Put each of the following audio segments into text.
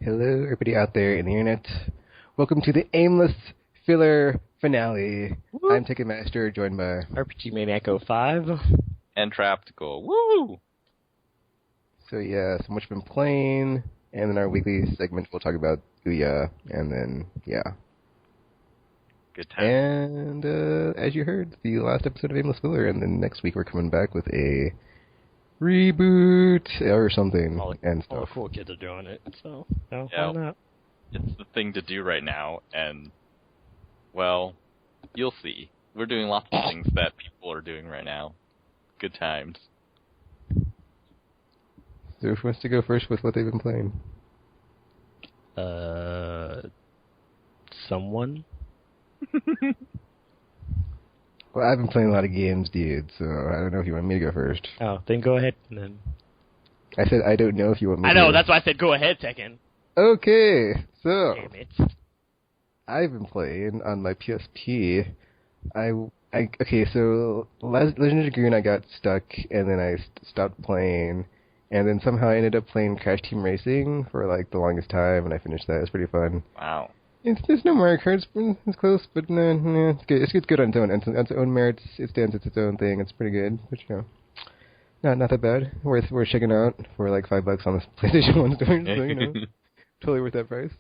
Hello, everybody out there in the internet. Welcome to the Aimless filler finale. Woo. I'm Ticketmaster, joined by RPG Maniac 05. And Traptical. Woo! So yeah, so much been playing, and then our weekly segment we'll talk about Ouya, and then yeah. Good time. And as you heard, the last episode of Aimless filler, and then next week we're coming back with a reboot or something and stuff. All the cool kids are doing it, so Yeah. why not? It's the thing to do right now, and, well, you'll see. We're doing lots of things that people are doing right now. Good times. So who wants to go first with what they've been playing? Someone? Well, I've been playing a lot of games, dude, so I don't know if you want me to go first. Oh, then go ahead. And then I said I don't know if you want me I to. know, that's why I said go ahead, Tekken. Okay, so Damn it. I've been playing on my PSP. Okay, so Legend of Dragoon I got stuck, and then I stopped playing, and then somehow I ended up playing Crash Team Racing for like the longest time, and I finished that. It was pretty fun. Wow. There's no Mario Kart. It's close, but no, it's good. It's good on its own merits. It stands as its own thing. It's pretty good, but you know, not that bad. Worth checking out for like $5 on the PlayStation 1 store. So you know, totally worth that price.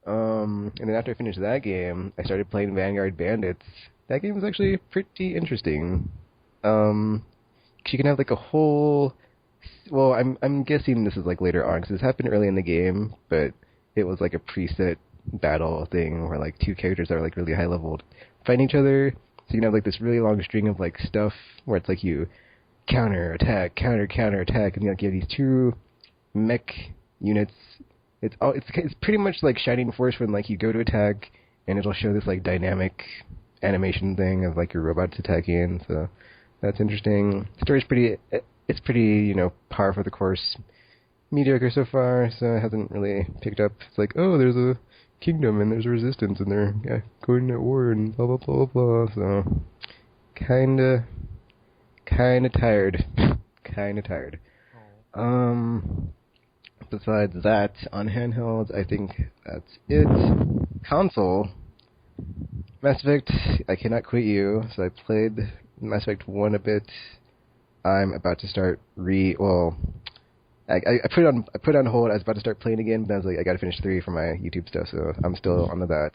And then after I finished that game, I started playing Vanguard Bandits. That game was actually pretty interesting. 'Cause you can have like a whole. Well, I'm guessing this is like later on because this happened early in the game, but it was like a preset battle thing where like two characters that are like really high leveled fighting each other. So you can have like this really long string of like stuff where it's like you counter attack, counter attack, and you have these two mech units. It's pretty much like Shining Force when like you go to attack and it'll show this like dynamic animation thing of like your robots attacking. So that's interesting. The story's it's pretty par for the course, mediocre so far. So it hasn't really picked up. It's like, oh, there's a kingdom and there's a resistance and they're going at war and blah blah blah blah. So kinda tired. Kinda tired. Besides that, on handhelds, I think that's it. Console, Mass Effect, I cannot quit you, so I played Mass Effect 1 a bit. I'm about to start I put it on hold. I was about to start playing again, but I was like, I gotta finish 3 for my YouTube stuff, so I'm still on that.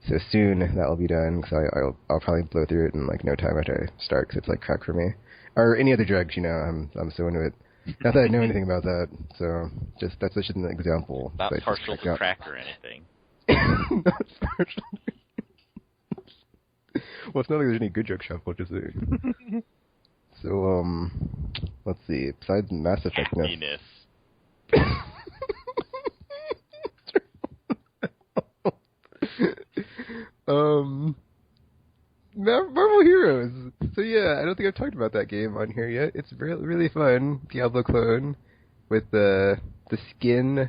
So soon that will be done, because I'll probably blow through it in like no time after I start, because it's like crack for me. Or any other drugs, I'm so into it. Not that I know anything about that, so that's just an example. Not so partial to crack or anything. Not partial. Well, it's not like there's any good drug shop, I'll just say. So, let's see. Besides Mass Effect, Happiness. Marvel Heroes. So yeah, I don't think I've talked about that game on here yet. It's really fun. Diablo clone with the skin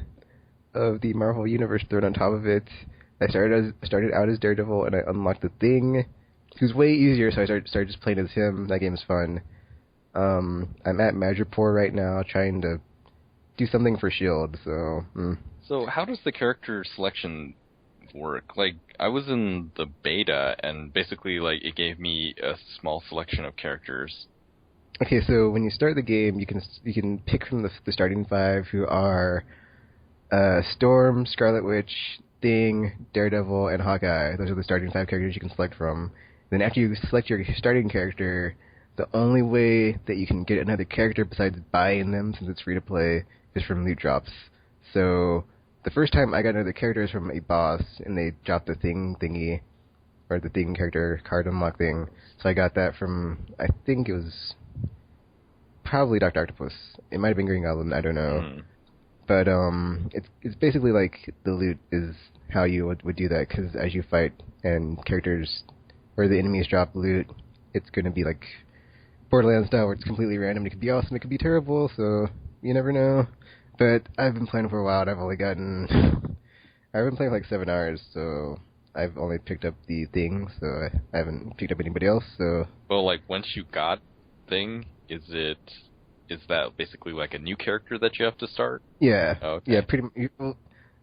of the Marvel Universe thrown on top of it. I started out as Daredevil and I unlocked the Thing. It was way easier, so I started just playing as him. That game is fun. I'm at Madripoor right now, trying to do something for S.H.I.E.L.D., so... So how does the character selection work? Like, I was in the beta, and basically, like, it gave me a small selection of characters. Okay, so when you start the game, you can pick from the starting 5, who are Storm, Scarlet Witch, Thing, Daredevil, and Hawkeye. Those are the starting 5 characters you can select from. Then after you select your starting character, the only way that you can get another character besides buying them, since it's free to play, is from loot drops. So the first time I got another character is from a boss, and they dropped the Thing thingy, or the Thing character card unlock thing. So I got that from, I think it was probably Dr. Octopus. It might have been Green Goblin, I don't know. But it's basically like the loot is how you would do that, because as you fight and characters or the enemies drop loot, it's going to be like Borderlands style, where it's completely random. It could be awesome, it could be terrible, so you never know. But I've been playing for a while, and I've been playing for like 7 hours, so I've only picked up the Thing, so I haven't picked up anybody else, so... Well, like, once you got Thing, is that basically like a new character that you have to start? Yeah. Oh, okay. Yeah, pretty much. Well,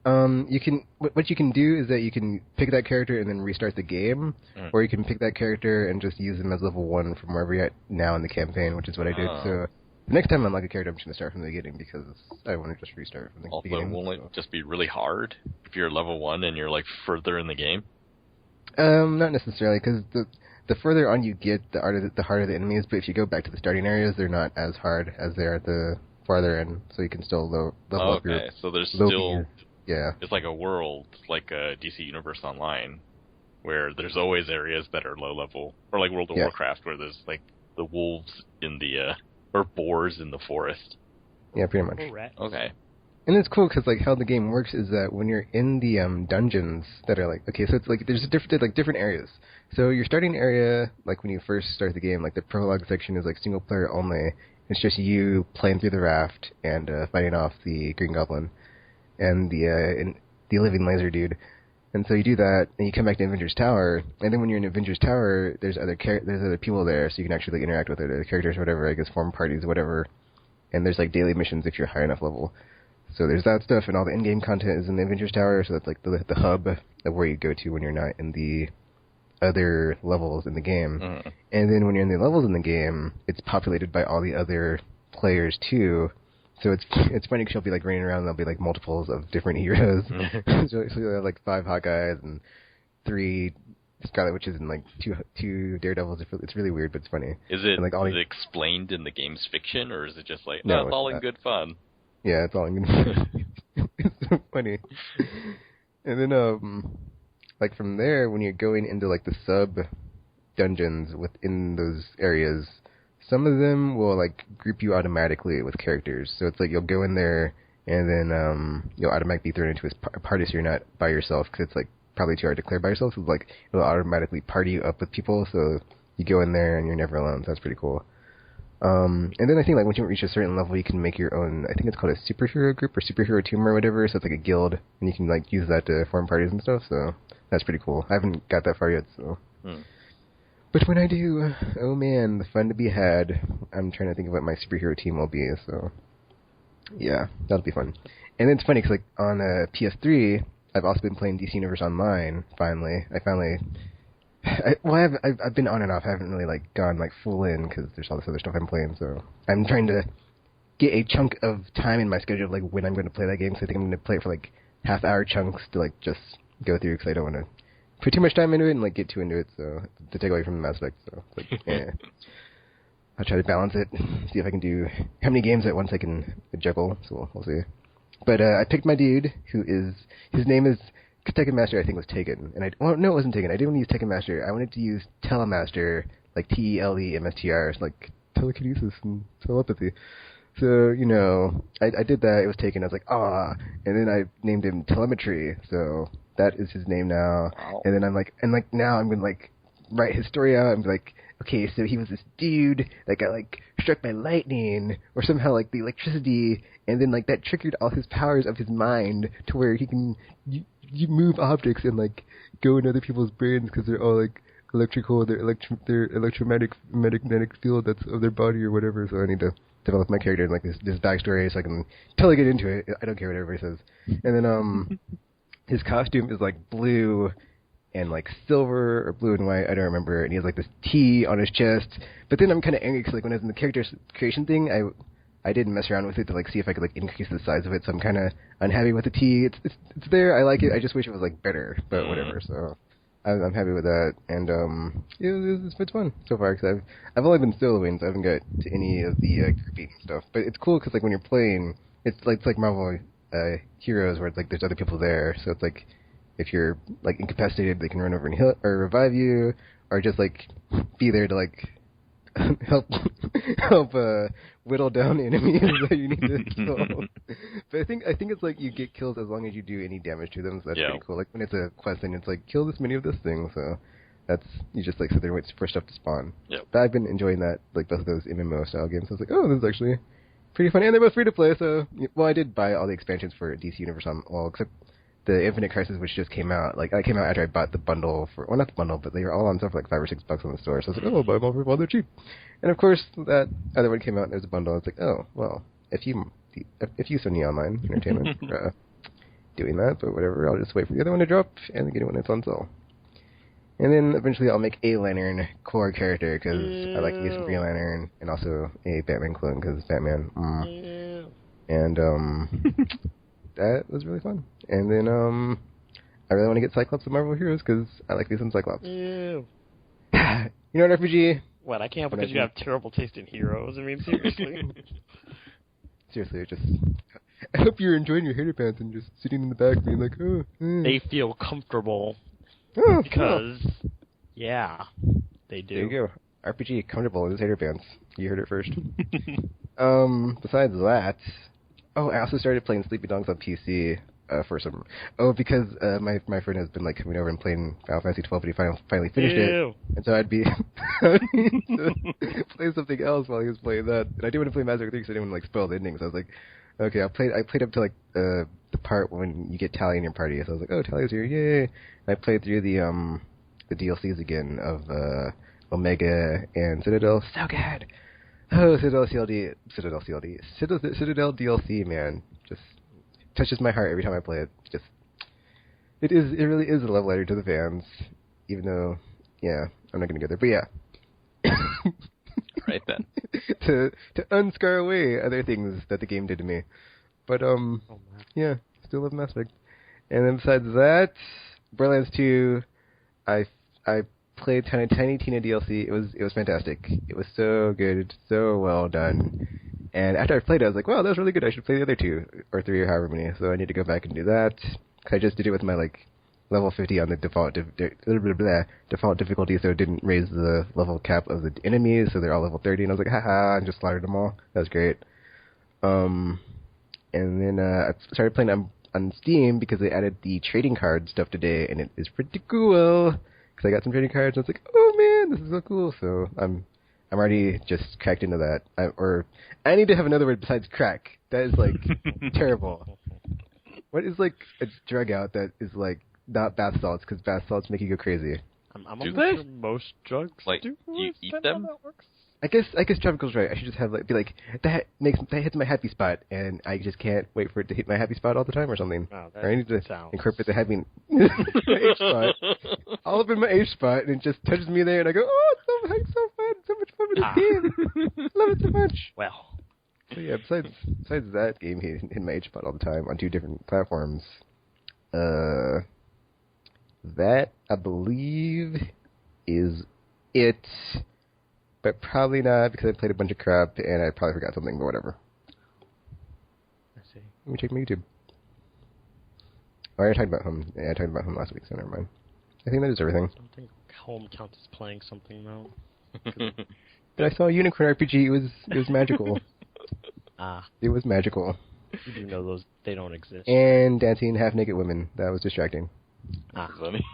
You can what you can do is that you can pick that character and then restart the game, or you can pick that character and just use them as level 1 from wherever you're at now in the campaign, which is what I did. So the next time I unlock a character, I'm just going to start from the beginning because I want to just restart from the beginning. Also, won't it just be really hard if you're level 1 and you're like further in the game? Not necessarily, because the further on you get, the harder the enemies. But if you go back to the starting areas, they're not as hard as they are at the farther end. So you can still level up your. Okay, so there's still. Yeah. It's like a world, like a DC Universe Online, where there's always areas that are low level, or like World of Warcraft, where there's like the wolves in the or boars in the forest. Yeah, pretty much. Okay. And it's cool because like how the game works is that when you're in the dungeons that are like so it's like there's different areas. So your starting area, like when you first start the game, like the prologue section is like single player only. It's just you playing through the raft and fighting off the Green Goblin and the living laser dude. And so you do that, and you come back to Avengers Tower, and then when you're in Avengers Tower, there's other people there, so you can actually like interact with other characters, or whatever, I guess form parties, or whatever. And there's like daily missions if you're high enough level. So there's that stuff, and all the in-game content is in the Avengers Tower, so that's like the hub of where you go to when you're not in the other levels in the game. Mm. And then when you're in the levels in the game, it's populated by all the other players too. So it's funny because you'll be like running around and there'll be like multiples of different heroes. So you'll have like 5 Hawkeyes and 3 Scarlet Witches and like two Daredevils. It's really weird, but it's funny. Is it, and, like, is it explained in the game's fiction, or is it just like, no, it's all in good fun? Yeah, it's all in good fun. It's so funny. And then, like from there, when you're going into like the sub-dungeons within those areas, some of them will like group you automatically with characters. So it's like you'll go in there and then you'll automatically be thrown into a party, so you're not by yourself because it's like probably too hard to clear by yourself. So it's like it'll automatically party you up with people, so you go in there and you're never alone. So that's pretty cool. And then I think like once you reach a certain level, you can make your own. I think it's called a superhero group or superhero team or whatever. So it's like a guild, and you can like use that to form parties and stuff. So that's pretty cool. I haven't got that far yet, so. But when I do, oh man, the fun to be had. I'm trying to think of what my superhero team will be, so yeah, that'll be fun. And it's funny because like on PS3, I've also been playing DC Universe Online. I've been on and off. I haven't really like gone like full in because there's all this other stuff I'm playing. So I'm trying to get a chunk of time in my schedule of like when I'm going to play that game. So I think I'm going to play it for like half-hour chunks to like just go through because I don't want to put too much time into it and like get too into it, so to take away from the aspect. So it's like, yeah, I'll try to balance it, see if I can do how many games at once I can juggle. So we'll see. But I picked my dude, his name is Tekken Master. I think was taken, and no, it wasn't taken. I didn't want to use Tekken Master. I wanted to use Telemaster, like TELEMSTR, like telekinesis and telepathy. So, you know, I did that. It was taken. I was like, and then I named him Telemetry. So that is his name now. Wow. And then I'm like, now I'm gonna like write his story out. I'm like, okay, so he was this dude that got like struck by lightning or somehow like the electricity, and then like that triggered all his powers of his mind to where he can you move objects and like go in other people's brains because they're all like electrical, their electromagnetic field that's of their body or whatever. So I need to develop my character and like this backstory so I can totally get into it. I don't care what everybody says. And then his costume is like blue and like silver or blue and white, I don't remember. And he has like this T on his chest. But then I'm kind of angry because like when I was in the character creation thing, I didn't mess around with it to like see if I could like increase the size of it. So I'm kind of unhappy with the T. It's there. I like it. I just wish it was like better, but whatever. So I'm happy with that, and it's fun so far because I've only been soloing, so I haven't got to any of the grouping stuff. But it's cool because like when you're playing, it's like Marvel Heroes where it's like there's other people there, so it's like if you're like incapacitated, they can run over and heal or revive you, or just like be there to like help whittle down enemies that you need to kill. But I think it's like you get kills as long as you do any damage to them, so that's pretty cool. Like when it's a quest and it's like kill this many of this thing, so that's you just like sit there and wait for stuff to spawn. Yep. But I've been enjoying that, like both of those MMO style games. So I was like, oh, this is actually pretty funny, and they're both free to play. So I did buy all the expansions for DC Universe except the Infinite Crisis, which just came out. Like, that came out after I bought the bundle not the bundle, but they were all on sale for like $5 or $6 on the store. So I was like, oh, I'll buy them all while they're cheap. And of course, that other one came out and there's a bundle. It's like, oh, well, if you Sony Online Entertainment, doing that, but whatever. I'll just wait for the other one to drop and get it when it's on sale. And then eventually I'll make a Lantern core character because I like to use some Green Lantern and also a Batman clone because Batman. And that was really fun. And then I really want to get Cyclops and Marvel Heroes because I like using Cyclops. You know what, RPG? What, I can't because you have terrible taste in heroes? I mean, seriously. Seriously, just... I hope you're enjoying your hater pants and just sitting in the back being like, oh. They feel comfortable. Because, yeah, they do. There you go. RPG, comfortable in his hater pants. You heard it first. Besides that... Oh, I also started playing Sleepy Dogs on PC for some... Oh, because my friend has been like coming over and playing Final Fantasy 12, but he finally finished it. And so I'd be to play something else while he was playing that. And I didn't want to play Mass Effect 3 because I didn't want to like spoil the ending. So I was like, okay, I played up to like the part when you get Tally in your party. So I was like, oh, Tally's here, yay! And I played through the DLCs again of Omega and Citadel. So good. Oh, Citadel DLC, man, just touches my heart every time I play it. It really is a love letter to the fans, even though, yeah, I'm not gonna go there, but yeah. Right then. to unscar away other things that the game did to me, but yeah, still love Mass Effect. And then besides that, Borderlands 2, I played Tiny Tina DLC. It was fantastic. It was so good, so well done. And after I played it, I was like, wow, that was really good. I should play the other 2 or 3 or however many. So I need to go back and do that. Cause I just did it with my like level 50 on the default difficulty, so it didn't raise the level cap of the enemies, so they're all level 30. And I was like, haha, and just slaughtered them all. That was great. And then I started playing on Steam because they added the trading card stuff today, and it is pretty cool. Because I got some trading cards, and I was like, oh man, this is so cool. So I'm already just cracked into that. I need to have another word besides crack. That is like terrible. What is like a drug out that is like not bath salts? Because bath salts make you go crazy. I'm do almost they? sure most drugs Like, do. you eat them? I guess Tropical's right. I should just have be like that hits my happy spot, and I just can't wait for it to hit my happy spot all the time or something. Oh, or I need to sounds... incorporate the happy my H spot, all up in my H spot, and it just touches me there, and I go, oh, it's so fun, so much fun with this game, love it so much. Well, so yeah, besides that game hitting my H spot all the time on 2 different platforms, that I believe is it. But probably not, because I played a bunch of crap, and I probably forgot something, but whatever. I see. Let me check my YouTube. Oh, I talked about home. Yeah, I talked about home last week, so never mind. I think that is everything. I don't think home counts as playing something, though. But I saw a Unicorn RPG. It was magical. It was magical. You do know those, they don't exist. And dancing half-naked women. That was distracting. Funny.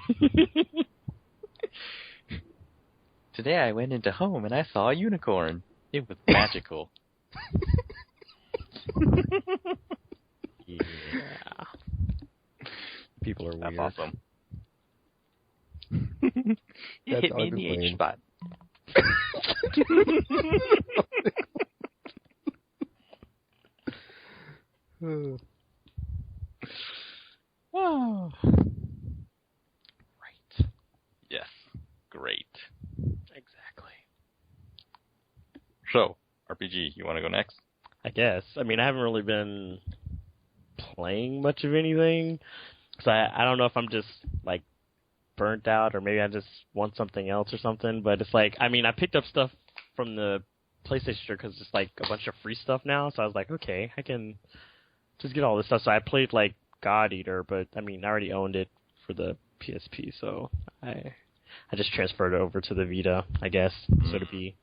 Today I went into home and I saw a unicorn. It was magical. Yeah. People are weird. That's awesome. It That's hit all me I've in been the H playing. spot. Oh. Right. Yes. Great. Exactly. So, RPG, you want to go next? I guess. I mean, I haven't really been playing much of anything, so I don't know if I'm just, like, burnt out, or maybe I just want something else or something, but it's like, I mean, I picked up stuff from the PlayStation Store because it's, like, a bunch of free stuff now, so I was like, okay, I can just get all this stuff. So I played, like, God Eater, but, I mean, I already owned it for the PSP, so I just transferred it over to the Vita, I guess, so to be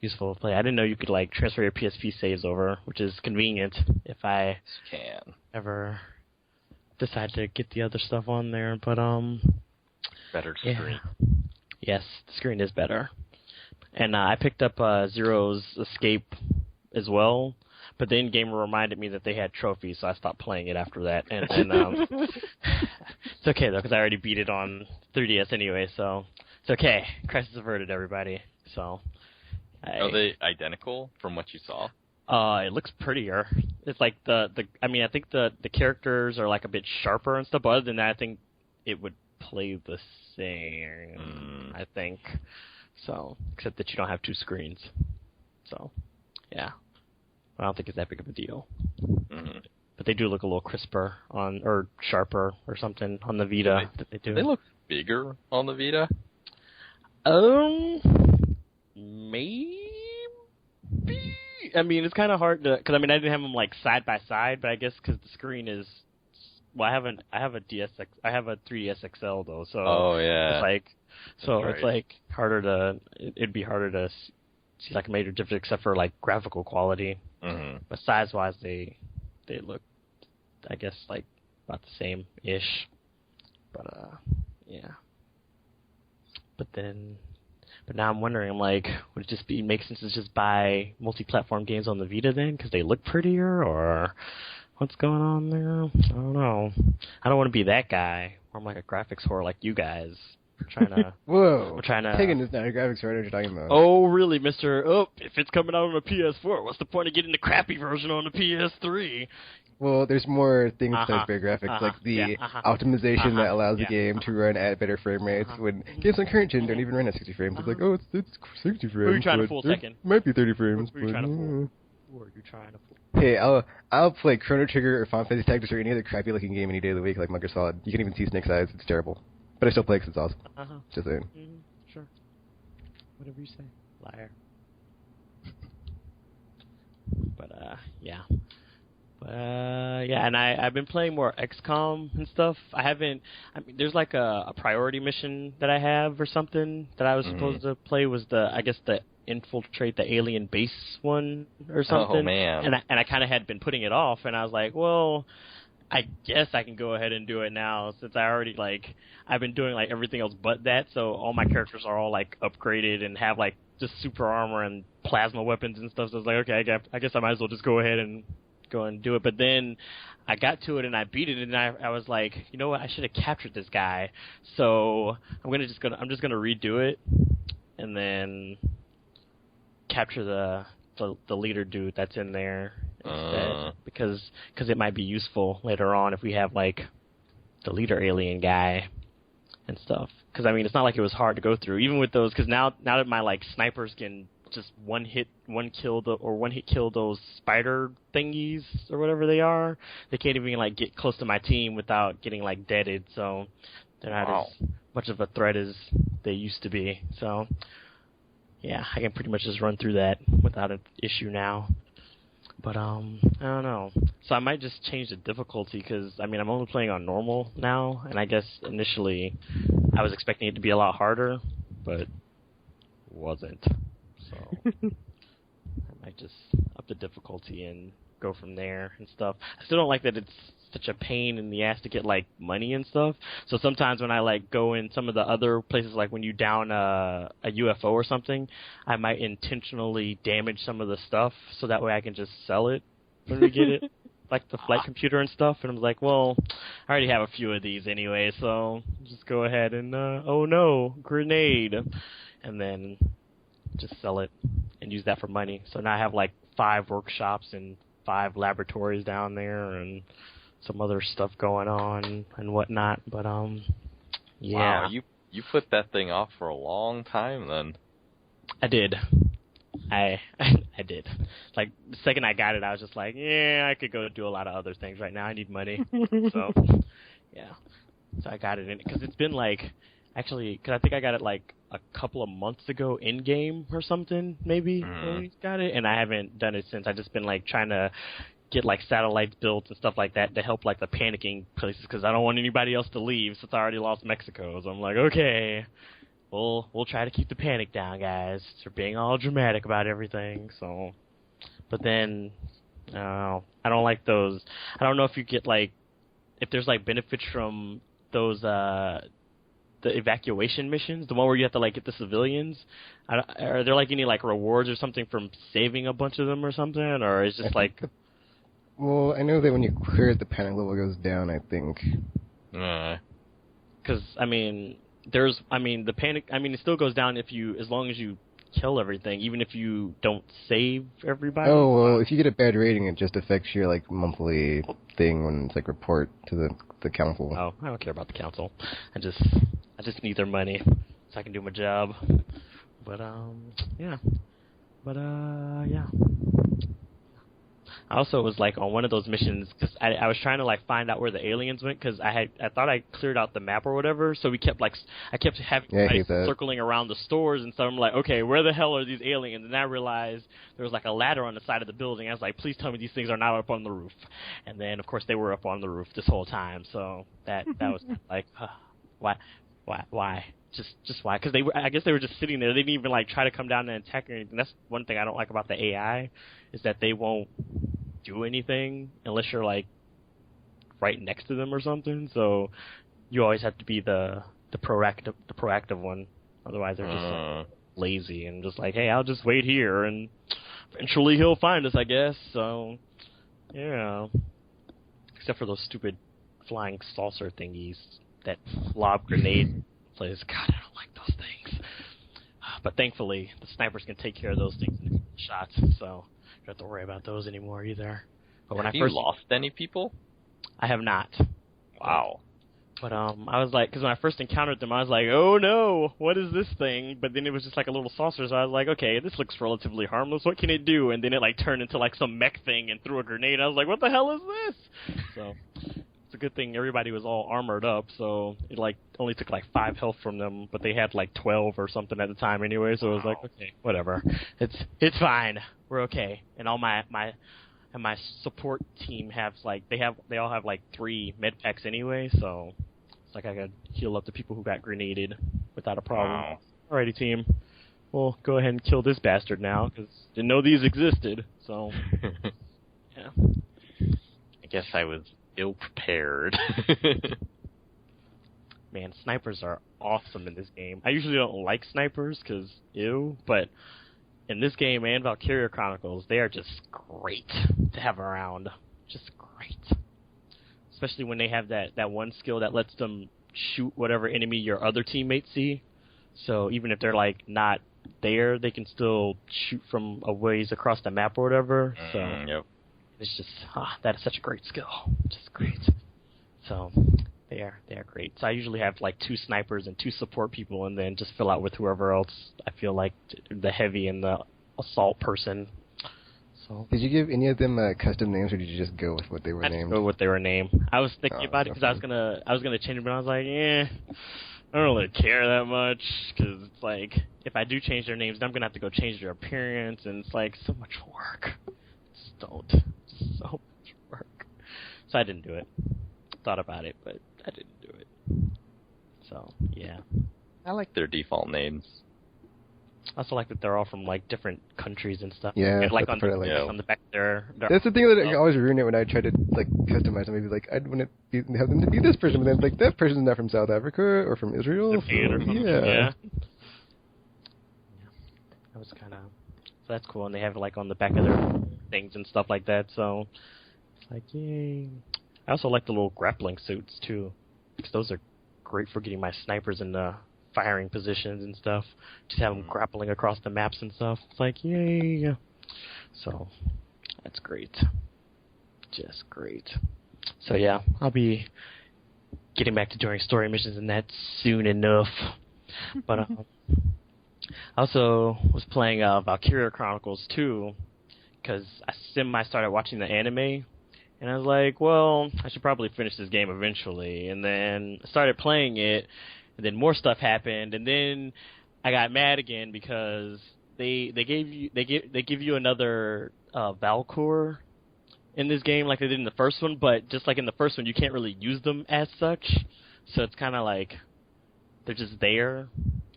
useful to play. I didn't know you could, like, transfer your PSP saves over, which is convenient if I ever decide to get the other stuff on there, but, Better yeah. screen. Yes, the screen is better. And I picked up Zero's Escape as well, but the in-game reminded me that they had trophies, so I stopped playing it after that. And it's okay, though, because I already beat it on 3DS anyway, so it's okay. Crisis averted, everybody. So, Are they identical from what you saw? It looks prettier. It's like I think the characters are like a bit sharper and stuff, but other than that, I think it would play the same, I think. So, except that you don't have two screens. So, yeah. I don't think it's that big of a deal. Mm-hmm. But they do look a little crisper or sharper or something on the Vita. They look bigger on the Vita? Maybe. I mean, it's kind of hard to, because I didn't have them like side by side, but I guess because the screen is, well, I have a 3DS XL though, so it's like, it's like harder to, it'd be harder to see like a major difference except for like graphical quality. Mm-hmm. But size wise, they look, I guess, like about the same ish. But yeah. But now I'm wondering, I'm like, would it just make sense to just buy multi-platform games on the Vita then, because they look prettier, or what's going on there? I don't know. I don't want to be that guy, or I'm like a graphics whore like you guys. We're trying to. Whoa! We're trying to. Tekken is not a graphics whore. What are you talking about? Oh, really, Mister? Oh, if it's coming out on a PS4, what's the point of getting the crappy version on the PS3? Well, there's more things like better graphics, like the optimization that allows the game to run at better frame rates. When games on current gen don't even run at 60 frames, it's like, oh, it's 60 frames. Who are you trying to fool, Tekken? Might be 30 frames. Who are you trying to fool? Who are you trying to fool? Hey, I'll play Chrono Trigger or Final Fantasy Tactics or any other crappy looking game any day of the week, like Metal Gear Solid. You can even see Snake's eyes. It's terrible, but I still play because it's awesome. Just saying. Sure. Whatever you say, liar. But yeah. Yeah, and I've been playing more XCOM and stuff. There's like a priority mission that I have or something that I was supposed to play was the infiltrate the alien base one or something. Oh, man. And I kind of had been putting it off, and I was like, well, I guess I can go ahead and do it now since I already, I've been doing, everything else but that, so all my characters are all, upgraded and have, just super armor and plasma weapons and stuff, so I was like, okay, I guess I might as well just go ahead and go and do it. But then I got to it and I beat it, and I was like, you know what, I should have captured this guy, so I'm just gonna redo it and then capture the leader dude that's in there instead, because it might be useful later on if we have the leader alien guy and stuff. Because it's not like it was hard to go through, even with those. Because now that my snipers can just one hit kill those spider thingies or whatever they are, they can't even get close to my team without getting deaded. So they're not as much of a threat as they used to be. So yeah, I can pretty much just run through that without an issue now. But I don't know. So I might just change the difficulty because I'm only playing on normal now, and I guess initially I was expecting it to be a lot harder, but it wasn't. So I might just up the difficulty and go from there and stuff. I still don't like that it's such a pain in the ass to get money and stuff. So sometimes when I go in some of the other places, when you down a UFO or something, I might intentionally damage some of the stuff so that way I can just sell it when we get it, the flight computer and stuff. And I'm like, well, I already have a few of these anyway, so just go ahead and oh no, grenade, and then just sell it and use that for money. So now I have 5 workshops and 5 laboratories down there and some other stuff going on and whatnot, but yeah. Wow, you put that thing off for a long time then. I did. I did. The second I got it, I was just like, yeah, I could go do a lot of other things right now. I need money. So, yeah. So I got it in, because it's been actually, because I think I got it a couple of months ago in game or something, maybe. When we got it, and I haven't done it since. I've just been trying to get satellites built and stuff like that to help the panicking places, because I don't want anybody else to leave since I already lost Mexico. So I'm like, okay, we'll try to keep the panic down, guys. They're being all dramatic about everything. So, but then I don't like those. I don't know if you get if there's benefits from those the evacuation missions, the one where you have to get the civilians. Are there any rewards or something from saving a bunch of them or something, or is just Well, I know that when you clear it, the panic level goes down, I think. Because, the panic, it still goes down as long as you kill everything, even if you don't save everybody. Oh, well, if you get a bad rating, it just affects your, like, monthly thing when it's, like, report to the council. Oh, I don't care about the council. I just need their money so I can do my job. But, yeah. But, yeah. I also was, like, on one of those missions, because I was trying to, like, find out where the aliens went, because I thought I cleared out the map or whatever, so we kept, like, I kept having circling around the stores and stuff. I'm like, okay, where the hell are these aliens? And then I realized there was, like, a ladder on the side of the building. I was like, please tell me these things are not up on the roof. And then, of course, they were up on the roof this whole time, so that was, like, why? Just why? Because I guess they were just sitting there. They didn't even, like, try to come down and attack or anything. That's one thing I don't like about the AI, is that they won't do anything unless you're, like, right next to them or something. So you always have to be the proactive one. Otherwise, they're just like, lazy and just like, hey, I'll just wait here and eventually he'll find us, I guess. So yeah, except for those stupid flying saucer thingies that lob grenade plays. God, I don't like those things. But thankfully, the snipers can take care of those things in shots, so don't have to worry about those anymore either. But when Have you lost any people? I have not. Wow. But I was like, because when I first encountered them, I was like, oh no, what is this thing? But then it was just like a little saucer, so I was like, okay, this looks relatively harmless. What can it do? And then it like turned into like some mech thing and threw a grenade. I was like, what the hell is this? So it's a good thing everybody was all armored up, so it like only took like 5 health from them, but they had like 12 or something at the time anyway. So it was like, okay, whatever, it's fine, we're okay. And all my support team has like they all have like 3 med packs anyway, so it's like I could heal up the people who got grenaded without a problem. Wow. Alrighty, team. Well, go ahead and kill this bastard now, because didn't know these existed. So yeah. I guess I was ill-prepared. Man, snipers are awesome in this game. I usually don't like snipers, because ew, but in this game and Valkyria Chronicles, they are just great to have around. Just great. Especially when they have that one skill that lets them shoot whatever enemy your other teammates see. So even if they're, like, not there, they can still shoot from a ways across the map or whatever. So yep. It's just, that is such a great skill. Just great. So they are great. So I usually have, like, 2 snipers and 2 support people, and then just fill out with whoever else I feel like, the heavy and the assault person. So did you give any of them custom names, or did you just go with what they were named? Go with what they were named. I was thinking about it because I was gonna change it, but I was like, I don't really care that much, because it's like, if I do change their names, then I'm gonna have to go change their appearance, and it's like so much work. Just don't. Just so much work. So I didn't do it. Thought about it, but I didn't do it. So yeah. I like their default names. I also like that they're all from like different countries and stuff. Yeah, and, like on on the back there. That's the thing that I always ruin it when I try to like customize them. Maybe like I'd want to have them to be this person, but then like that person's not from South Africa or from Israel. Japan or something. Yeah. That was kind of, so that's cool, and they have it like on the back of their things and stuff like that. So it's like, yay. I also like the little grappling suits too, because those are great for getting my snipers in the firing positions and stuff. Just have them grappling across the maps and stuff. It's like, yay. So that's great. Just great. So yeah, I'll be getting back to doing story missions and that soon enough. But I also was playing Valkyria Chronicles 2, because I started watching the anime, and I was like, well, I should probably finish this game eventually. And then I started playing it, and then more stuff happened, and then I got mad again because they give you another Valkyr in this game like they did in the first one, but just like in the first one, you can't really use them as such. So it's kind of like they're just there.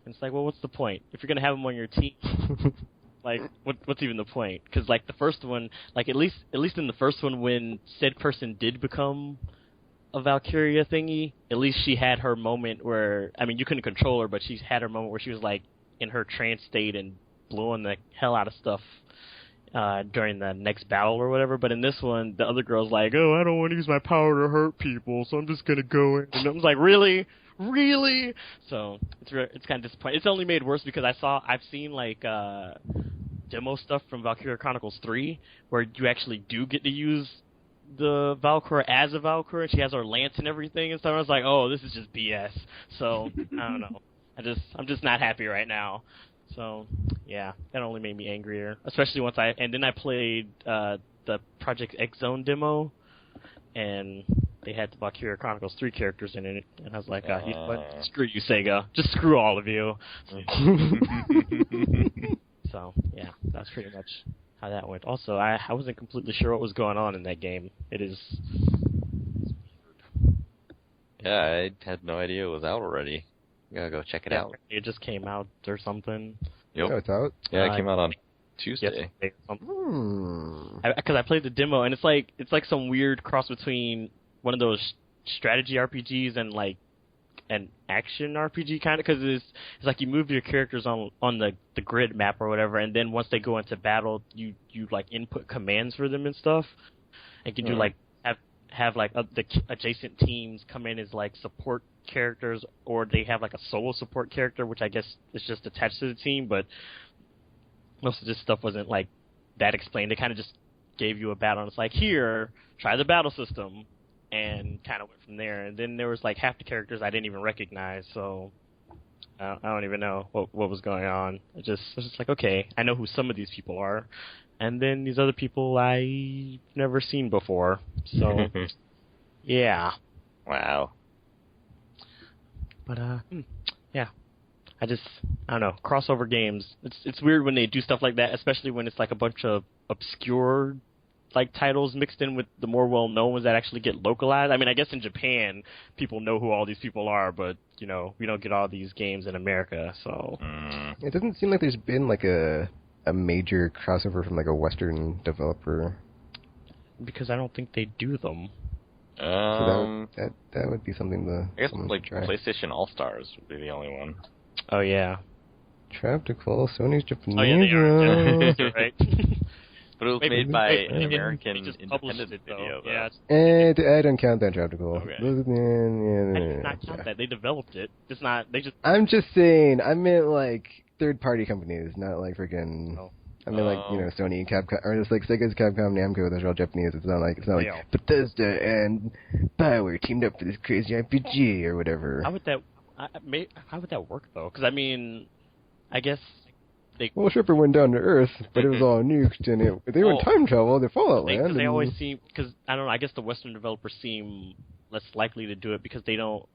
And it's like, well, what's the point? If you're going to have them on your team, like, what's even the point? Because, like, the first one, like, at least in the first one, when said person did become a Valkyria thingy, at least she had her moment where, I mean, you couldn't control her, but she had her moment where she was, like, in her trance state and blowing the hell out of stuff during the next battle or whatever. But in this one, the other girl's like, oh, I don't want to use my power to hurt people, so I'm just going to go in. And I was like, really? really? So it's kind of disappointing. It's only made worse because I've seen like demo stuff from Valkyria Chronicles 3 where you actually do get to use the Valkyria as a Valkyria. She has her lance and everything and stuff. I was like, oh, this is just BS. So I don't know. I'm just not happy right now. So yeah, that only made me angrier. Especially once I played the Project X Zone demo, and they had the Valkyria Chronicles 3 characters in it, and I was like, you know what? Screw you, Sega. Just screw all of you. So yeah, that's pretty much how that went. Also, I wasn't completely sure what was going on in that game. It is. Yeah, I had no idea it was out already. Gotta go check it out. It just came out or something. Yep. Oh, it's out? Yeah, it came out on Tuesday. Because I played the demo, and it's like some weird cross between one of those strategy RPGs and like an action RPG kind of. Because it's like you move your characters on the grid map or whatever, and then once they go into battle, you like input commands for them and stuff, and can do like have like the adjacent teams come in as like support characters, or they have like a solo support character, which I guess is just attached to the team, but most of this stuff wasn't like that explained. They kind of just gave you a battle, and it's like, here, try the battle system, and kind of went from there. And then there was like half the characters I didn't even recognize, so I don't even know what was going on. I was just like, okay, I know who some of these people are, and then these other people I've never seen before. So, yeah. Wow. But, yeah. I don't know, crossover games. It's weird when they do stuff like that, especially when it's like a bunch of obscure like titles mixed in with the more well-known ones that actually get localized. I mean, I guess in Japan, people know who all these people are, but, you know, we don't get all these games in America, so... It doesn't seem like there's been like a major crossover from like a Western developer. Because I don't think they do them. So that would be something I guess like try. PlayStation All-Stars would be the only one. Oh, yeah. Traptical, Sony's Japanese. Oh, yeah, they are. You're right. But it was made by an American independent video, though. Yeah, I don't count that Traptical. Okay. I did not count that. They developed it. It's not. They just. I'm just saying. I meant like third-party companies, not like freaking. Oh. I mean, like, you know, Sony and Capcom, or it's like Sega's, Capcom, Namco. Those are all Japanese. It's not like Bethesda and BioWare teamed up for this crazy RPG or whatever. How would that work though? Because I mean, I guess. Well, Shipper went down to Earth, but it was all nuked, and they were in time travel. They're Fallout Land. They always seem, because I don't know. I guess the Western developers seem less likely to do it because they don't.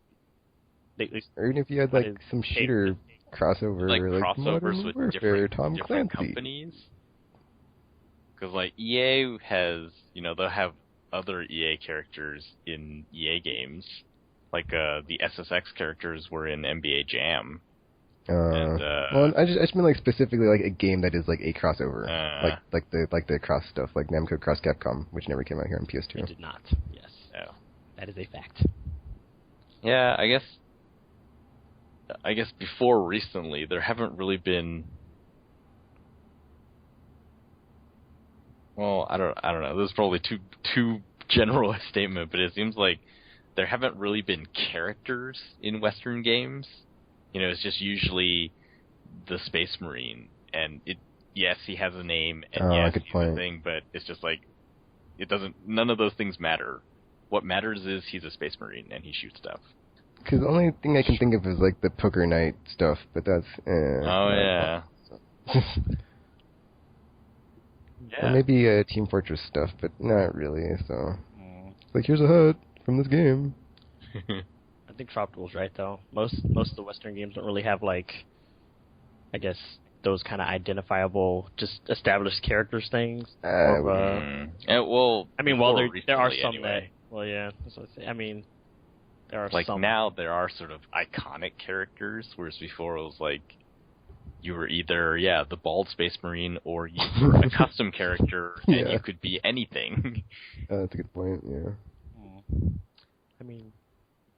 Or even if you had like some shooter crossover, like Modern crossovers with Warfare, different Clancy. companies. Because like EA has, you know, they'll have other EA characters in EA games. Like the SSX characters were in NBA Jam. Well, I just mean like specifically like a game that is like a crossover, like the cross stuff, like Namco Cross Capcom, which never came out here on PS2. It did not. Yes, that is a fact. Yeah, I guess before recently there haven't really been. Well, I don't know. This is probably too general a statement, but it seems like there haven't really been characters in Western games. You know, it's just usually the Space Marine, and yes, he has a name, and yes, he's a thing, but it's just like, none of those things matter. What matters is he's a Space Marine, and he shoots stuff. Because the only thing I can think of is like the Poker Night stuff, but that's... oh, yeah. Or maybe Team Fortress stuff, but not really, so... It's like, here's a hut from this game. I think Tropical's right though. Most of the Western games don't really have like, I guess those kind of identifiable, just established characters things. Well, I mean, there are some anyway. that. Well, yeah. That's what I say. I mean, there are like some. Now there are sort of iconic characters, whereas before it was like you were either the bald Space Marine or you were a custom character and you could be anything. That's a good point. Yeah. I mean.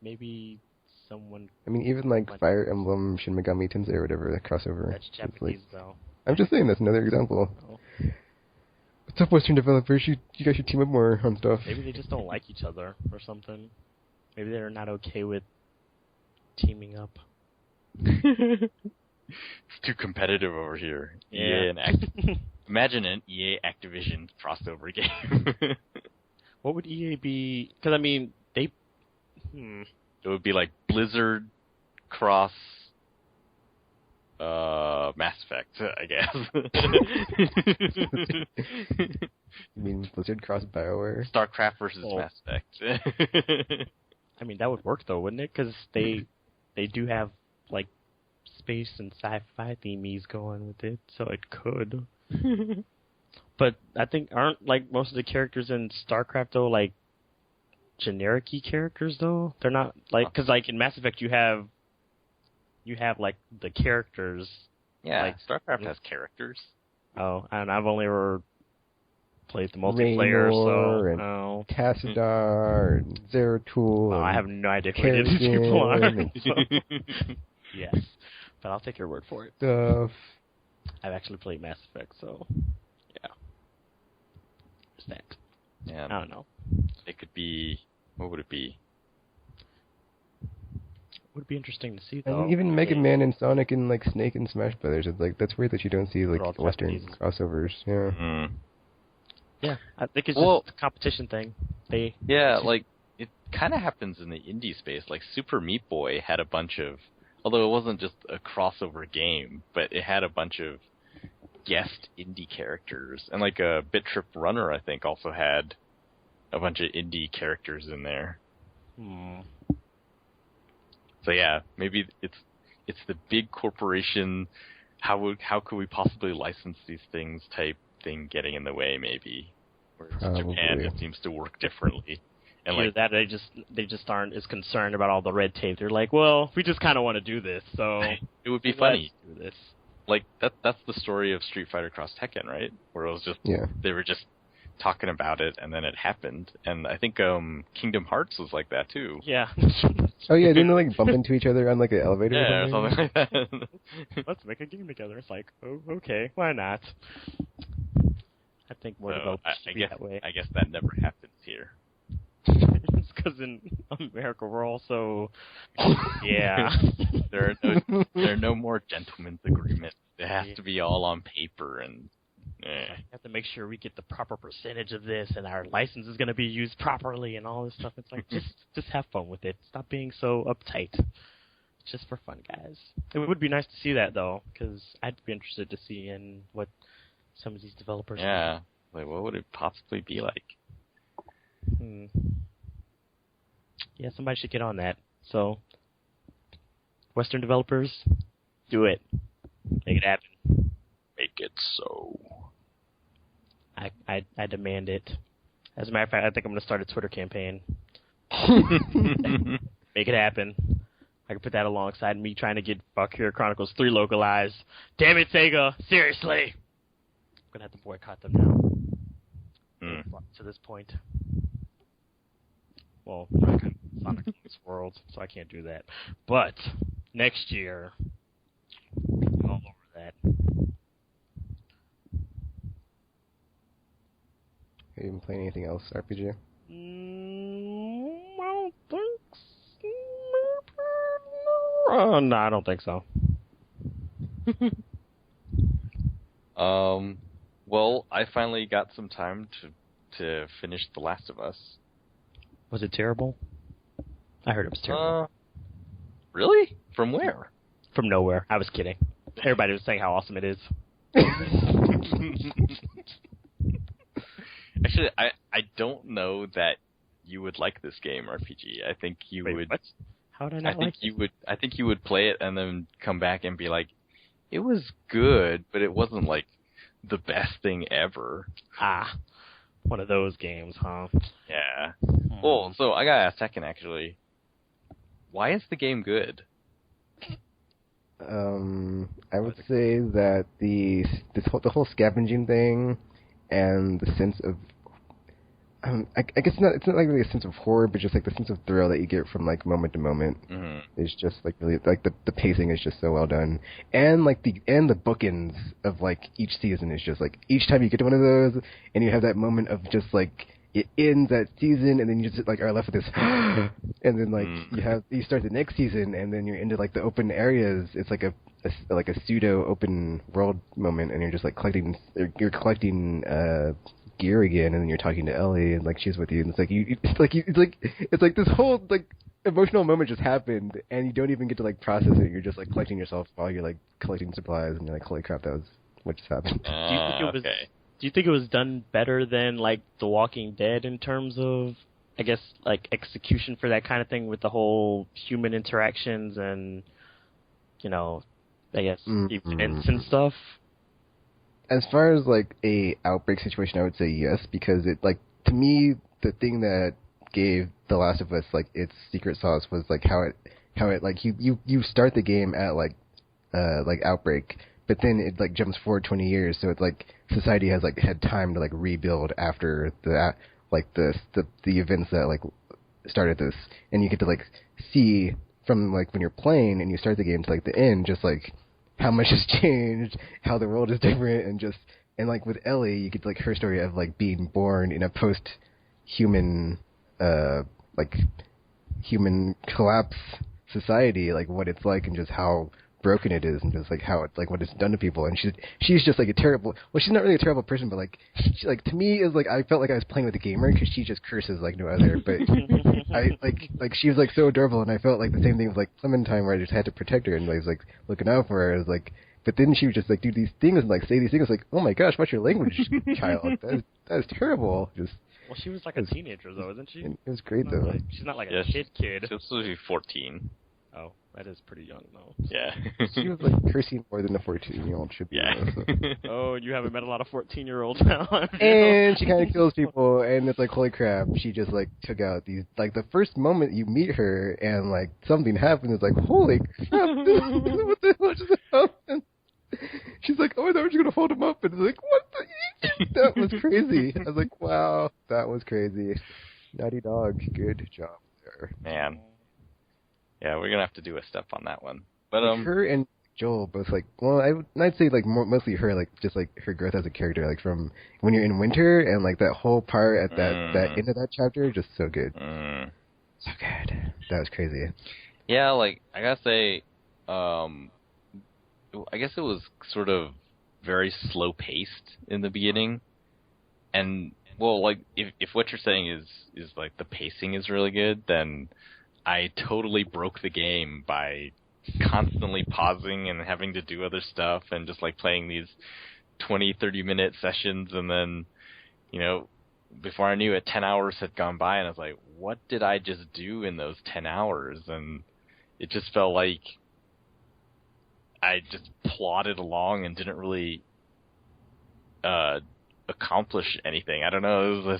Maybe someone... I mean, even like Fire Emblem Shin Megami Tensei or whatever, the crossover. That's Japanese, though. I'm just saying, that's another example. Oh. What's up, Western developers? You guys should team up more on stuff. Maybe they just don't like each other or something. Maybe they're not okay with teaming up. It's too competitive over here. Yeah. Imagine an EA Activision crossover game. What would EA be? Because, I mean, they... It would be like Blizzard cross Mass Effect, I guess. You mean Blizzard cross BioWare? StarCraft versus Mass Effect. I mean, that would work, though, wouldn't it? Because they do have, like, space and sci-fi themes going with it, so it could. But I think, aren't, like, most of the characters in StarCraft, though, like, generic-y characters, though? They're not, like, because, like, in Mass Effect, you have, like, the characters. Yeah, like, StarCraft has characters. Oh, and I've only ever played the multiplayer, Raynor so... Oh. Tassadar, and Zeratul. I have no idea who any of these people are. So. Yes, but I'll take your word for it. Stuff. I've actually played Mass Effect, so yeah. There's that. Yeah. I don't know. It could be... What would it be? Would be interesting to see, I though. mean, even Mega Man and Sonic and like Snake and Smash Brothers. It's like that's weird that you don't see like all Western Japanese. crossovers. Yeah. Mm. Yeah, I think it's just a competition thing. Like, it kind of happens in the indie space. Like, Super Meat Boy had a bunch of... Although it wasn't just a crossover game, but it had a bunch of guest indie characters. And, like, Bit Trip Runner, I think, also had a bunch of indie characters in there. So, yeah, maybe it's the big corporation, how could we possibly license these things type thing getting in the way, maybe. Whereas Japan, it seems to work differently. And either that, they just aren't as concerned about all the red tape. They're like, well, we just kind of want to do this, so it would be funny. Do this. Like that's the story of Street Fighter Cross Tekken, right? Where it was just they were just talking about it, and then it happened. And I think Kingdom Hearts was like that too. Yeah. Oh yeah, didn't they like bump into each other on like an elevator? Yeah, or something like that. Let's make a game together. It's like, oh, okay, why not? I think more developers should be that way. I guess that never happens here. It's because in America we're all so... Yeah. There are no more gentlemen's agreements. It has to be all on paper, and... We have to make sure we get the proper percentage of this, and our license is going to be used properly, and all this stuff. It's like, just have fun with it. Stop being so uptight. It's just for fun, guys. It would be nice to see that, though, because I'd be interested to see in what some of these developers... Yeah. Like, what would it possibly be like? Yeah, somebody should get on that. So, Western developers, do it. Make it happen. Make it so. I demand it. As a matter of fact, I think I'm going to start a Twitter campaign. Make it happen. I can put that alongside me trying to get Valkyria Chronicles 3 localized. Damn it, Sega! Seriously! I'm going to have to boycott them now. To this point. Well, Sonic World, so I can't do that. But next year, I'm all over that. Have you been playing anything else, RPG? I don't think so. No, I don't think so. Well, I finally got some time to finish The Last of Us. Was it terrible? I heard it was terrible. Really? From where? From nowhere. I was kidding. Everybody was saying how awesome it is. Actually, I don't know that you would like this game, RPG. I think you would. What? How did I not like it? I think you would play it and then come back and be like, it was good, but it wasn't like the best thing ever. One of those games, huh? Yeah. Well, so I gotta ask second, actually. Why is the game good? I would say that the whole scavenging thing and the sense of I guess it's not like really a sense of horror, but just like the sense of thrill that you get from like moment to moment is just like really like the pacing is just so well done, and like the bookends of like each season is just like each time you get to one of those and you have that moment of just like it ends that season, and then you just like are left with this, and then like you start the next season, and then you're into like the open areas. It's like a pseudo open world moment, and you're just like collecting gear again, and then you're talking to Ellie, and like she's with you, and it's like this whole like emotional moment just happened, and you don't even get to like process it. You're just like collecting yourself while you're like collecting supplies, and you're like, holy crap, that was what just happened. Do you think it was done better than like The Walking Dead in terms of, I guess, like execution for that kind of thing with the whole human interactions and, you know, I guess events and stuff? As far as like a outbreak situation, I would say yes, because it like to me the thing that gave The Last of Us like its secret sauce was like how it like you start the game at like outbreak, but then it like jumps forward 20 years, so it's like society has like had time to like rebuild after the events that like started this, and you get to like see from like when you're playing and you start the game to like the end, just like how much has changed, how the world is different, and like with Ellie, you get like her story of like being born in a post-human like human collapse society, like what it's like and just how broken it is, and just like how it like what it's done to people. And she's just like a terrible. Well, she's not really a terrible person, but like she, like to me is like I felt like I was playing with a gamer because she just curses like no other. But I like she was like so adorable, and I felt like the same thing with like Clementine, where I just had to protect her and I was like looking out for her. I was like, but then she would just like do these things and like say these things like, oh my gosh, what's your language, child? That is terrible. Just. Well, she was like a teenager though, isn't she? It was great though. She's not like a kid. She was supposed to be 14. Oh, that is pretty young though. Yeah. She was like cursing more than a 14-year-old should be. Yeah. So. Oh, you haven't met a lot of 14-year-olds now. And she kind of kills people, and it's like, holy crap, she just like took out these, like the first moment you meet her and like something happens, it's like, holy crap, what the hell just happened? She's like, oh, I thought we were going to hold him up, and it's like, what the? That was crazy. I was like, wow, that was crazy. Naughty Dog, good job there. Man. Yeah, we're gonna have to do a step on that one. But her and Joel both like, well, I'd say like mostly her, like just like her growth as a character, like from when you're in winter and like that whole part at that end of that chapter, just so good, so good. That was crazy. Yeah, like I gotta say, I guess it was sort of very slow paced in the beginning, and well, like if what you're saying is like the pacing is really good, then I totally broke the game by constantly pausing and having to do other stuff and just like playing these 20-30 minute sessions, and then, you know, before I knew it, 10 hours had gone by, and I was like, what did I just do in those 10 hours? And it just felt like I just plodded along and didn't really accomplish anything. I don't know.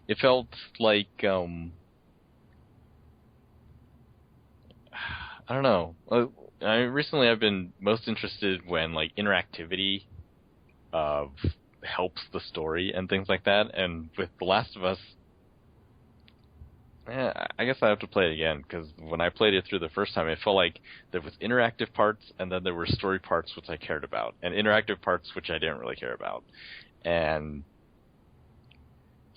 It felt like I don't know. Recently, I've been most interested when like interactivity helps the story and things like that. And with The Last of Us, I guess I have to play it again, because when I played it through the first time, it felt like there was interactive parts, and then there were story parts which I cared about, and interactive parts which I didn't really care about. And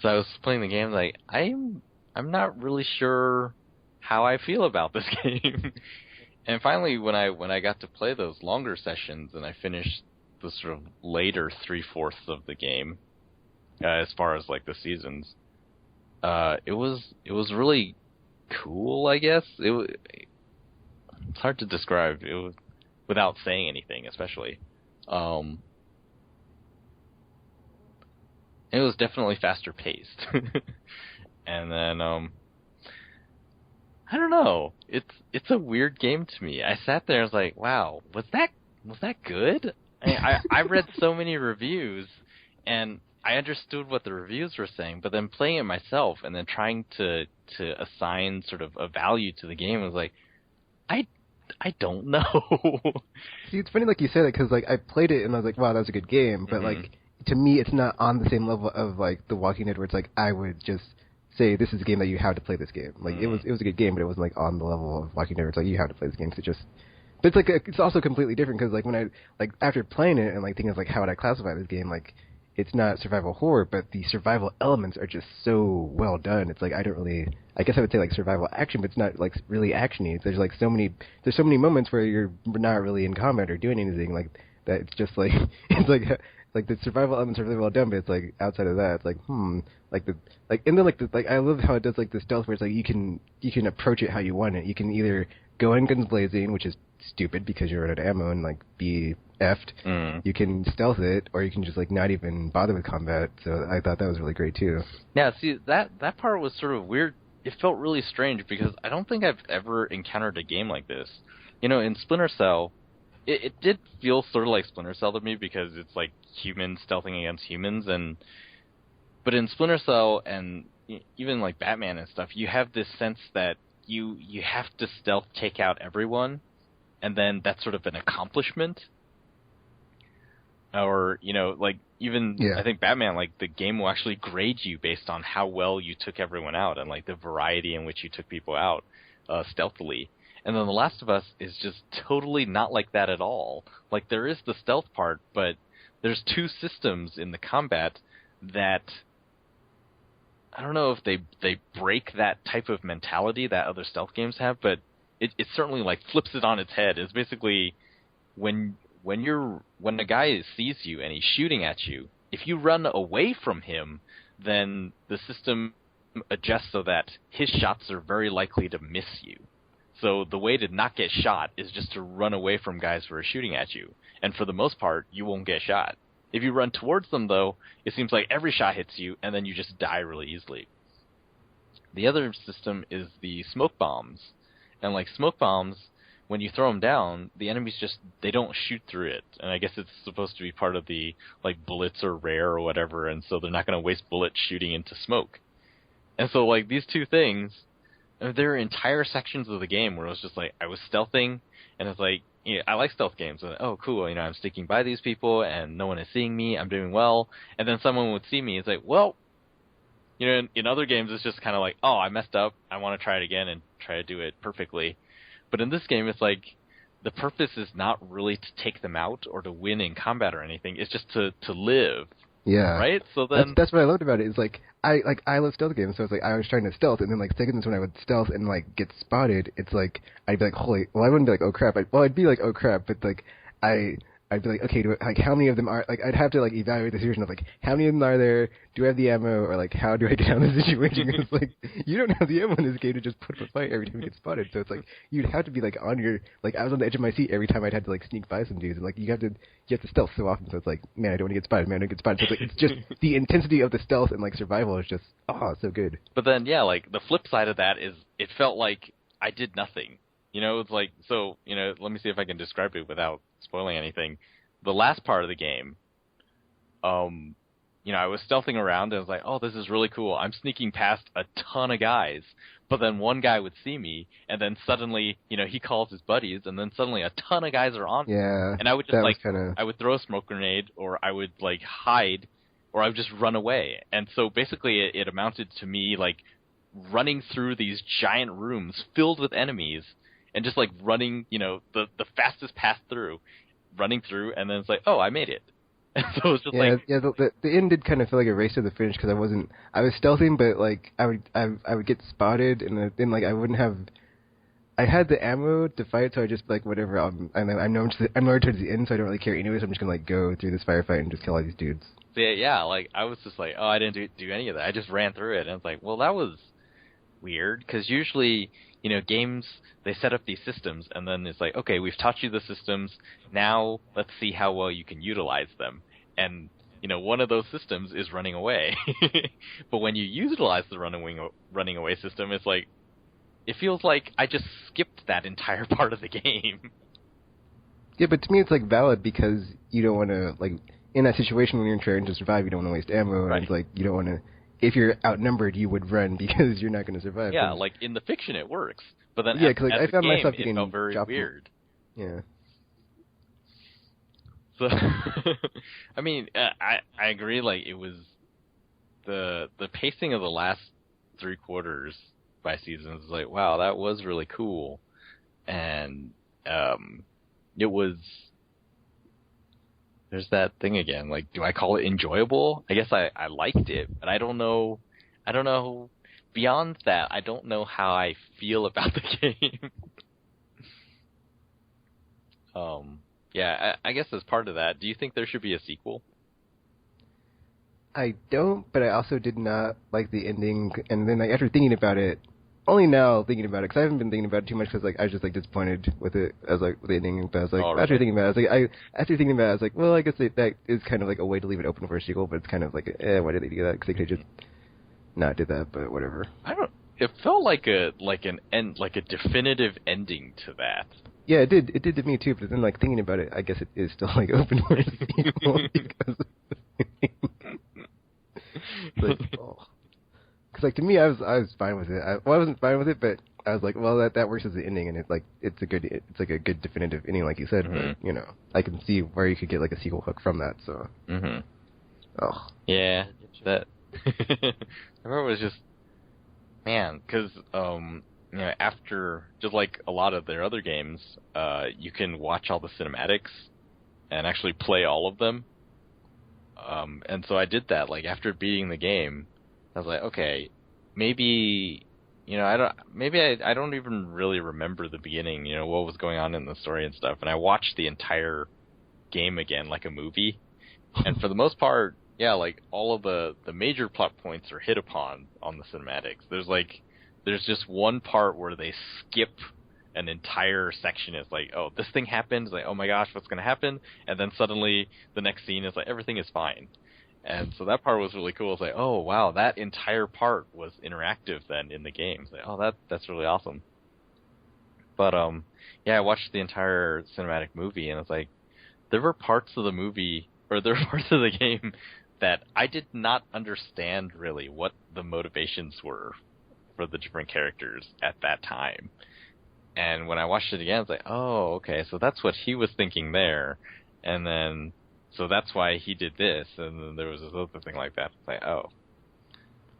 so I was playing the game like I'm not really sure how I feel about this game. And finally, when I got to play those longer sessions and I finished the sort of later 3/4 of the game, as far as like the seasons, it was really cool, I guess. It's hard to describe. It was without saying anything, especially. It was definitely faster paced. And then I don't know. It's a weird game to me. I sat there and was like, wow, was that good? I read so many reviews, and I understood what the reviews were saying, but then playing it myself and then trying to assign sort of a value to the game, I was like, I don't know. See, it's funny like you say that, because like I played it and I was like, wow, that was a good game, but like to me, it's not on the same level of like The Walking Dead, where it's like I would just say this is a game that you have to play this game. Like it was a good game, but it wasn't like on the level of Walking Dead. It's like you have to play this game. So but it's like it's also completely different, because like when I like after playing it and like thinking of like how would I classify this game, like it's not survival horror, but the survival elements are just so well done. It's like I guess I would say like survival action, but it's not like really actiony. There's so many moments where you're not really in combat or doing anything like that. It's just like it's like the survival elements are really well done, but it's like outside of that, it's like and then I love how it does like the stealth where it's like you can approach it how you want it. You can either go in guns blazing, which is stupid because you're out of ammo and like be effed. You can stealth it, or you can just like not even bother with combat. So I thought that was really great too. Yeah, see that part was sort of weird. It felt really strange because I don't think I've ever encountered a game like this. You know, in Splinter Cell, it did feel sort of like Splinter Cell to me because it's like humans stealthing against humans, but in Splinter Cell and even like Batman and stuff, you have this sense that you have to stealth take out everyone, and then that's sort of an accomplishment. Or, you know, like even I think Batman, like the game will actually grade you based on how well you took everyone out and like the variety in which you took people out stealthily. And then The Last of Us is just totally not like that at all. Like there is the stealth part, but there's two systems in the combat that I don't know if they break that type of mentality that other stealth games have, but it certainly like flips it on its head. It's basically when a guy sees you and he's shooting at you, if you run away from him, then the system adjusts so that his shots are very likely to miss you. So the way to not get shot is just to run away from guys who are shooting at you. And for the most part, you won't get shot. If you run towards them, though, it seems like every shot hits you, and then you just die really easily. The other system is the smoke bombs. And like smoke bombs, when you throw them down, the enemies they don't shoot through it. And I guess it's supposed to be part of the, like, bullets are rare or whatever, and so they're not going to waste bullets shooting into smoke. And so, like, these two things, there are entire sections of the game where it was just like, I was stealthing, and it's like, you know, I like stealth games. And, oh, cool, you know, I'm sneaking by these people, and no one is seeing me, I'm doing well. And then someone would see me, it's like, well, you know, in other games, it's just kind of like, oh, I messed up, I want to try it again and try to do it perfectly. But in this game, it's like the purpose is not really to take them out or to win in combat or anything. It's just to live. Yeah. Right? So then that's what I loved about it. Is like I love stealth games, so it's like I was trying to stealth, and then like seconds when I would stealth and like get spotted, it's like I'd be like, holy. Well, I wouldn't be like, oh crap. I'd be like, oh crap, but like I'd be like, okay, like how many of them are like I'd have to like evaluate the situation of like how many of them are there? Do I have the ammo, or like how do I get out of the situation? It's like you don't have the ammo in this game to just put up a fight every time you get spotted. So it's like you'd have to be like on your like I was on the edge of my seat every time I'd had to like sneak by some dudes, and like you have to stealth so often. So it's like, man, I don't want to get spotted. Man, I don't get spotted. So it's like it's just the intensity of the stealth and like survival is just so good. But then like the flip side of that is it felt like I did nothing. You know, it's like, so, you know, let me see if I can describe it without spoiling anything. The last part of the game, you know, I was stealthing around and I was like, oh, this is really cool. I'm sneaking past a ton of guys. But then one guy would see me, and then suddenly, you know, he calls his buddies, and then suddenly a ton of guys are on me. Yeah. And I would just, like, I would throw a smoke grenade, or I would, like, hide, or I would just run away. And so basically it amounted to me, like, running through these giant rooms filled with enemies, and just, like, running, you know, the fastest path through, running through, and then it's like, oh, I made it. And so it was just the end did kind of feel like a race to the finish, because I was stealthing, but, like, I would get spotted, and then, like, I had the ammo to fight, so I just, like, whatever, I'm more towards the end, so I don't really care anyway, so I'm just gonna, like, go through this firefight and just kill all these dudes. Yeah, like, I was just like, oh, I didn't do any of that. I just ran through it, and I was like, well, that was weird, because usually, you know, games, they set up these systems, and then it's like, okay, we've taught you the systems, now let's see how well you can utilize them. And, you know, one of those systems is running away. But when you utilize the running away system, it's like, it feels like I just skipped that entire part of the game. Yeah, but to me it's, like, valid, because you don't want to, like, in that situation when you're trying to survive, you don't want to waste ammo, right. And it's like, you don't want to, if you're outnumbered, you would run because you're not going to survive. Yeah, like, in the fiction it works. But then yeah, because like, I found game, myself getting it felt very weird. Yeah. So, I mean, I agree, like, it was, the pacing of the last 3 quarters by seasons was like, wow, that was really cool. And, it was, there's that thing again. Like, do I call it enjoyable? I guess I liked it, but I don't know. Beyond that, I don't know how I feel about the game. Yeah, I guess as part of that, do you think there should be a sequel? I don't, but I also did not like the ending. And then, like, after thinking about it, only now thinking about it, because I haven't been thinking about it too much, because like I was just like disappointed with it as like with the ending. But I was like, really? after thinking about it, I was like, well, I guess that is kind of like a way to leave it open for a sequel. But it's kind of like, why did they do that? Because they could have just not did that. But whatever. I don't. It felt like a definitive ending to that. Yeah, it did. It did to me too. But then, like thinking about it, I guess it is still like open for a sequel because. Like, because like to me, I was fine with it. I wasn't fine with it, but I was like, well, that works as the ending, and it's like a good definitive ending, like you said. Mm-hmm. But you know, I can see where you could get like a sequel hook from that. So. Mm-hmm. Oh. Yeah, that. I remember it was just, man, because you know, after just like a lot of their other games, you can watch all the cinematics and actually play all of them. And so I did that. Like after beating the game, I was like, okay, maybe, you know, I don't even really remember the beginning. You know, what was going on in the story and stuff. And I watched the entire game again, like a movie. And for the most part, yeah, like all of the major plot points are hit upon on the cinematics. There's just one part where they skip an entire section. It's like, oh, this thing happened. It's like, oh my gosh, what's going to happen? And then suddenly the next scene is like, everything is fine. And so that part was really cool. It's like, oh wow, that entire part was interactive then in the game. It's like, oh, that's really awesome. But yeah, I watched the entire cinematic movie, and it's like, there were parts of the movie, or there were parts of the game that I did not understand really what the motivations were for the different characters at that time. And when I watched it again, it's like, oh, okay, so that's what he was thinking there. And then, so that's why he did this. And then there was this other thing like that. It's like, oh.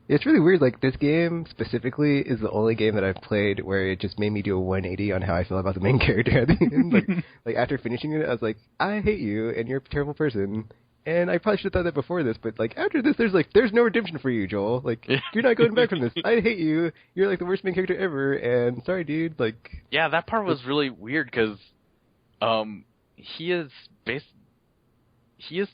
It's really weird. Like, this game specifically is the only game that I've played where it just made me do a 180 on how I feel about the main character at the end. Like, after finishing it, I was like, I hate you, and you're a terrible person. And I probably should have thought that before this, but, like, after this, there's no redemption for you, Joel. Like, you're not going back from this. I hate you. You're, like, the worst main character ever, and sorry, dude, like... Yeah, that part was really weird, because, he is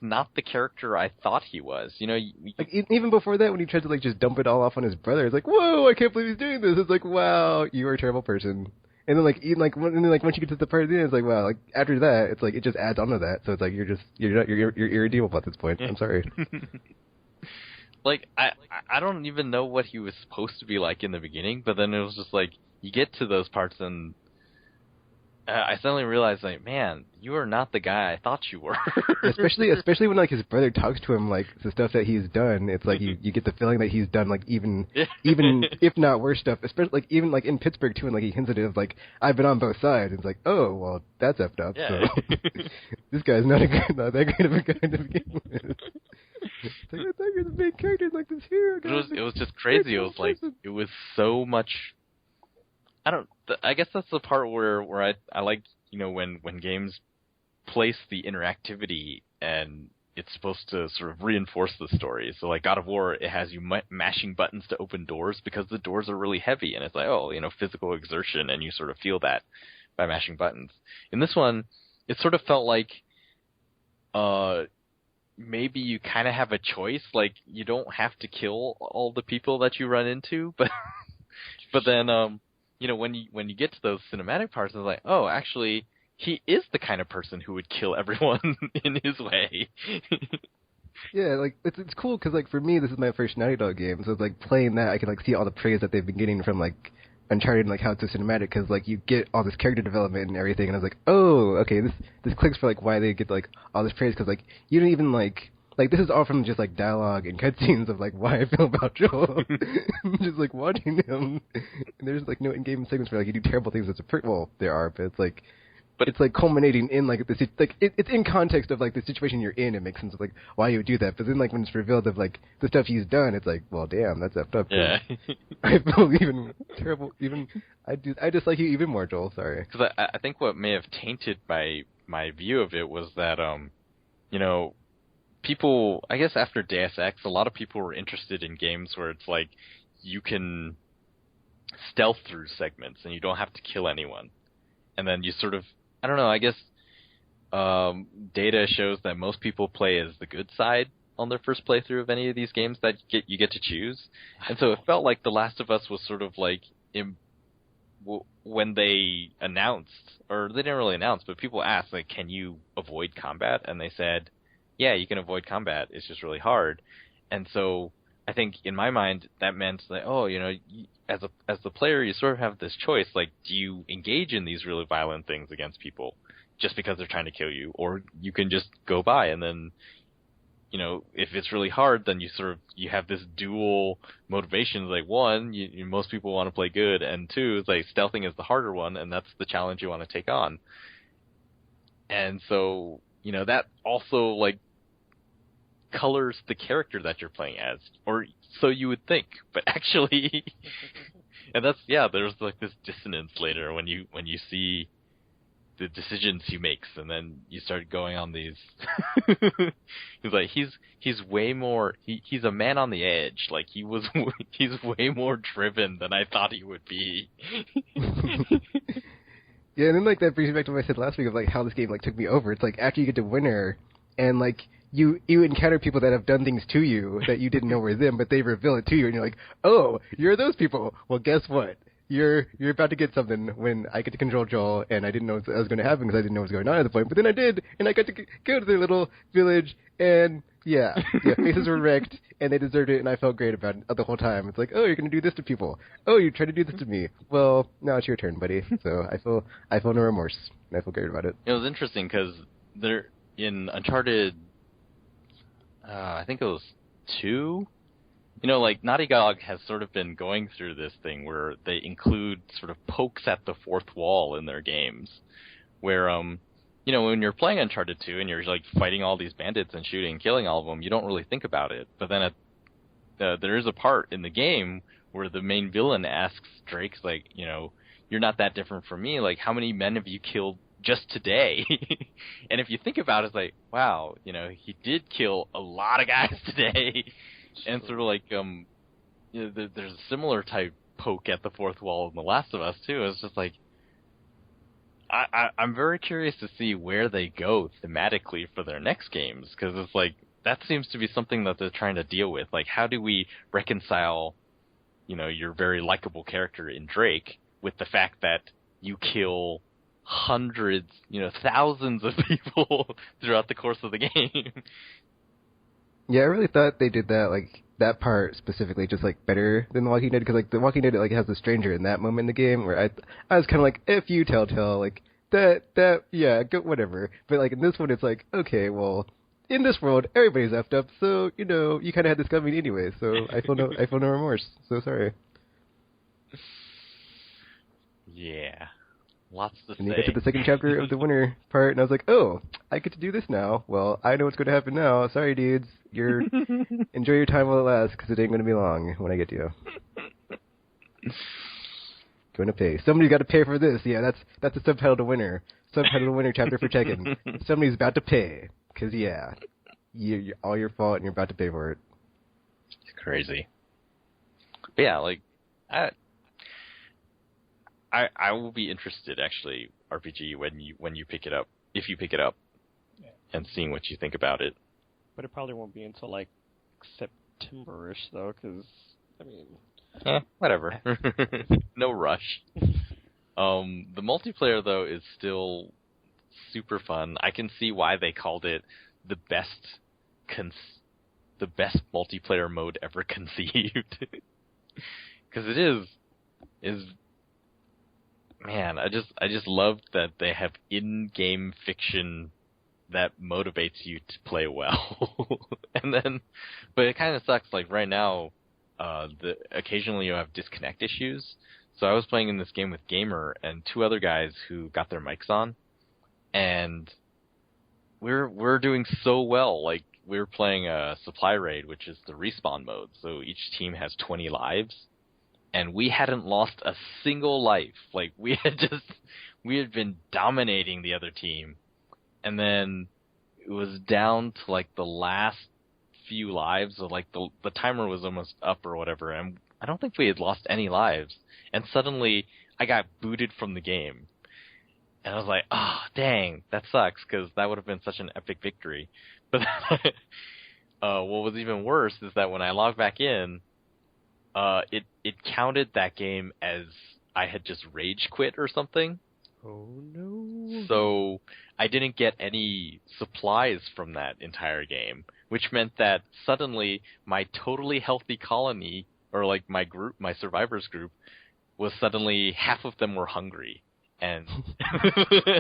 not the character I thought he was. You know, like, even before that, when he tried to, like, just dump it all off on his brother, it's like, whoa, I can't believe he's doing this. It's like, wow, you are a terrible person. And then, like, once you get to the part of the end, it's like, wow, like, after that, it's like, it just adds on to that. So it's like, you're irredeemable at this point. I'm sorry. Like, I don't even know what he was supposed to be like in the beginning, but then it was just like, you get to those parts and I suddenly realized, like, man, you are not the guy I thought you were. especially when, like, his brother talks to him, like, the stuff that he's done. It's like you get the feeling that he's done, like, even if not worse stuff. Especially, like, even, like, in Pittsburgh, too, and, like, he hinted at, like, I've been on both sides. It's like, oh, well, that's effed up. Yeah. So this guy's not that great of a guy to begin with. It's like, I thought you were the main character, like, this hero guy. It was just crazy. It was like, it was so much... I guess that's the part where I like, you know, when games place the interactivity and it's supposed to sort of reinforce the story. So like God of War, it has you mashing buttons to open doors because the doors are really heavy, and it's like, oh, you know, physical exertion, and you sort of feel that by mashing buttons. In this one, it sort of felt like maybe you kind of have a choice. Like, you don't have to kill all the people that you run into, but then you know, when you get to those cinematic parts, it's like, oh, actually, he is the kind of person who would kill everyone in his way. Yeah, like, it's cool, because, like, for me, this is my first Naughty Dog game, so it's like, playing that, I can, like, see all the praise that they've been getting from, like, Uncharted and, like, how it's so cinematic, because, like, you get all this character development and everything, and I was like, oh, okay, this clicks for, like, why they get, like, all this praise, because, like, you don't even, like, this is all from just, like, dialogue and cutscenes of, like, why I feel about Joel. Just, like, watching him. And there's, like, no in-game segments where, like, you do terrible things as a well, there are, but it's, like, it's, like, culminating in, like, it's in context of, like, the situation you're in. It makes sense of, like, why you would do that. But then, like, when it's revealed of, like, the stuff he's done, it's like, well, damn, that's effed up. Yeah. I feel even terrible, I dislike you even more, Joel, sorry. Because I think what may have tainted my view of it was that, you know, people, I guess after Deus Ex, a lot of people were interested in games where it's like you can stealth through segments and you don't have to kill anyone. And then you sort of, I don't know, I guess data shows that most people play as the good side on their first playthrough of any of these games that you get to choose. And so it felt like The Last of Us was sort of like when they announced, or they didn't really announce, but people asked, like, can you avoid combat? And they said, yeah, you can avoid combat. It's just really hard. And so I think in my mind that meant that, oh, you know, as the player, you sort of have this choice. Like, do you engage in these really violent things against people just because they're trying to kill you, or you can just go by and then, you know, if it's really hard, then you have this dual motivation. Like, one, most people want to play good, and two, it's like stealthing is the harder one, and that's the challenge you want to take on. And so, you know, that also like colors the character that you're playing as, or so you would think, but actually, and that's, yeah, there's like this dissonance later when you see the decisions he makes, and then you start going on these. He's like, he's way more. He's a man on the edge. Like he's way more driven than I thought he would be. Yeah, and then like that brings me back to what I said last week of like how this game like took me over. It's like after you get to winner, and like you encounter people that have done things to you that you didn't know were them, but they reveal it to you, and you're like, oh, you're those people. Well, guess what? You're about to get something when I get to control Joel, and I didn't know what was going to happen because I didn't know what was going on at the point. But then I did, and I got to go to their little village, and yeah, faces were wrecked, and they deserved it, and I felt great about it the whole time. It's like, oh, you're going to do this to people. Oh, you tried to do this to me. Well, now it's your turn, buddy. So I feel no remorse, and I feel great about it. It was interesting because there in Uncharted, I think it was 2. You know, like, Naughty Dog has sort of been going through this thing where they include sort of pokes at the fourth wall in their games. Where, you know, when you're playing Uncharted 2 and you're, like, fighting all these bandits and shooting and killing all of them, you don't really think about it. But then there is a part in the game where the main villain asks Drake, like, you know, you're not that different from me. Like, how many men have you killed just today? And if you think about it, it's like, wow, you know, he did kill a lot of guys today. And sort of like, you know, there's a similar type poke at the fourth wall in The Last of Us too. It's just like, I'm very curious to see where they go thematically for their next games, because it's like that seems to be something that they're trying to deal with. Like, how do we reconcile, you know, your very likable character in Drake with the fact that you kill hundreds, you know, thousands of people throughout the course of the game? Yeah, I really thought they did that, like, that part specifically just, like, better than The Walking Dead, because, like, The Walking Dead, like, has the stranger in that moment in the game, where I was kind of like, F you, Telltale, like, yeah, go, whatever. But, like, in this one, it's like, okay, well, in this world, everybody's effed up, so, you know, you kind of had this coming anyway, so I feel no remorse, so sorry. Yeah. Lots to say. And you get to the second chapter of the winter part, and I was like, oh, I get to do this now. Well, I know what's going to happen now. Sorry, dudes. Enjoy your time while it lasts, because it ain't going to be long when I get to you. Going to pay. Somebody's got to pay for this. Yeah, that's the subtitle to winter. Subtitle to winter chapter for Tekken. Somebody's about to pay, because, yeah, you're all your fault, and you're about to pay for it. It's crazy. But yeah, like, I will be interested, actually, RPG, when you pick it up, if you pick it up, yeah, and seeing what you think about it. But it probably won't be until, like, September-ish, though, because, I mean... whatever. No rush. The multiplayer, though, is still super fun. I can see why they called it the best multiplayer mode ever conceived. Because it is... Man, I just love that they have in-game fiction that motivates you to play well. But it kind of sucks. Like right now, occasionally you have disconnect issues. So I was playing in this game with Gamer and two other guys who got their mics on, and we're doing so well. Like we're playing a supply raid, which is the respawn mode. So each team has 20 lives. And we hadn't lost a single life. Like, we had been dominating the other team. And then it was down to like the last few lives, or like the timer was almost up or whatever, and I don't think we had lost any lives. And suddenly I got booted from the game. And I was like, oh, dang, that sucks, because that would have been such an epic victory. But what was even worse is that when I logged back in, it counted that game as I had just rage quit or something. Oh, no. So I didn't get any supplies from that entire game, which meant that suddenly my totally healthy colony, or like my group, my survivors group, was suddenly half of them were hungry. And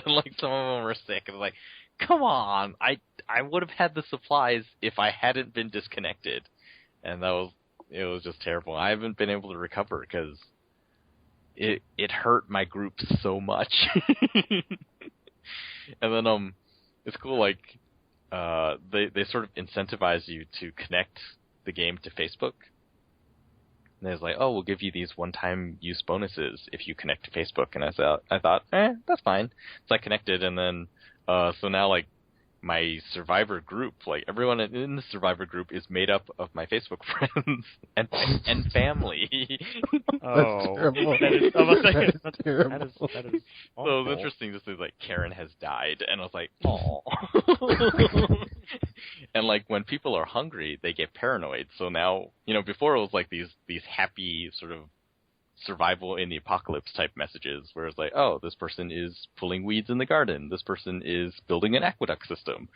like some of them were sick. I was like, come on, I would have had the supplies if I hadn't been disconnected. And it was just terrible. I haven't been able to recover because it hurt my group so much. And then it's cool, like they sort of incentivize you to connect the game to Facebook. And it's like, oh, we'll give you these one-time use bonuses if you connect to Facebook. And I thought, that's fine. So I connected, and then so now like my survivor group, like everyone in the survivor group is made up of my Facebook friends and family. Oh, terrible. That's terrible. That is So it awful. was interesting to see like Karen has died, and I was like, oh. And like when people are hungry, they get paranoid. So now, before it was like these happy sort of survival in the apocalypse type messages, where it's like, oh, this person is pulling weeds in the garden, this person is building an aqueduct system.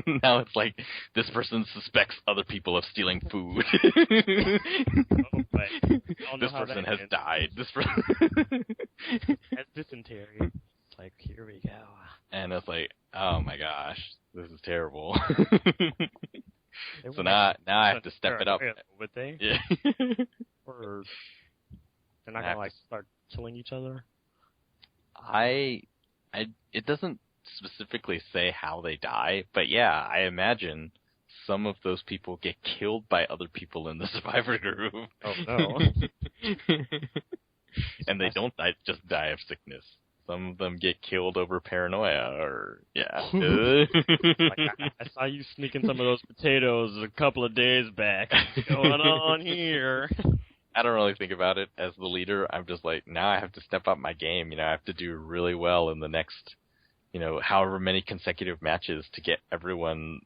And now it's like, this person suspects other people of stealing food. This person has died. This person has dysentery. It's like, here we go. And it's like, oh my gosh, this is terrible. They So now I have to step it up. Would they? Yeah. Or they're not gonna like start killing each other? It doesn't specifically say how they die, but yeah, I imagine some of those people get killed by other people in the survivor group. Oh no. And they don't just die of sickness. Some of them get killed over paranoia, or yeah. Like, I saw you sneaking some of those potatoes a couple of days back. What's going on here? I don't really think about it as the leader. I'm just like, now I have to step up my game. I have to do really well in the next, however many consecutive matches to get everyone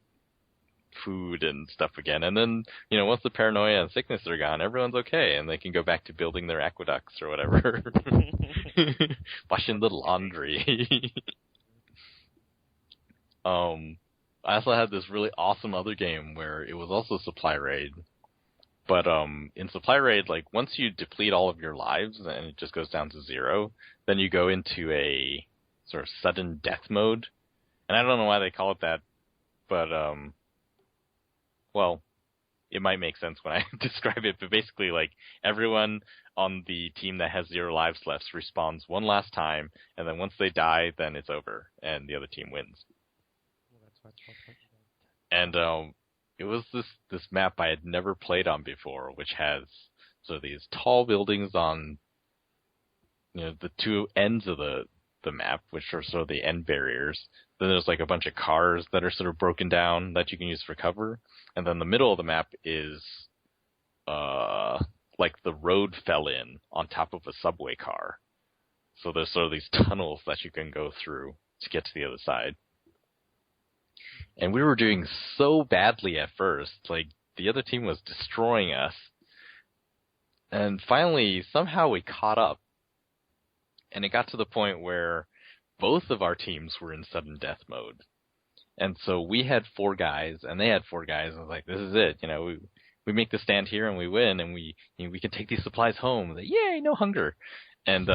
food and stuff again. And then, once the paranoia and sickness are gone, everyone's okay, and they can go back to building their aqueducts or whatever. Washing the laundry. I also had this really awesome other game where it was also Supply Raid. But in Supply Raid, like, once you deplete all of your lives and it just goes down to 0, then you go into a sort of sudden death mode. And I don't know why they call it that, but, well, it might make sense when I describe it. But basically, like, everyone on the team that has 0 lives left respawns one last time, and then once they die, then it's over, and the other team wins. And it was this map I had never played on before, which has sort of these tall buildings on, the two ends of the map, which are sort of the end barriers. Then there's like a bunch of cars that are sort of broken down that you can use for cover. And then the middle of the map is like the road fell in on top of a subway car. So there's sort of these tunnels that you can go through to get to the other side. And we were doing so badly at first, like, the other team was destroying us. And finally, somehow we caught up. And it got to the point where both of our teams were in sudden death mode. And so we had 4 guys, and they had 4 guys. I was like, this is it. We make the stand here, and we win, and we can take these supplies home. Like, yay, no hunger. And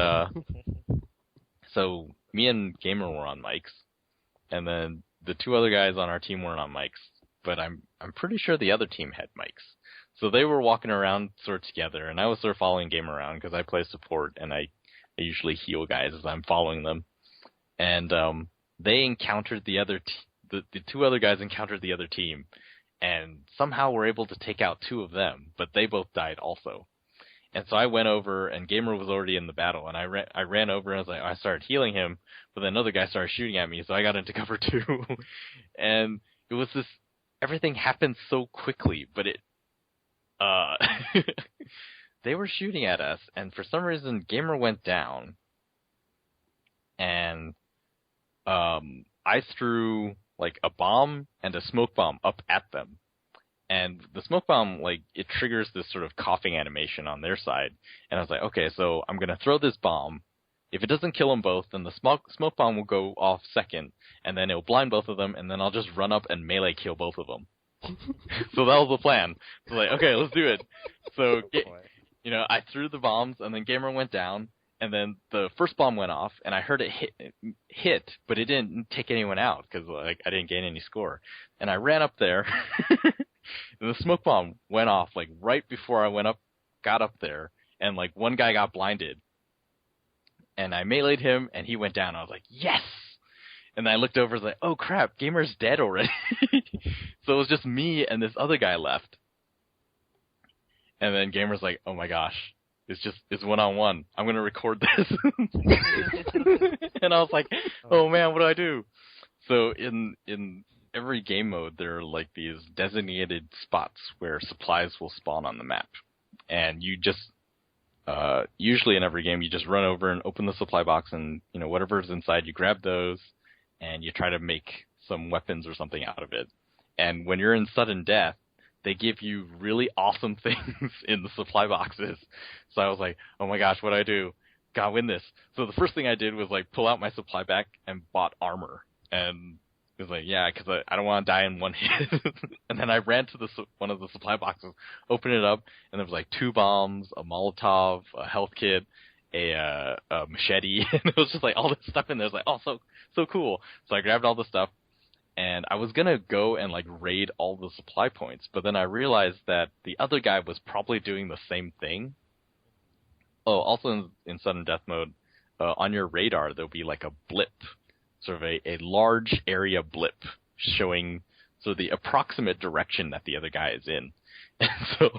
so me and Gamer were on mics. And then the 2 other guys on our team weren't on mics, but I'm pretty sure the other team had mics. So they were walking around sort of together, and I was sort of following Game around because I play support, and I usually heal guys as I'm following them. And they encountered the 2 other guys encountered the other team, and somehow were able to take out 2 of them, but they both died also. And so I went over, and Gamer was already in the battle, and I ran over, and I started healing him, but then another guy started shooting at me, so I got into cover too. And was this, everything happened so quickly, but they were shooting at us, and for some reason, Gamer went down, and I threw like a bomb and a smoke bomb up at them. And the smoke bomb, like, it triggers this sort of coughing animation on their side. And I was like, okay, so I'm going to throw this bomb. If it doesn't kill them both, then the smoke bomb will go off second, and then it'll blind both of them, and then I'll just run up and melee kill both of them. So that was the plan. So like, okay, let's do it. So, I threw the bombs, and then Gamer went down, and then the first bomb went off, and I heard it hit, but it didn't take anyone out, because, like, I didn't gain any score. And I ran up there, and the smoke bomb went off, like, right before I got up there, and, like, one guy got blinded. And I meleeed him, and he went down. I was like, yes! And then I looked over, and was like, oh crap, Gamer's dead already. So it was just me and this other guy left. And then Gamer's like, oh my gosh, it's one-on-one. I'm going to record this. And I was like, oh man, what do I do? So in every game mode, there are like these designated spots where supplies will spawn on the map. And you just, usually in every game, you just run over and open the supply box, and whatever's inside, you grab those, and you try to make some weapons or something out of it. And when you're in sudden death, they give you really awesome things in the supply boxes. So I was like, oh my gosh, what do I do? Gotta win this. So the first thing I did was like pull out my supply bag and bought armor. And it was like, yeah, because I don't want to die in one hit. And then I ran to one of the supply boxes, opened it up, and there was like 2 bombs, a Molotov, a health kit, a machete, and it was just like all this stuff in there. I was like, oh, so cool. So I grabbed all the stuff, and I was gonna go and like raid all the supply points, but then I realized that the other guy was probably doing the same thing. Oh, also in sudden death mode, on your radar there'll be like a blip, sort of a large area blip showing sort of the approximate direction that the other guy is in. And so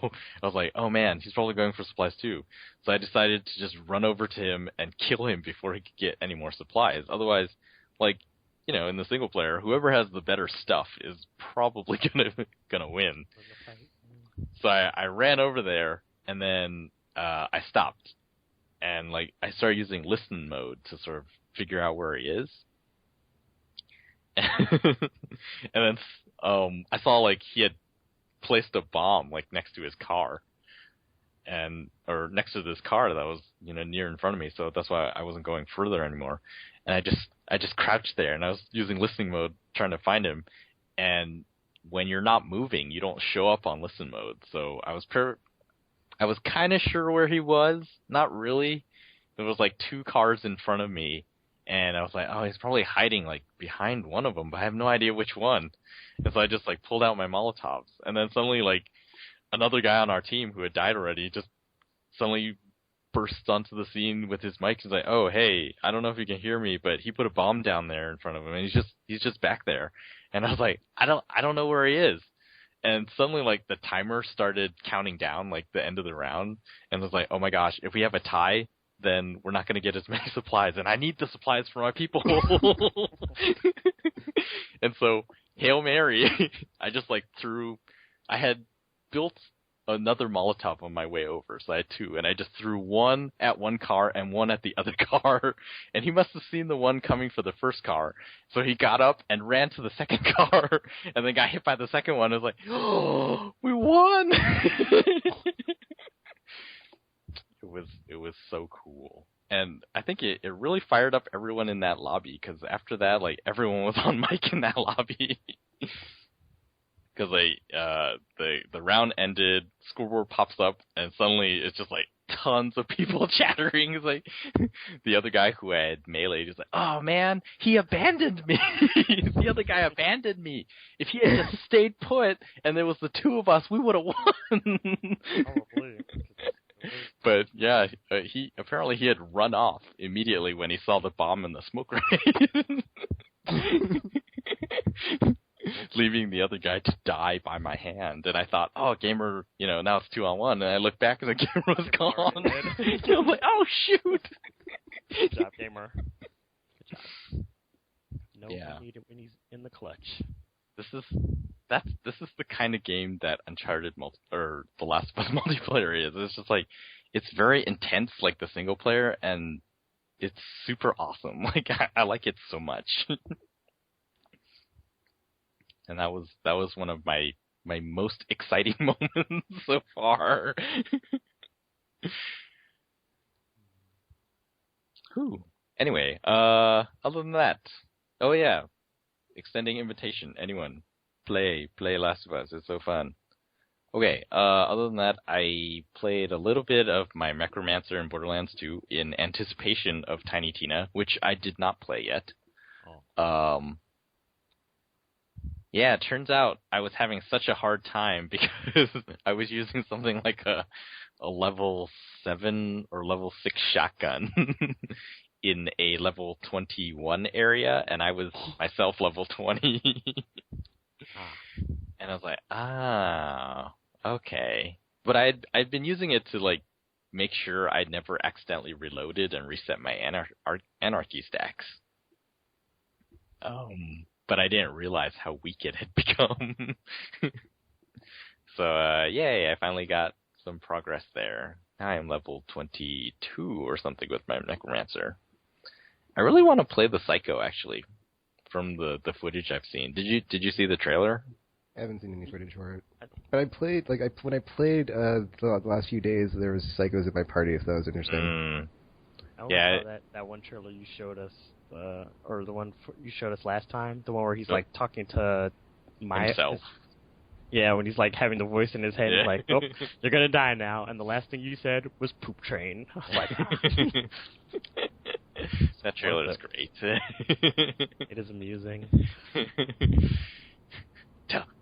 I was like, oh man, he's probably going for supplies too. So I decided to just run over to him and kill him before he could get any more supplies. Otherwise, like, in the single player, whoever has the better stuff is probably gonna win. So I ran over there, and then I stopped. And like I started using listen mode to sort of figure out where he is. And then I saw like he had placed a bomb like next to his car, or next to this car that was near in front of me. So that's why I wasn't going further anymore. And I just crouched there, and I was using listening mode trying to find him. And when you're not moving, you don't show up on listen mode. So I was kind of sure where he was, not really. There was like 2 cars in front of me. And I was like, oh, he's probably hiding, like, behind one of them, but I have no idea which one. And so I just, like, pulled out my Molotovs. And then suddenly, like, another guy on our team who had died already just suddenly bursts onto the scene with his mic. He's like, oh, hey, I don't know if you can hear me, but he put a bomb down there in front of him, and he's just back there. And I was like, I don't know where he is. And suddenly, like, the timer started counting down, like, the end of the round. And I was like, oh, my gosh, if we have a tie, then we're not going to get as many supplies, and I need the supplies for my people. And so, Hail Mary, I just like I had built another Molotov on my way over, so I had 2, and I just threw one at one car and one at the other car, and he must have seen the one coming for the first car, so he got up and ran to the second car, and then got hit by the second one, and was like, oh, we won! It was so cool. And I think it really fired up everyone in that lobby, because after that, like, everyone was on mic in that lobby. Because the round ended, scoreboard pops up, and suddenly it's just like tons of people chattering. It's like the other guy who had meleeed is like, oh man, he abandoned me. The other guy abandoned me. If he had just stayed put and there was the 2 of us, we would have won. Probably. But yeah, he had run off immediately when he saw the bomb and the smoke grenade, leaving the other guy to die by my hand. And I thought, oh, Gamer, now it's 2-on-1. And I looked back and the Gamer was gone. I was like, oh shoot! Good job, Gamer. Good job. No, yeah. We need it when he's in the clutch. this is the kind of game that Uncharted or The Last of Us multiplayer is. It's just like it's very intense, like the single player, and it's super awesome. Like I like it so much. And that was one of my most exciting moments so far. Whew. Anyway, other than that, oh yeah, extending invitation. Anyone, play Last of Us. It's so fun. Okay, other than that, I played a little bit of my Necromancer in Borderlands 2 in anticipation of Tiny Tina, which I did not play yet. Oh. Yeah, it turns out I was having such a hard time because I was using something like a level 7 or level 6 shotgun in a level 21 area, and I was myself level 20. And I was like, okay. But I'd been using it to like make sure I'd never accidentally reloaded and reset my anarchy stacks. But I didn't realize how weak it had become. So, yay, I finally got some progress there. Now I'm level 22 or something with my Necromancer. I really want to play the Psycho, actually, from the footage I've seen. Did you see the trailer? I haven't seen any footage for it. But I played, when I played the last few days, there was Psychos at my party, so that was interesting. I saw that one trailer you showed us, or the one you showed us last time, the one where he's like talking to himself. Yeah, when he's like having the voice in his head, he's like, "Oh, you're gonna die now," and the last thing you said was "poop train." I was like, that trailer is great. It is amusing.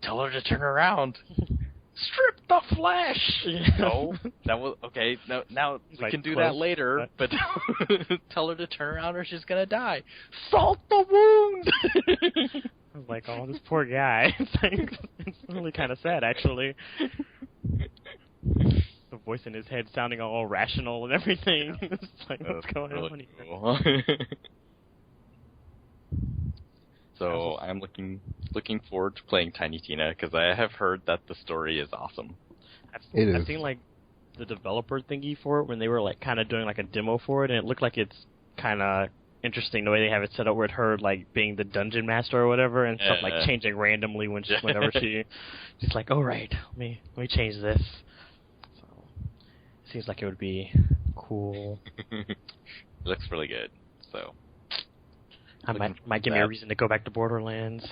Tell her to turn around. Strip the flesh. No, that was okay. Now we can do that later, but tell her to turn around or she's gonna die. Salt the wound. I was like, oh, this poor guy. It's really kind of sad, actually. The voice in his head sounding all rational and everything. It's like, what's going on here? Cool. So I'm looking forward to playing Tiny Tina because I have heard that the story is awesome. I've seen like the developer thingy for it when they were like kind of doing like a demo for it, and it looked like it's kind of interesting the way they have it set up with her like being the dungeon master or whatever, and stuff like changing randomly whenever she's like, oh right, let me change this. So it seems like it would be cool. It looks really good. So. I might give me a reason to go back to Borderlands.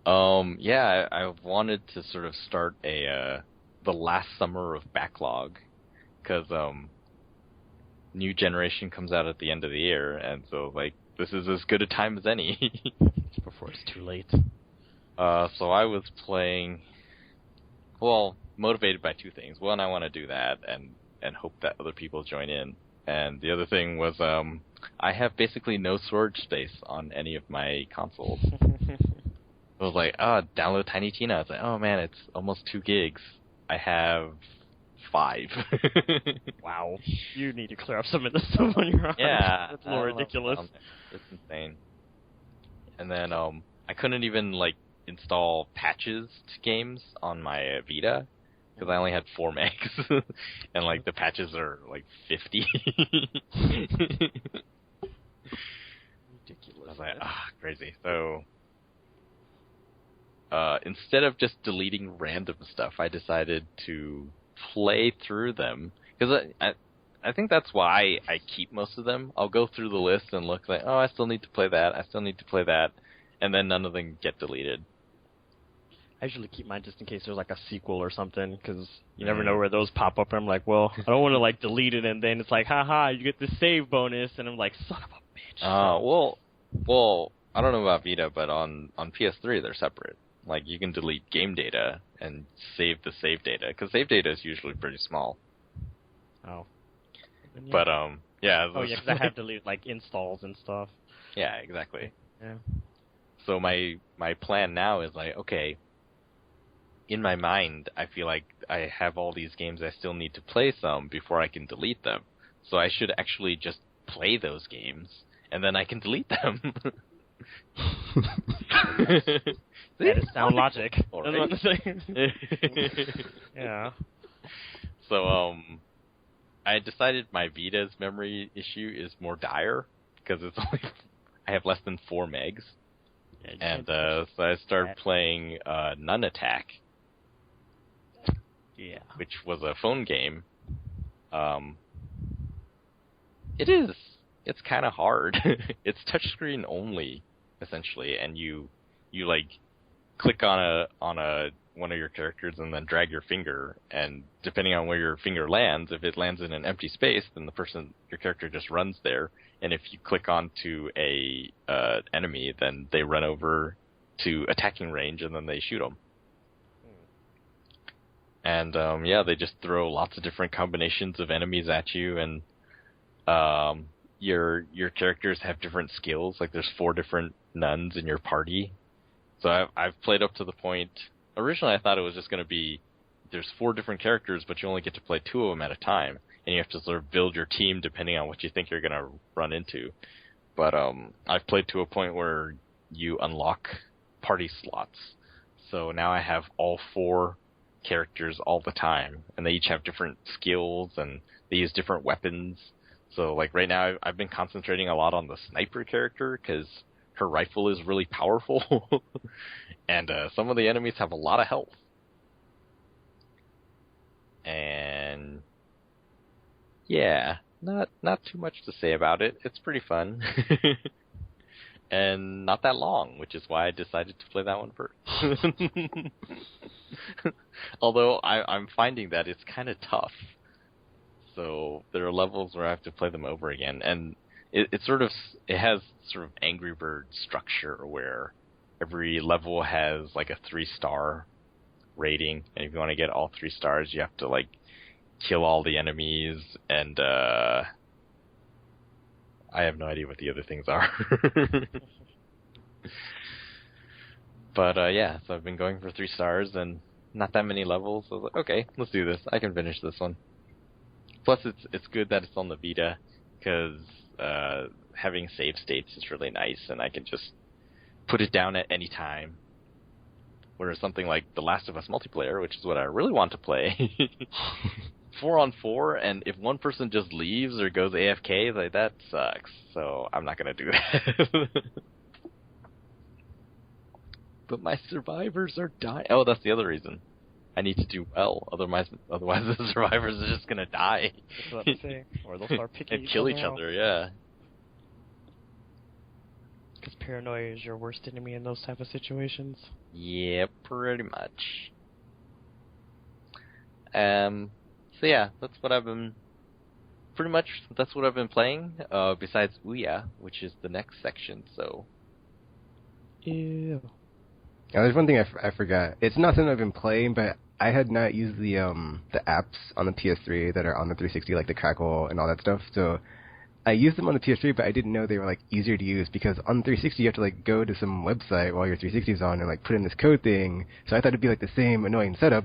Yeah, I wanted to sort of start the last summer of backlog, because new generation comes out at the end of the year, and so like this is as good a time as any before it's too late. So I was playing, well, motivated by two things. One, I want to do that and hope that other people join in. And the other thing was, I have basically no storage space on any of my consoles. I was like, download Tiny Tina. I was like, oh man, it's almost 2 gigs. I have 5. Wow. You need to clear up some of the stuff on your own. Yeah. That's a little ridiculous. It's insane. And then, I couldn't even, like, install patches to games on my Vita. Because I only had 4 megs, and like the patches are like 50. Ridiculous. I was like, crazy. So instead of just deleting random stuff, I decided to play through them. Because I think that's why I keep most of them. I'll go through the list and look like, I still need to play that. I still need to play that, and then none of them get deleted. I usually keep mine just in case there's like a sequel or something, because you never know where those pop up. And I'm like, well, I don't want to like delete it, and then it's like, haha, you get this save bonus, and I'm like, son of a bitch. Well, I don't know about Vita, but on PS3 they're separate. Like you can delete game data and save the save data, because save data is usually pretty small. Oh. Yeah. But yeah. Oh yeah, because I have deleted like installs and stuff. Yeah, exactly. Yeah. So my plan now is like, okay. In my mind, I feel like I have all these games I still need to play some before I can delete them. So I should actually just play those games, and then I can delete them. That is sound logic. All That's right. what I'm saying. Yeah. So, I decided my Vita's memory issue is more dire because it's only I have less than 4 megs, Yeah, you and can't so I started that. playing Nun Attack, Yeah. which was a phone game. It's kind of hard. It's touchscreen only, essentially, and you like click on one of your characters and then drag your finger, and depending on where your finger lands, if it lands in an empty space, then your character just runs there, and if you click onto a enemy, then they run over to attacking range, and then they shoot them. And they just throw lots of different combinations of enemies at you, and your characters have different skills. Like there's 4 different nuns in your party. So I've played up to the point. Originally, I thought it was just going to be there's 4 different characters, but you only get to play 2 of them at a time, and you have to sort of build your team depending on what you think you're going to run into. But I've played to a point where you unlock party slots. So now I have all 4 characters all the time, and they each have different skills, and they use different weapons. So like right now, I've been concentrating a lot on the sniper character because her rifle is really powerful, and some of the enemies have a lot of health. And yeah, not too much to say about it. It's pretty fun. And not that long, which is why I decided to play that one first. Although I'm finding that it's kind of tough. So there are levels where I have to play them over again, and it has sort of Angry Bird structure where every level has like a 3-star rating, and if you want to get all 3 stars, you have to like kill all the enemies, and I have no idea what the other things are. But so I've been going for 3 stars and not that many levels. So I was like, okay, let's do this. I can finish this one. Plus, it's good that it's on the Vita, because having save states is really nice, and I can just put it down at any time. Whereas something like The Last of Us multiplayer, which is what I really want to play, 4-on-4, and if one person just leaves or goes AFK, like that sucks. So I'm not gonna do that. But my survivors are dying. Oh, that's the other reason. I need to do well, otherwise the survivors are just gonna die. That's what I'm saying. Or they'll start picking and kill each other. Yeah. Because paranoia is your worst enemy in those type of situations. Yeah, pretty much. So yeah, that's what I've been playing. Besides Ouya, which is the next section. So. Ew. Yeah, there's one thing I forgot. It's not something I've been playing, but I had not used the apps on the PS3 that are on the 360, like the Crackle and all that stuff. So I used them on the PS3, but I didn't know they were like easier to use, because on 360 you have to like go to some website while your 360 is on and like put in this code thing. So I thought it'd be like the same annoying setup,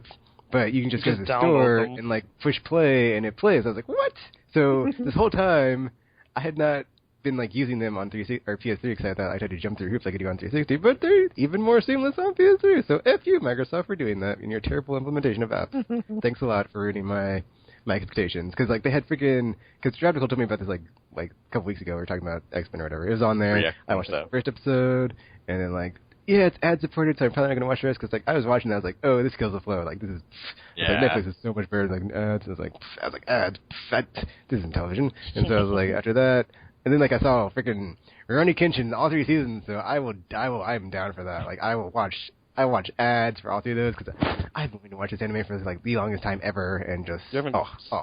but you can just go to the store and like push play and it plays. I was like, what? So this whole time I had not been like using them on PS3 because I thought I'd have to jump through hoops like I could do on 360, but they're even more seamless on PS3. So F you, Microsoft, for doing that in your terrible implementation of apps. Thanks a lot for ruining my expectations, because like they had freaking, because Chronicles told me about this like a couple weeks ago. We were talking about X-Men or whatever. It was on there. Yeah, I watched the first episode, and then like, yeah, it's ad supported, so I'm probably not gonna watch the rest, because like I was watching that, I was like, oh, this kills the flow. Like this is, yeah. like, Netflix is so much better than like ads. And I was like ads, this isn't television. And so I was like, after that, and then like I saw freaking Rurouni Kenshin all 3 seasons, so I'm down for that. Like I watch ads for all 3 of those, because I've been wanting to watch this anime for like the longest time ever, and just you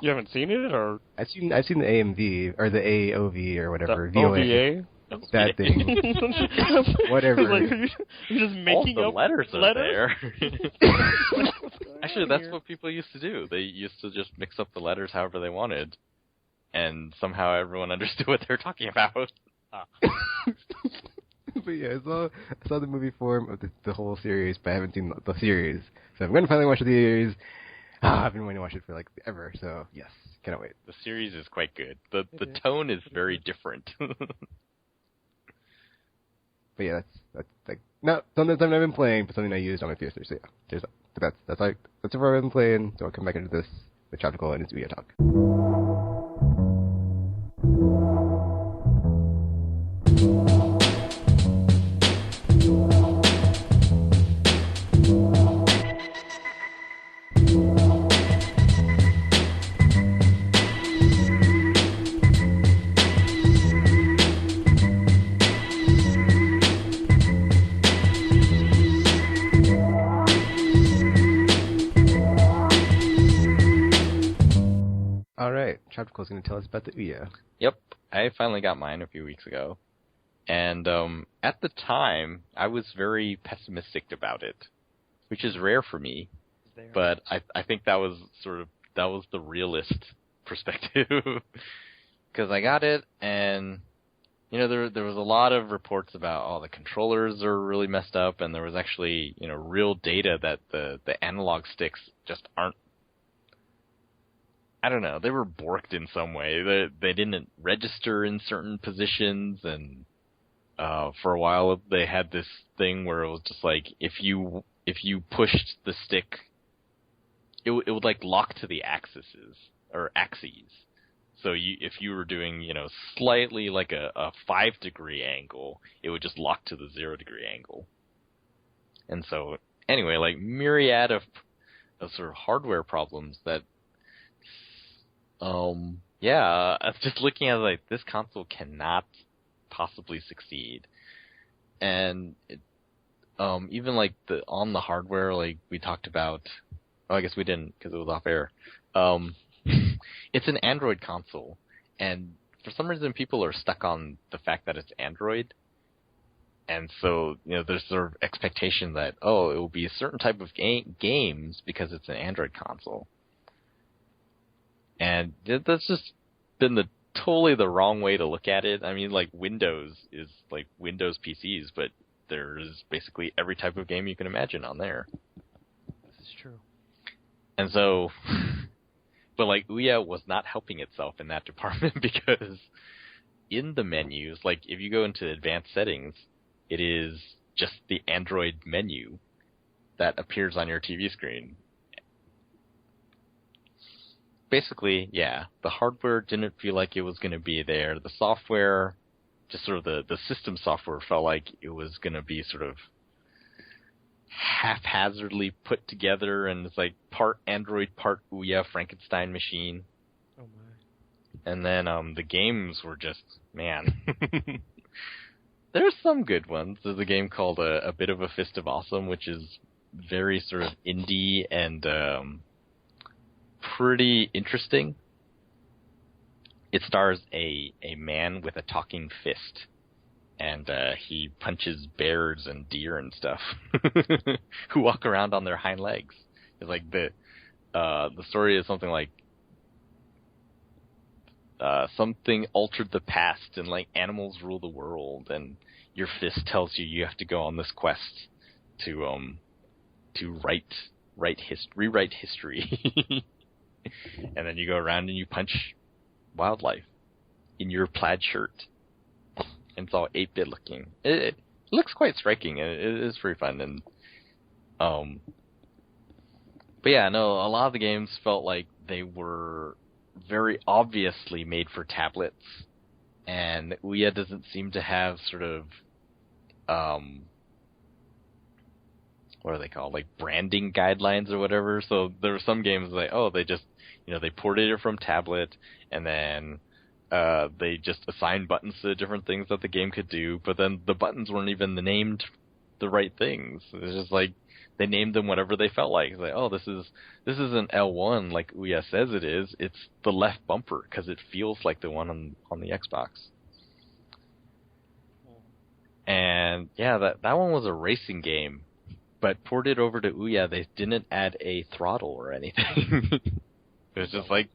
haven't seen it, or I've seen the AMV or the AOV or whatever, the OVA. That thing, whatever. Like, you're just making all the up letters are there. Actually, that's here? what people used to do. They used to just mix up the letters however they wanted, and somehow everyone understood what they were talking about. But yeah, I saw the movie form of the whole series, but I haven't seen the series. So I'm going to finally watch the series. I've been waiting to watch it for like ever, so yes, cannot wait. The series is quite good. The tone is very different. But yeah, That's like no something I've never been playing, but something I used on my PS3. So yeah, there's that. But that's where I've been playing. So I'll come back into this the chapter call and it's Ouya talk. All right, chapter call is going to tell us about the Ouya. Yep, I finally got mine a few weeks ago. And at the time, I was very pessimistic about it, which is rare for me. But I think that was the realist perspective. Because I got it, and there was a lot of reports about the controllers are really messed up, and there was actually real data that the analog sticks just aren't. I don't know. They were borked in some way. They didn't register in certain positions, and for a while they had this thing where it was just like if you pushed the stick, it would like lock to the axes. So if you were doing slightly like a 5-degree angle, it would just lock to the 0-degree angle. And so anyway, like myriad of sort of hardware problems that. I was just looking at it like this console cannot possibly succeed, and even like on the hardware, like we talked about. Oh, I guess we didn't because it was off air. It's an Android console, and for some reason people are stuck on the fact that it's Android, and so there's sort of expectation that it will be a certain type of games because it's an Android console. And that's just been totally the wrong way to look at it. I mean, like Windows is like Windows PCs, but there's basically every type of game you can imagine on there. This is true. And so, but like Ouya was not helping itself in that department because in the menus, like if you go into advanced settings, it is just the Android menu that appears on your TV screen. Basically, yeah, the hardware didn't feel like it was going to be there. The software, just sort of the system software felt like it was going to be sort of haphazardly put together, and it's like part Android, part Ouya Frankenstein machine. Oh my. And then the games were just, man. There's some good ones. There's a game called A Bit of a Fist of Awesome, which is very sort of indie and pretty interesting. It stars a man with a talking fist, and he punches bears and deer and stuff who walk around on their hind legs. It's like the story is something like something altered the past, and like animals rule the world, and your fist tells you have to go on this quest to rewrite history. And then you go around and you punch wildlife in your plaid shirt. And it's all 8-bit looking. It looks quite striking, and it is pretty fun. And but yeah, no, a lot of the games felt like they were very obviously made for tablets, and Ouya doesn't seem to have sort of what are they called, like branding guidelines or whatever. So there were some games like, they just, they ported it from tablet, and then they just assigned buttons to different things that the game could do, but then the buttons weren't even named the right things. It's just like they named them whatever they felt like. It's like, this isn't L1 like Ouya says it is. It's the left bumper because it feels like the one on the Xbox. And yeah, that one was a racing game. But ported over to Ouya, they didn't add a throttle or anything. It was just like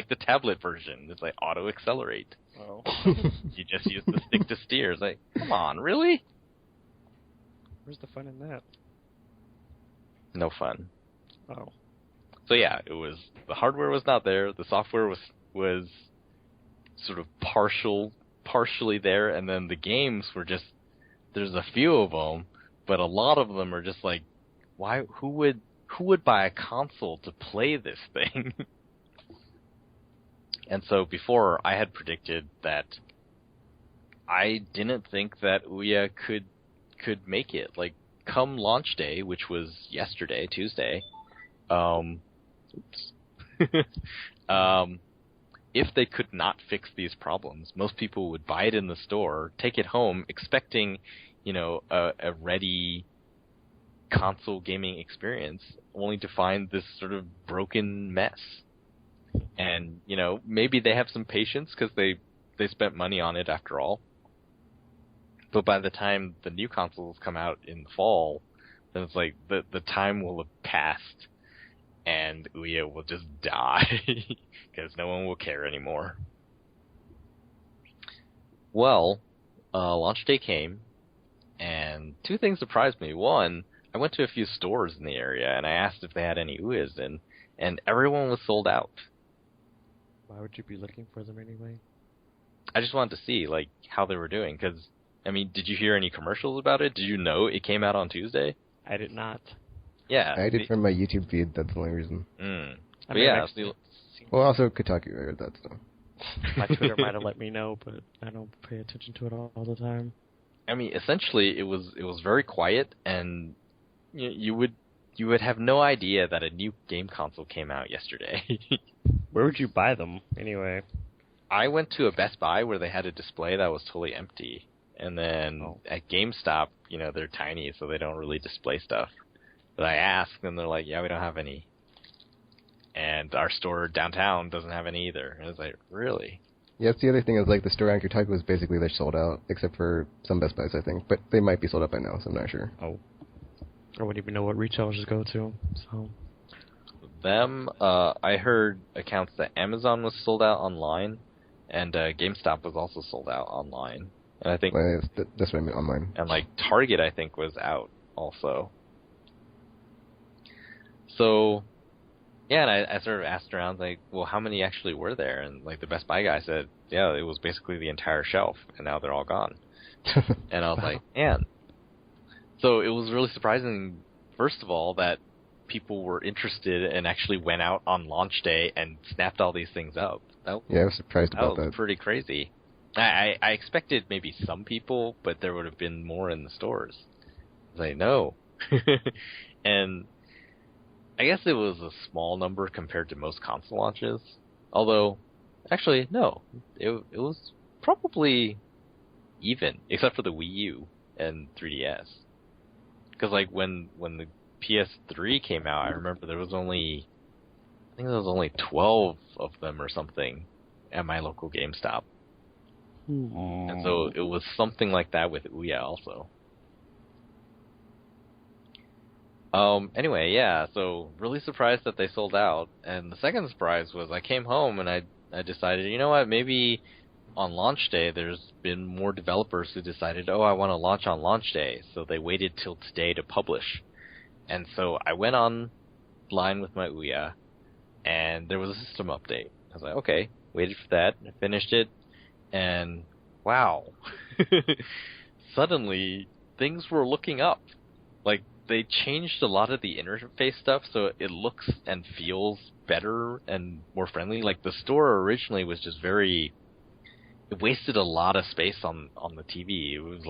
the tablet version. It's like auto accelerate. Oh. You just use the stick to steer. It's like, come on, really? Where's the fun in that? No fun. Oh. So yeah, the hardware was not there. The software was sort of partially there, and then the games were just there's a few of them, but a lot of them are just like, why? Who would buy a console to play this thing? And so before, I had predicted that I didn't think that Ouya could make it. Like, come launch day, which was yesterday, Tuesday, if they could not fix these problems, most people would buy it in the store, take it home, expecting, a ready console gaming experience, only to find this sort of broken mess. And, maybe they have some patience because they spent money on it after all. But by the time the new consoles come out in the fall, then it's like the time will have passed and Ouya will just die because no one will care anymore. Well, launch day came, and two things surprised me. One, I went to a few stores in the area, and I asked if they had any Ouyas in, and everyone was sold out. Why would you be looking for them anyway? I just wanted to see, how they were doing, because, did you hear any commercials about it? Did you know it came out on Tuesday? I did not. Yeah. I did from my YouTube feed, that's the only reason. But yeah. Well, also Kotaku, I heard that stuff. My Twitter might have let me know, but I don't pay attention to it all the time. Essentially, it was very quiet, and you would have no idea that a new game console came out yesterday. Where would you buy them, anyway? I went to a Best Buy where they had a display that was totally empty. And then at GameStop, they're tiny, so they don't really display stuff. But I asked, and they're like, yeah, we don't have any. And our store downtown doesn't have any either. And I was like, really? Yeah, that's the other thing is, the store on Kotaku is basically they're sold out, except for some Best Buys, I think. But they might be sold out by now, so I'm not sure. Oh. I wouldn't even know what retailers go to, so... I heard accounts that Amazon was sold out online, and GameStop was also sold out online. And I think... Well, that's what I meant, online. And, Target, I think, was out also. So, yeah, and I sort of asked around, well, how many actually were there? And, the Best Buy guy said, yeah, it was basically the entire shelf, and now they're all gone. And I was like, man. So it was really surprising, first of all, that people were interested and actually went out on launch day and snapped all these things up. Yeah, I was surprised about that. That was pretty crazy. I expected maybe some people, but there would have been more in the stores. I was like, no. And I guess it was a small number compared to most console launches. Although, actually, no. It was probably even, except for the Wii U and 3DS. Because, when the PS3 came out, I remember there was only 12 of them or something at my local GameStop. And so it was something like that with Ouya also. Anyway, yeah, so really surprised that they sold out. And the second surprise was I came home and I decided, you know what, maybe on launch day there's been more developers who decided, I want to launch on launch day. So they waited till today to publish. And so I went online with my Ouya, and there was a system update. I was like, okay, waited for that, I finished it, and wow. Suddenly, things were looking up. They changed a lot of the interface stuff, so it looks and feels better and more friendly. The store originally was just it wasted a lot of space on the TV. It was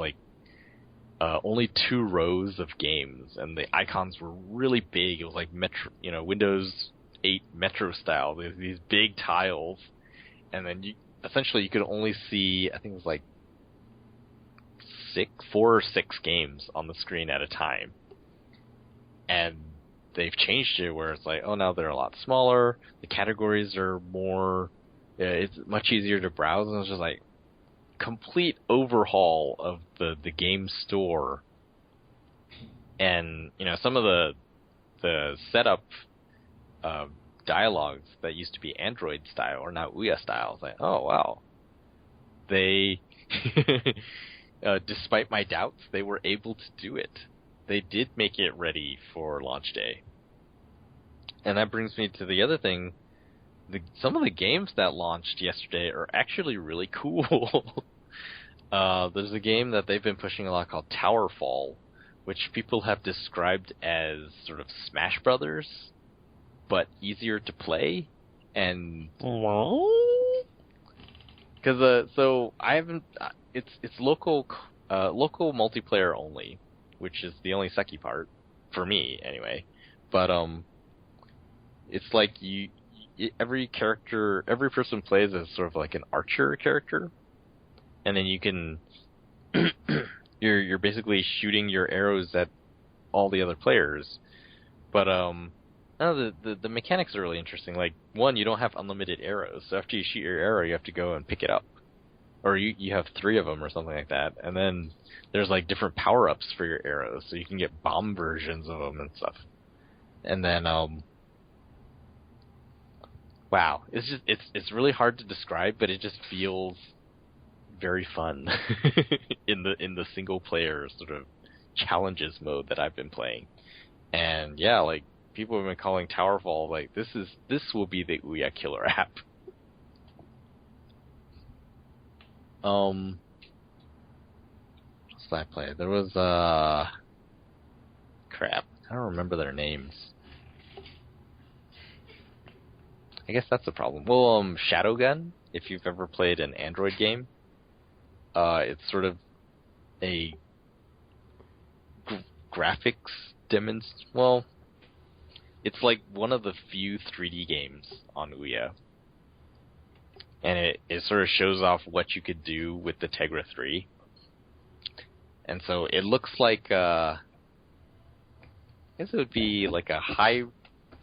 only 2 rows of games, and the icons were really big. It was Metro, Windows 8 Metro style. There's these big tiles, and then you could only see, I think it was 4 or 6 games on the screen at a time. And they've changed it where it's now they're a lot smaller. The categories are more, it's much easier to browse, and it's just complete overhaul of the game store. And some of the setup dialogues that used to be Android style are now Ouya style. It's oh wow, they despite my doubts, they were able to do it. They did make it ready for launch day. And that brings me to the other thing. Some of the games that launched yesterday are actually really cool. There's a game that they've been pushing a lot called Towerfall, which people have described as sort of Smash Brothers, but easier to play. And because so I haven't, it's local multiplayer only, which is the only sucky part for me anyway. But it's like every person plays as sort of like an archer character. And then you can, you're basically shooting your arrows at all the other players. But the mechanics are really interesting. Like, one, you don't have unlimited arrows, so after you shoot your arrow, you have to go and pick it up, or you have 3 of them or something like that. And then there's like different power ups for your arrows, so you can get bomb versions of them and stuff. And then wow, it's really hard to describe, but it just feels very fun in the single player sort of challenges mode that I've been playing. And yeah, like people have been calling Towerfall like this will be the Ouya killer app. What's that I played? There was crap. I don't remember their names. I guess that's the problem. Well, Shadowgun, if you've ever played an Android game. It's sort of a graphics well, it's like one of the few 3D games on Ouya. And it sort of shows off what you could do with the Tegra 3. And so it looks like, I guess it would be like a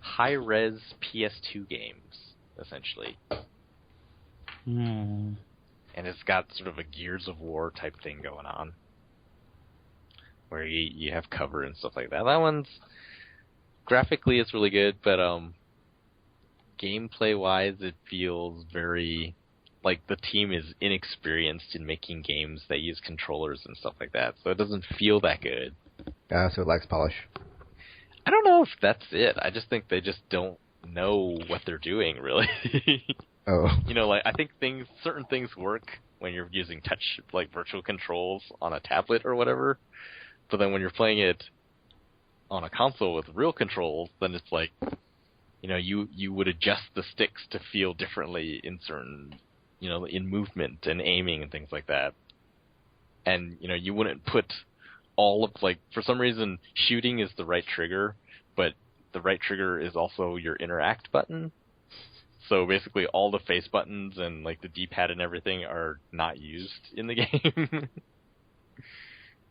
high-res PS2 games, essentially. And it's got sort of a Gears of War type thing going on, where you have cover and stuff like that. That one's graphically it's really good, but gameplay wise, it feels very like the team is inexperienced in making games that use controllers and stuff like that. So it doesn't feel that good. So it lacks polish. I don't know if that's it. I just think they just don't know what they're doing, really. Oh. You know, like I think certain things work when you're using touch, like virtual controls on a tablet or whatever. But then when you're playing it on a console with real controls, then it's like, you know, you would adjust the sticks to feel differently in certain, you know, in movement and aiming and things like that. And, you know, you wouldn't put all of, like, for some reason, shooting is the right trigger, but the right trigger is also your interact button. So basically all the face buttons and like the D-pad and everything are not used in the game.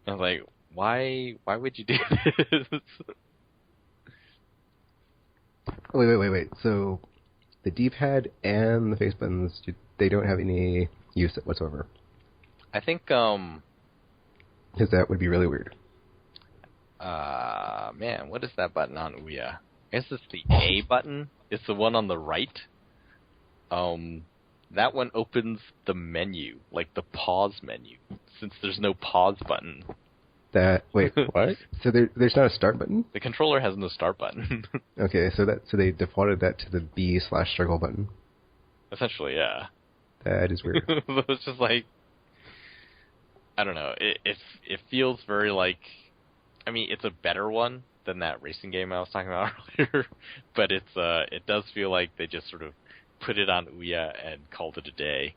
I was like, why would you do this? Wait. So the D-pad and the face buttons, they don't have any use whatsoever. I think, because that would be really weird. Man, what is that button on Ouya? I guess it's the A button. It's the one on the right. That one opens the menu, like the pause menu, since there's no pause button. Wait, what? So there's not a start button? The controller has no start button. Okay, so they defaulted that to the B/circle button. Essentially, yeah. That is weird. It's just like, I don't know. It feels very like, I mean, it's a better one than that racing game I was talking about earlier, but it does feel like they just sort of put it on Ouya and called it a day.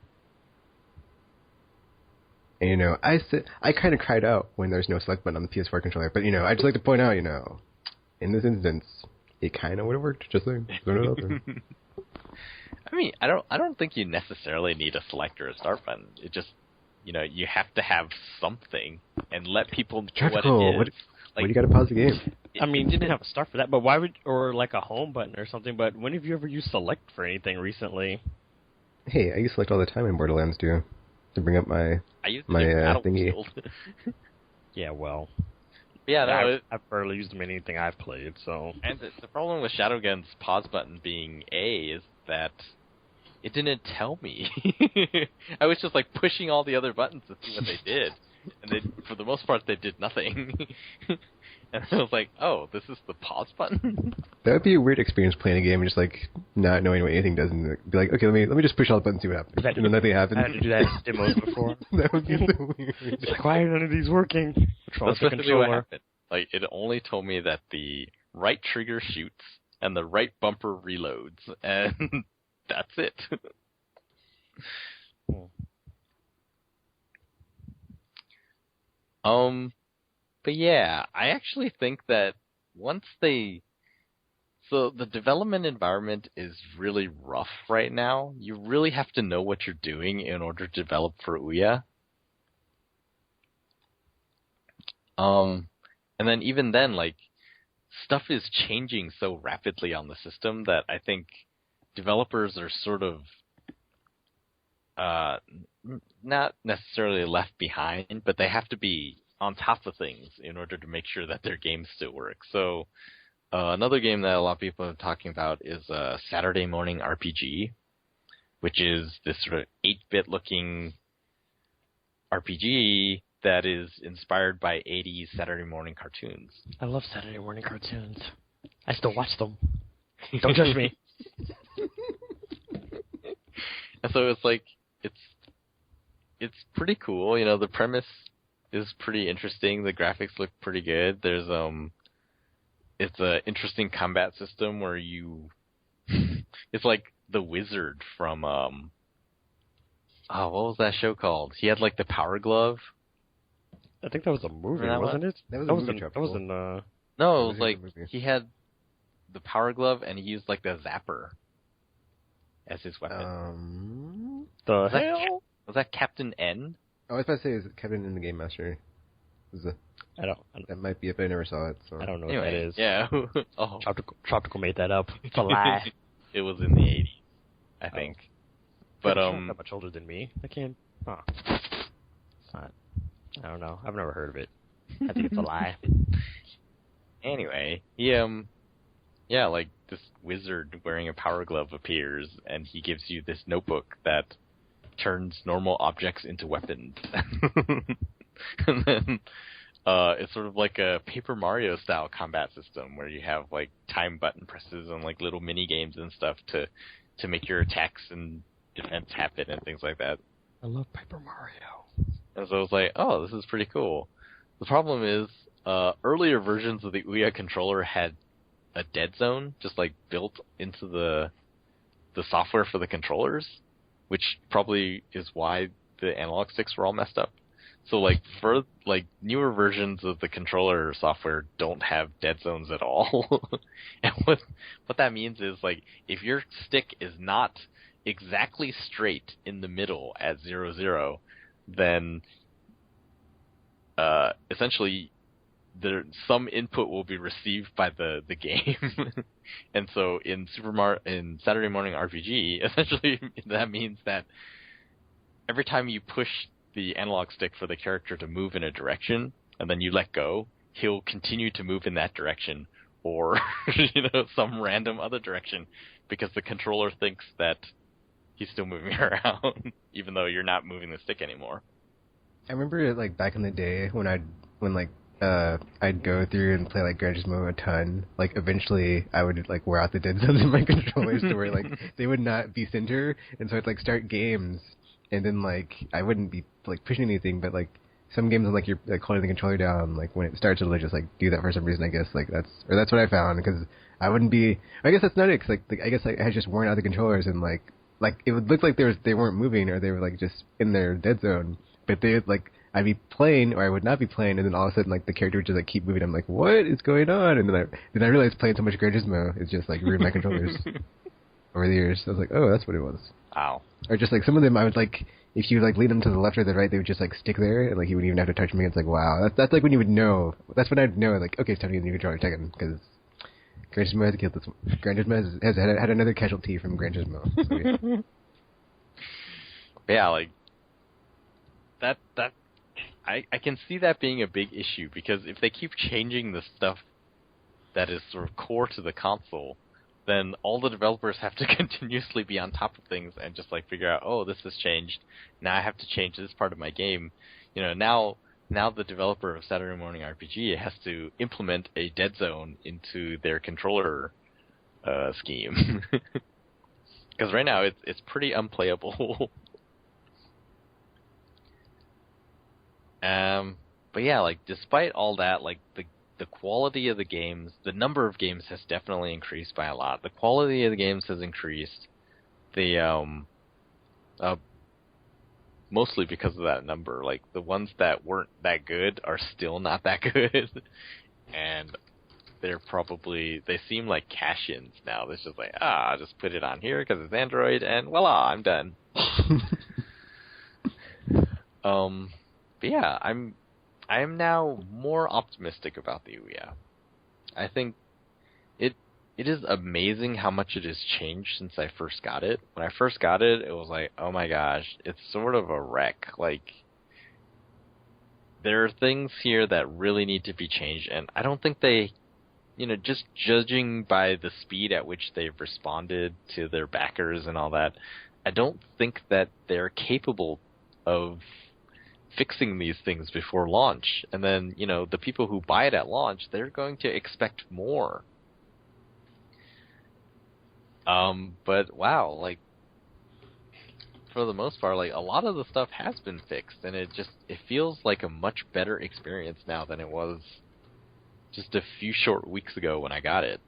And, you know, I kind of cried out when there's no select button on the PS4 controller, but, you know, I'd just like to point out, you know, in this instance, it kind of would have worked, just saying. Throw it out there. I mean, I don't think you necessarily need a select or a start button. It just, you know, you have to have something and let people know what it is. What do you got to pause the game? I mean, you didn't have a start for that, but why would, or like a home button or something, but when have you ever used select for anything recently? Hey, I use select all the time in Borderlands, too, to bring up my thingy. Yeah, well. Yeah, no, I've barely used them in anything I've played, so. And the problem with Shadowgun's pause button being A is that it didn't tell me. I was just like pushing all the other buttons to see what they did. And they, for the most part, they did nothing. And I was like, oh, this is the pause button? That would be a weird experience playing a game and just like not knowing what anything does, and be like, okay, let me just push all the buttons and see what happens. And then nothing happens. I had to do that in demos before. That would be so weird. It's like, why are none of these working? That's basically what happened. Like, it only told me that the right trigger shoots and the right bumper reloads, and that's it. But yeah, I actually think that once so the development environment is really rough right now. You really have to know what you're doing in order to develop for Ouya. And then even then, like, stuff is changing so rapidly on the system that I think developers are sort of not necessarily left behind, but they have to be on top of things in order to make sure that their games still work. So another game that a lot of people are talking about is Saturday Morning RPG, which is this sort of 8-bit looking RPG that is inspired by 80s Saturday morning cartoons. I love Saturday morning cartoons. I still watch them. Don't judge me. And so it's like, it's pretty cool. You know, the premise is pretty interesting. The graphics look pretty good. There's it's a interesting combat system where you it's like the wizard from what was that show called? He had like the power glove. I think that was a movie, wasn't it? That was a movie. That was in No, it was like he had the power glove and he used like the zapper as his weapon. The hell? Was that Captain N? Oh, I was about to say, is Kevin in the Game Master? I don't. That might be it, but I never saw it. So. I don't know Anyway, what that is. Yeah. Oh. Tropical made that up. It's a lie. It was in the 80s, I think. But not much older than me. I can't. Huh. It's not. I don't know. I've never heard of it. I think it's a lie. Anyway, yeah, like this wizard wearing a power glove appears, and he gives you this notebook that turns normal objects into weapons. And then it's sort of like a Paper Mario style combat system where you have like time button presses and like little mini games and stuff to make your attacks and defense happen and things like that. I love Paper Mario. And so I was like, oh, this is pretty cool. The problem is, earlier versions of the Ouya controller had a dead zone just like built into the software for the controllers, which probably is why the analog sticks were all messed up. So like for like newer versions of the controller software don't have dead zones at all. And what that means is like if your stick is not exactly straight in the middle at 0, then essentially some input will be received by the game. And so in in Saturday Morning RPG, essentially that means that every time you push the analog stick for the character to move in a direction and then you let go, he'll continue to move in that direction or some random other direction because the controller thinks that he's still moving around even though you're not moving the stick anymore. I remember like back in the day when I'd go through and play like Gran Turismo a ton. Like eventually, I would like wear out the dead zones in my controllers to where like they would not be center, and so I'd like start games, and then like I wouldn't be like pushing anything, but like some games like you're like holding the controller down, like when it starts it'll just like do that for some reason. I guess like that's what I found because I wouldn't be. I guess that's not it. 'Cause, like I guess like, I had just worn out the controllers and like it would look like they weren't moving or they were like just in their dead zone, but they like. I'd be playing, or I would not be playing, and then all of a sudden, like the character would just like keep moving. I'm like, what is going on? And then I realized playing so much Gran Turismo is just like ruined my controllers over the years. I was like, oh, that's what it was. Wow. Or just like some of them, I would like if you like lean them to the left or the right, they would just like stick there, and like you wouldn't even have to touch me. It's like, wow, that's like when you would know. That's when I'd know, like, okay, it's time to get a new controller second because Gran Turismo has killed this one. Gran Turismo has had another casualty from Gran Turismo. So, yeah. Yeah, like that. I can see that being a big issue because if they keep changing the stuff that is sort of core to the console, then all the developers have to continuously be on top of things and just like figure out, oh, this has changed. Now I have to change this part of my game. Now now the developer of Saturday Morning RPG has to implement a dead zone into their controller scheme. Because right now it's pretty unplayable. But yeah, like despite all that, like the quality of the games, the number of games has definitely increased by a lot. The quality of the games has increased. The mostly because of that number. Like the ones that weren't that good are still not that good, and they seem like cash-ins now. It's just like just put it on here because it's Android, and voila, I'm done. But yeah, I am now more optimistic about the Ouya. I think it is amazing how much it has changed since I first got it. When I first got it, it was like, oh my gosh, it's sort of a wreck. Like, there are things here that really need to be changed, and I don't think they, just judging by the speed at which they've responded to their backers and all that, I don't think that they're capable of fixing these things before launch. And then, the people who buy it at launch, they're going to expect more. But wow, like, for the most part, like, a lot of the stuff has been fixed, and it feels like a much better experience now than it was just a few short weeks ago when I got it.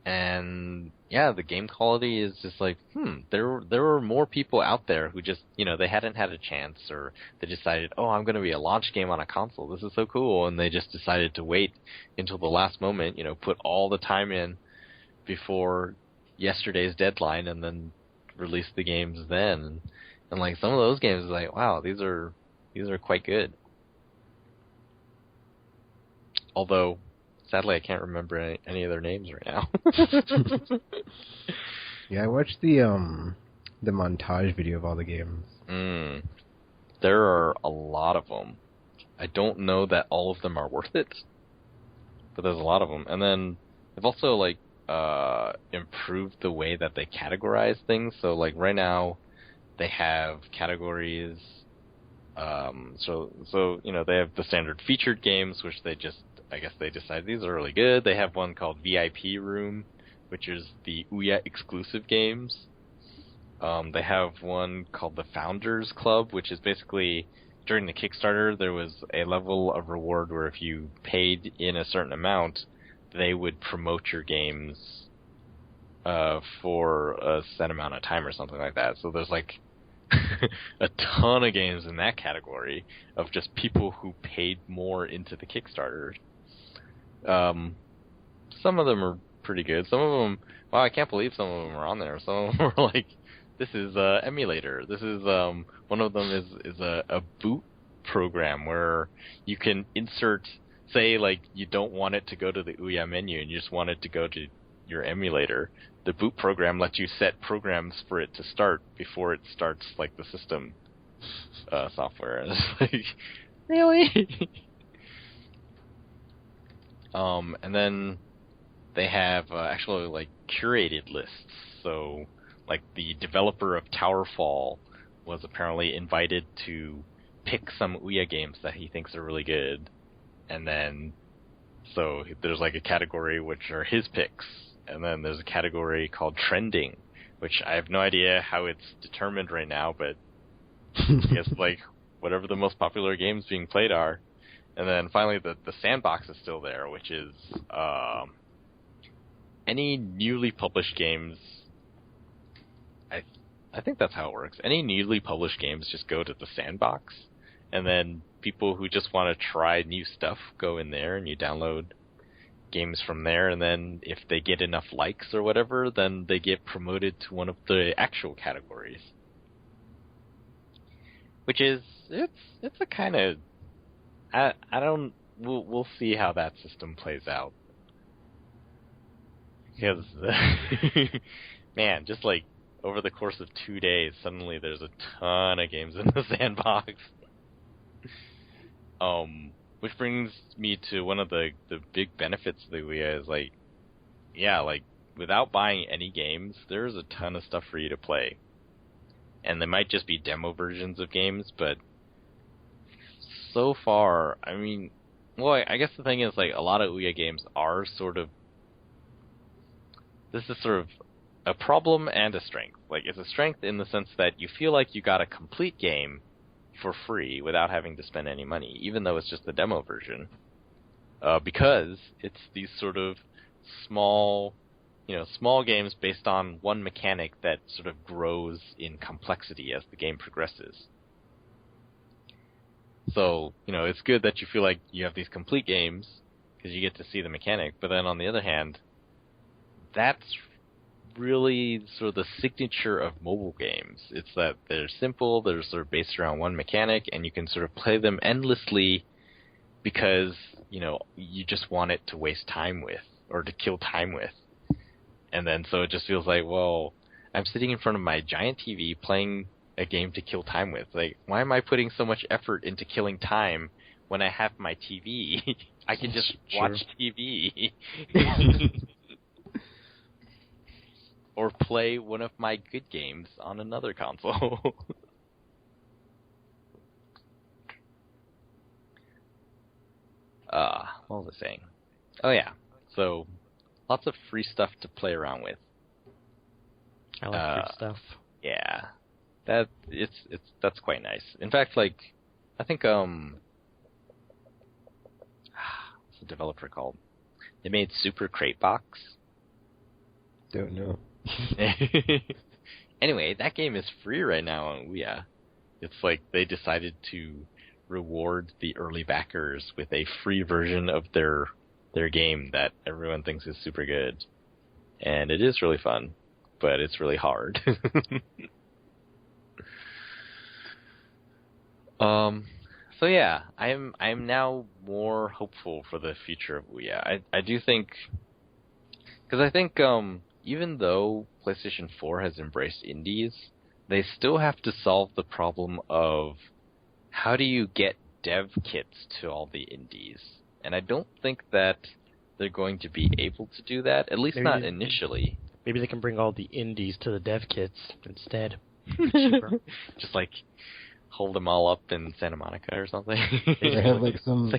And yeah, the game quality is just like, there were more people out there who just, they hadn't had a chance, or they decided, I'm going to be a launch game on a console. This is so cool. And they just decided to wait until the last moment, put all the time in before yesterday's deadline and then release the games then. And like some of those games is like, wow, these are quite good. Although, sadly, I can't remember any of their names right now. Yeah, I watched the montage video of all the games. There are a lot of them. I don't know that all of them are worth it, but there's a lot of them. And then they've also improved the way that they categorize things. So like right now, they have categories. They have the standard featured games, which I guess they decided these are really good. They have one called VIP Room, which is the Ouya exclusive games. They have one called the Founders Club, which is basically, during the Kickstarter, there was a level of reward where if you paid in a certain amount, they would promote your games for a set amount of time or something like that. So there's like a ton of games in that category of just people who paid more into the Kickstarter. Some of them are pretty good. Some of them, wow, I can't believe some of them are on there. Some of them are like, this is emulator. This is one of them is a boot program where you can insert, say like you don't want it to go to the Ouya menu and you just want it to go to your emulator. The boot program lets you set programs for it to start before it starts like the system software. And it's like, really? And then they have actually like curated lists. So like the developer of Towerfall was apparently invited to pick some Ouya games that he thinks are really good. And then, so there's like a category which are his picks. And then there's a category called Trending, which I have no idea how it's determined right now, but I guess like whatever the most popular games being played are. And then finally the Sandbox is still there, which is any newly published games. I think that's how it works. Any newly published games just go to the Sandbox, and then people who just want to try new stuff go in there, and you download games from there, and then if they get enough likes or whatever, then they get promoted to one of the actual categories. Which is, it's a kind of, we'll see how that system plays out. Because, man, just like over the course of 2 days, suddenly there's a ton of games in the Sandbox. Which brings me to one of the big benefits of the Ouya is like, yeah, like without buying any games, there's a ton of stuff for you to play. And they might just be demo versions of games, but so far, I mean, well, I guess the thing is, like, a lot of Ouya games are sort of, this is sort of a problem and a strength. Like, it's a strength in the sense that you feel like you got a complete game for free without having to spend any money, even though it's just the demo version, because it's these sort of small games based on one mechanic that sort of grows in complexity as the game progresses. So, it's good that you feel like you have these complete games because you get to see the mechanic, but then on the other hand, that's really sort of the signature of mobile games. It's that they're simple, they're sort of based around one mechanic, and you can sort of play them endlessly because, you just want it to waste time with, or to kill time with. And then so it just feels like, well, I'm sitting in front of my giant TV playing a game to kill time with. Like, why am I putting so much effort into killing time when I have my TV? I can just watch TV. Or play one of my good games on another console. What was I saying? Oh yeah, so lots of free stuff to play around with. I like free stuff. Yeah, that's quite nice. In fact, like, I think what's the developer called? They made Super Crate Box. Don't know. Anyway, that game is free right now on Ouya. It's like they decided to reward the early backers with a free version of their game that everyone thinks is super good. And it is really fun, but it's really hard. So yeah, I'm now more hopeful for the future of Ouya. I do think, because I think even though PlayStation 4 has embraced indies, they still have to solve the problem of how do you get dev kits to all the indies. And I don't think that they're going to be able to do that, at least not initially. Maybe they can bring all the indies to the dev kits instead. Just like hold them all up in Santa Monica or something. They have like some,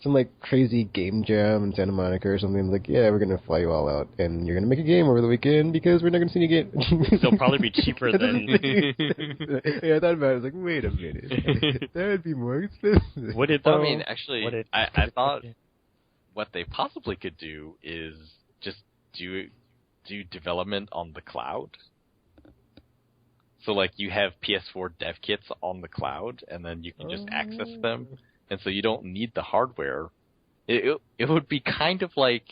some like crazy game jam in Santa Monica or something. Like, yeah, we're gonna fly you all out, and you're gonna make a game over the weekend because we're not gonna see you again. They'll probably be cheaper than. Yeah, I thought about it. I was like, wait a minute, that would be more expensive. Would it though? Well, I mean, actually, I thought what they possibly could do is just do development on the cloud. So, like, you have PS4 dev kits on the cloud, and then you can just access them, and so you don't need the hardware. It would be kind of like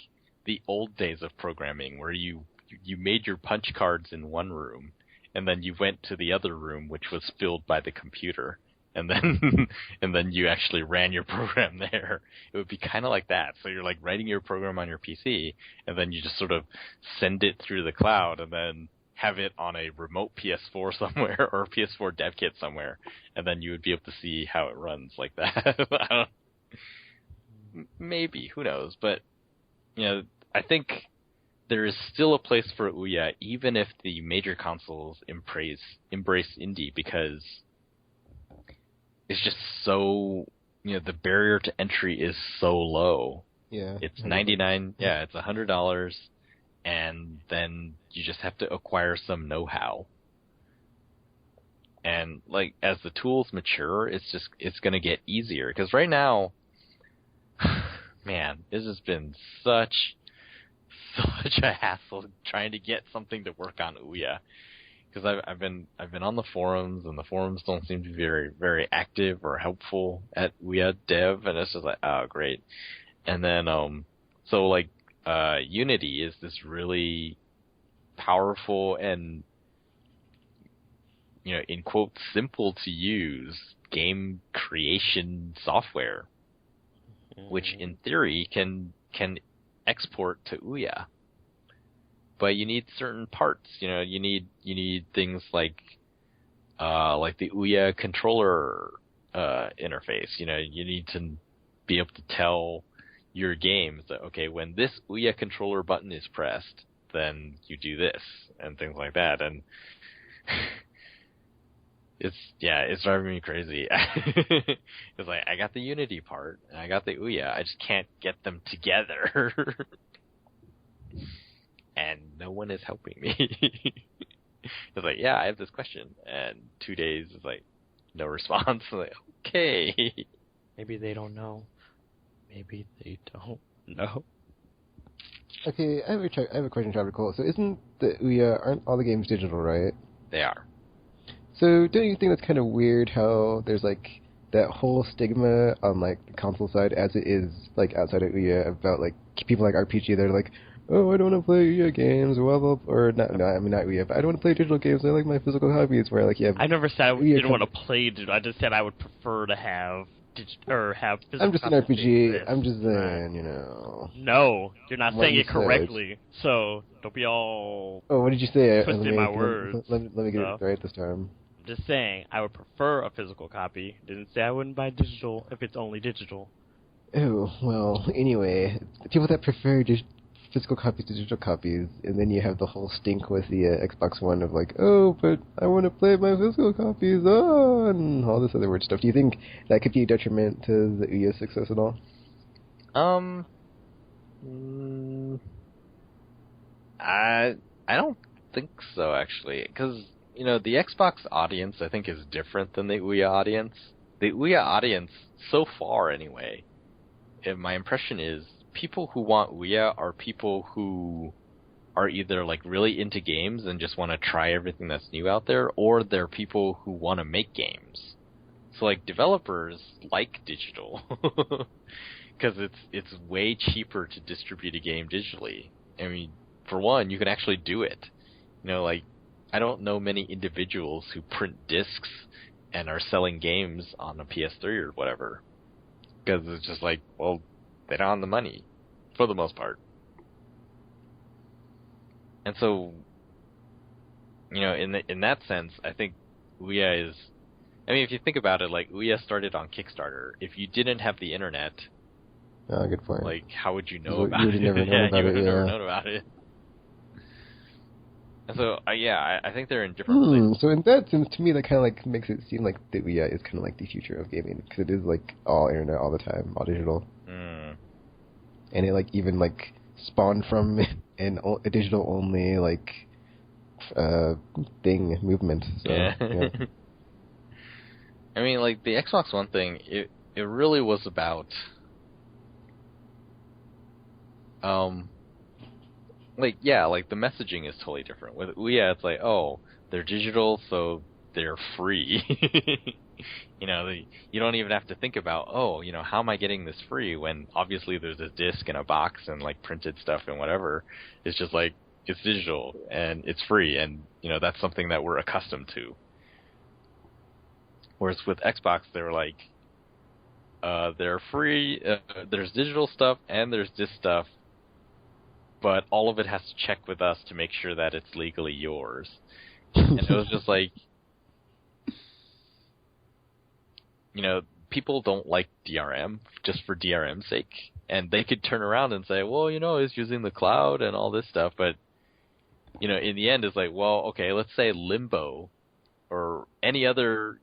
the old days of programming, where you made your punch cards in one room, and then you went to the other room, which was filled by the computer, and then you actually ran your program there. It would be kind of like that. So you're like writing your program on your PC, and then you just sort of send it through the cloud, and then have it on a remote PS4 somewhere or a PS4 dev kit somewhere, and then you would be able to see how it runs like that. Maybe, who knows? But I think there is still a place for Ouya, even if the major consoles embrace indie, because it's just so the barrier to entry is so low. Yeah, it's $99. Yeah, it's $100. And then you just have to acquire some know-how. And like as the tools mature, it's going to get easier. Because right now, man, this has been such a hassle trying to get something to work on Ouya. Because I've been on the forums, and the forums don't seem to be very, very active or helpful at Ouya dev, and it's just like, oh great. And then so like Unity is this really powerful and in quotes simple to use game creation software, which in theory can export to Ouya. But you need certain parts. You need things like the Ouya controller interface. You need to be able to tell your games that, okay, when this Ouya controller button is pressed, then you do this, and things like that. And It's driving me crazy. It's like, I got the Unity part, and I got the Ouya, I just can't get them together. And no one is helping me. It's like, yeah, I have this question, and 2 days is like, no response. I'm like, okay. Maybe they don't know. Maybe they don't know. Okay, I have a question, Tropical. So isn't the Ouya, aren't all the games digital, right? They are. So don't you think that's kind of weird how there's like that whole stigma on like the console side as it is like outside of Ouya about like people like RPG, they're like, oh, I don't want to play Ouya games, or not Ouya, but I don't want to play digital games, I like my physical copies, where like, yeah. I never said I Ouya didn't want to play digital, I just said I would prefer to have physical. I'm just an RPG, I'm just saying, No, you're not What saying you it correctly, so don't be all... Oh, what did you say? Twisting my words. Let me get it right this time. I'm just saying, I would prefer a physical copy. Didn't say I wouldn't buy digital if it's only digital. Oh, well, anyway, people that prefer physical copies to digital copies, and then you have the whole stink with the Xbox One of like, oh, but I want to play my physical copies, and all this other weird stuff. Do you think that could be a detriment to the Ouya's success at all? I don't think so, actually, because the Xbox audience, I think, is different than the Ouya audience. The Ouya audience, so far anyway, my impression is people who want Ouya are people who are either like really into games and just want to try everything that's new out there, or they're people who want to make games. So like developers like digital because it's way cheaper to distribute a game digitally. I mean, for one, you can actually do it. Like, I don't know many individuals who print discs and are selling games on a PS3 or whatever. Because it's just like, well, they don't have the money, for the most part. And so, in that sense, I think Ouya is... I mean, if you think about it, like, Ouya started on Kickstarter. If you didn't have the internet... Oh, good point. Like, how would you know about it? You would have never known about it. So, I think they're in different places. So in that sense, to me, that kind of like makes it seem like the Ouya is kind of like the future of gaming, because it is like all internet all the time, all digital. And it like even like spawned from a digital only like movement. So, yeah. I mean, like the Xbox One thing, it really was about like the messaging is totally different. With Ouya, it's like, oh, they're digital, so they're free. You don't even have to think about, oh, how am I getting this free when obviously there's a disc and a box and like printed stuff and whatever. It's just like, it's digital and it's free, and that's something that we're accustomed to. Whereas with Xbox, they're like, they're free, there's digital stuff and there's disc stuff, but all of it has to check with us to make sure that it's legally yours. And it was just like, people don't like DRM just for DRM's sake. And they could turn around and say, well, it's using the cloud and all this stuff. But, in the end, it's like, well, okay, let's say Limbo or any other,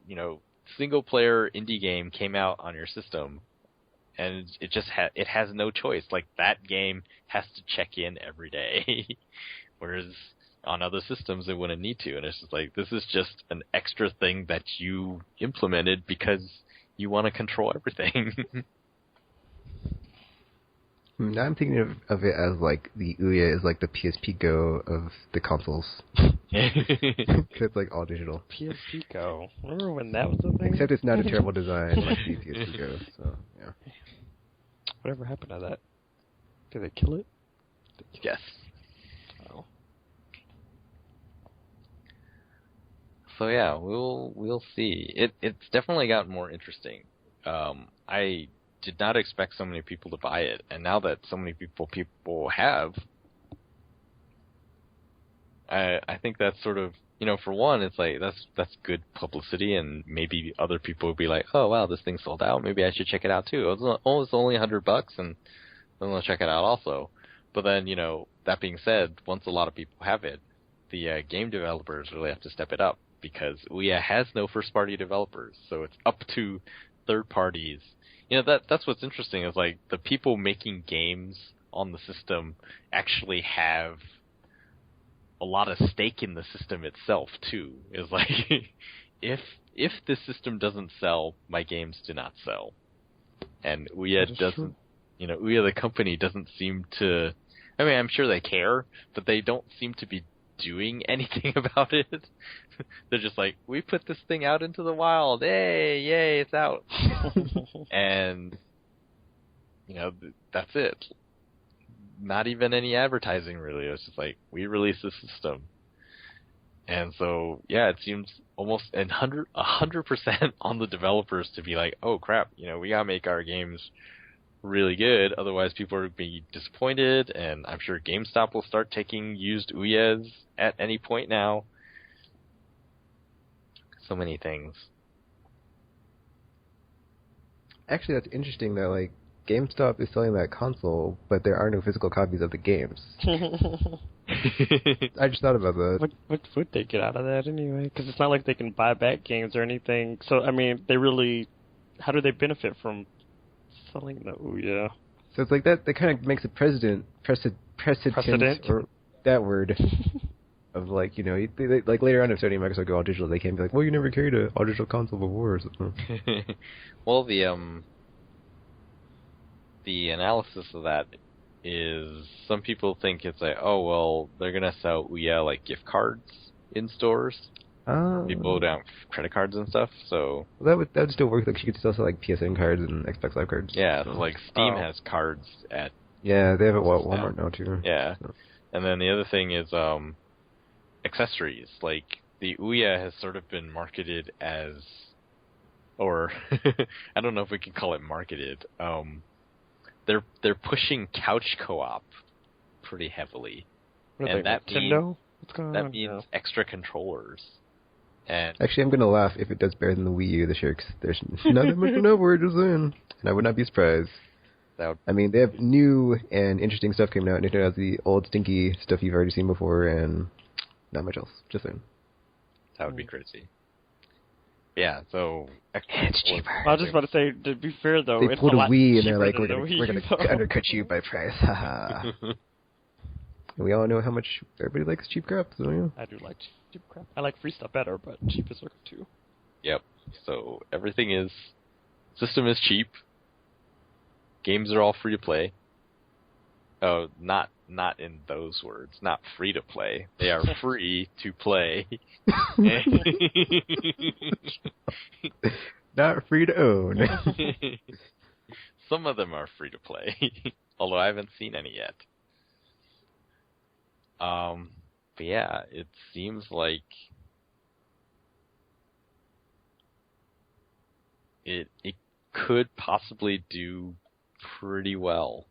single-player indie game came out on your system. And it just it has no choice. Like, that game has to check in every day. Whereas on other systems, it wouldn't need to. And it's just like, this is just an extra thing that you implemented because you want to control everything. Now I'm thinking of it as like the Ouya is like the PSP Go of the consoles. It's like all digital. PSP Go. Remember when that was a thing? Except it's not a terrible design like the PSP Go. So yeah. Whatever happened to that? Did they kill it? Yes. Oh. So yeah, we'll see. It's definitely gotten more interesting. I did not expect so many people to buy it, and now that so many people have, I think that's sort of, for one, it's like that's good publicity, and maybe other people would be like, oh wow, this thing sold out, maybe I should check it out too. It's only $100, and then I'll check it out also. But then, that being said, once a lot of people have it, the game developers really have to step it up, because Ouya has no first-party developers, so it's up to third parties. You know, that's what's interesting is like the people making games on the system actually have a lot of stake in the system itself too. Is like if this system doesn't sell, my games do not sell. And Ouya doesn't, true. You know, Ouya the company doesn't seem to. I mean, I'm sure they care, but they don't seem to be doing anything about it. They're just like, we put this thing out into the wild. Hey, yay, it's out. And you know, that's it. Not even any advertising, really. It's just like, we release the system. And so, yeah, it seems almost 100% on the developers to be like, oh, crap, you know, we gotta make our games really good, otherwise people are be disappointed, and I'm sure GameStop will start taking used Ouyas at any point now. So many things. Actually, that's interesting, though, like, GameStop is selling that console, but there are no physical copies of the games. I just thought about that. What would they get out of that anyway? Because it's not like they can buy back games or anything. So, I mean, they really... How do they benefit from selling the Ouya? So it's like that kind of makes a precedent, or that word, of like, you know, they, like later on if Sony and Microsoft go all digital, they can't be like, well, you never carried a all digital console before or something. Well, the analysis of that is some people think it's like, oh, well, they're going to sell Ouya like gift cards in stores. People don't have credit cards and stuff, so... Well, that would still work. Like, you could still sell like PSN cards and Xbox Live cards. Yeah, so like Steam has cards at... Yeah, they have it at Walmart now, too. Yeah. So. And then the other thing is accessories. Like, the Ouya has sort of been marketed as... Or, I don't know if we can call it marketed. They're pushing couch co-op pretty heavily. And that means extra controllers. And actually, I'm going to laugh if it does better than the Wii U this year, because there's not that much upwards in, and I would not be surprised. I mean, they have new and interesting stuff coming out, and Nintendo has the old stinky stuff you've already seen before, and not much else. Just saying. That would be crazy. Yeah, so... It's cheaper. I was just about to say, to be fair, though, they pulled a Wii, and they're like, we're going to undercut you by price. Haha. We all know how much everybody likes cheap crap, so yeah. I do like cheap crap. I like free stuff better, but cheap is okay too. Yep. So everything is... System is cheap. Games are all free to play. Oh, not in those words. Not free to play. They are free to play. Not free to own. Some of them are free to play. Although I haven't seen any yet. But yeah, it seems like it could possibly do pretty well.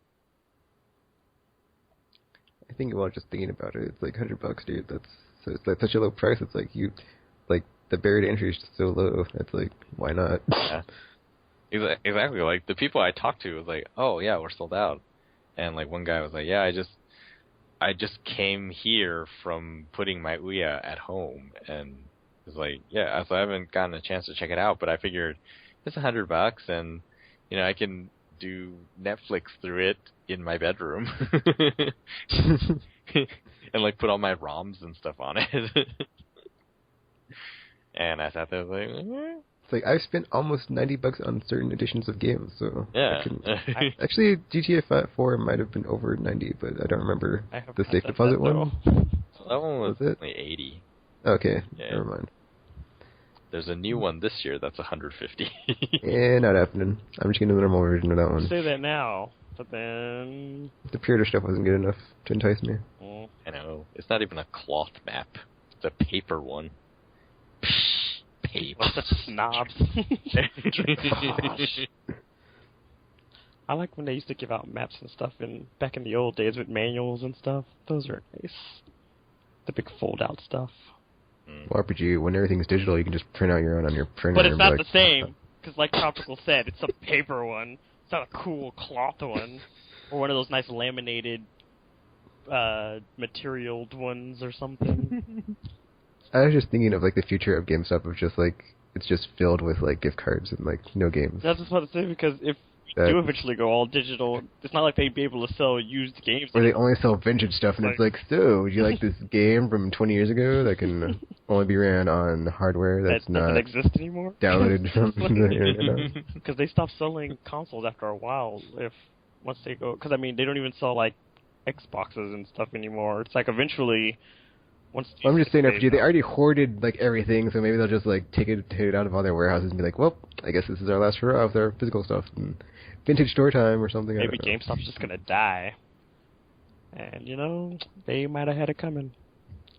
I think, well, just thinking about it, it's like $100, dude. It's like such a low price. It's like the barrier to entry is just so low. It's like, why not? Yeah. Exactly. Like the people I talked to was like, oh yeah, we're sold out. And like one guy was like, yeah, I just came here from putting my Ouya at home, and it was like, yeah, so I haven't gotten a chance to check it out, but I figured it's $100, and you know, I can do Netflix through it in my bedroom, and like put all my ROMs and stuff on it. And I sat there like, It's like I've spent almost $90 on certain editions of games, so yeah. Actually, GTA 4 might have been over 90, but I don't remember the safe deposit one. That one was only 80. Okay, yeah. Never mind. There's a new one this year that's 150. Yeah, not happening. I'm just getting the normal version of that one. You say that now, but then the pre-order stuff wasn't good enough to entice me. I know. It's not even a cloth map. It's a paper one. Paper. Such snobs. I like when they used to give out maps and stuff back in the old days with manuals and stuff. Those are nice. The big fold-out stuff. Well, RPG, when everything's digital, you can just print out your own on your printer. But it's not the same, because like Tropical said, it's a paper one. It's not a cool cloth one. Or one of those nice laminated, materialed ones or something. I was just thinking of like the future of GameStop of just like it's just filled with like gift cards and like no games. That's just what I say because if we do eventually go all digital, it's not like they'd be able to sell used games. Or they only sell vintage stuff, and it's like, so would you like this game from 20 years ago that can only be ran on hardware that's not doesn't exist anymore? Downloaded from the internet? Because they stopped selling consoles after a while. Once they go, because I mean they don't even sell like Xboxes and stuff anymore. It's like eventually. I'm just saying, RPG, they already hoarded like everything, so maybe they'll just like take it out of all their warehouses and be like, well, I guess this is our last hurrah of their physical stuff. And vintage store time or something. Maybe GameStop's just gonna die. And, they might have had it coming.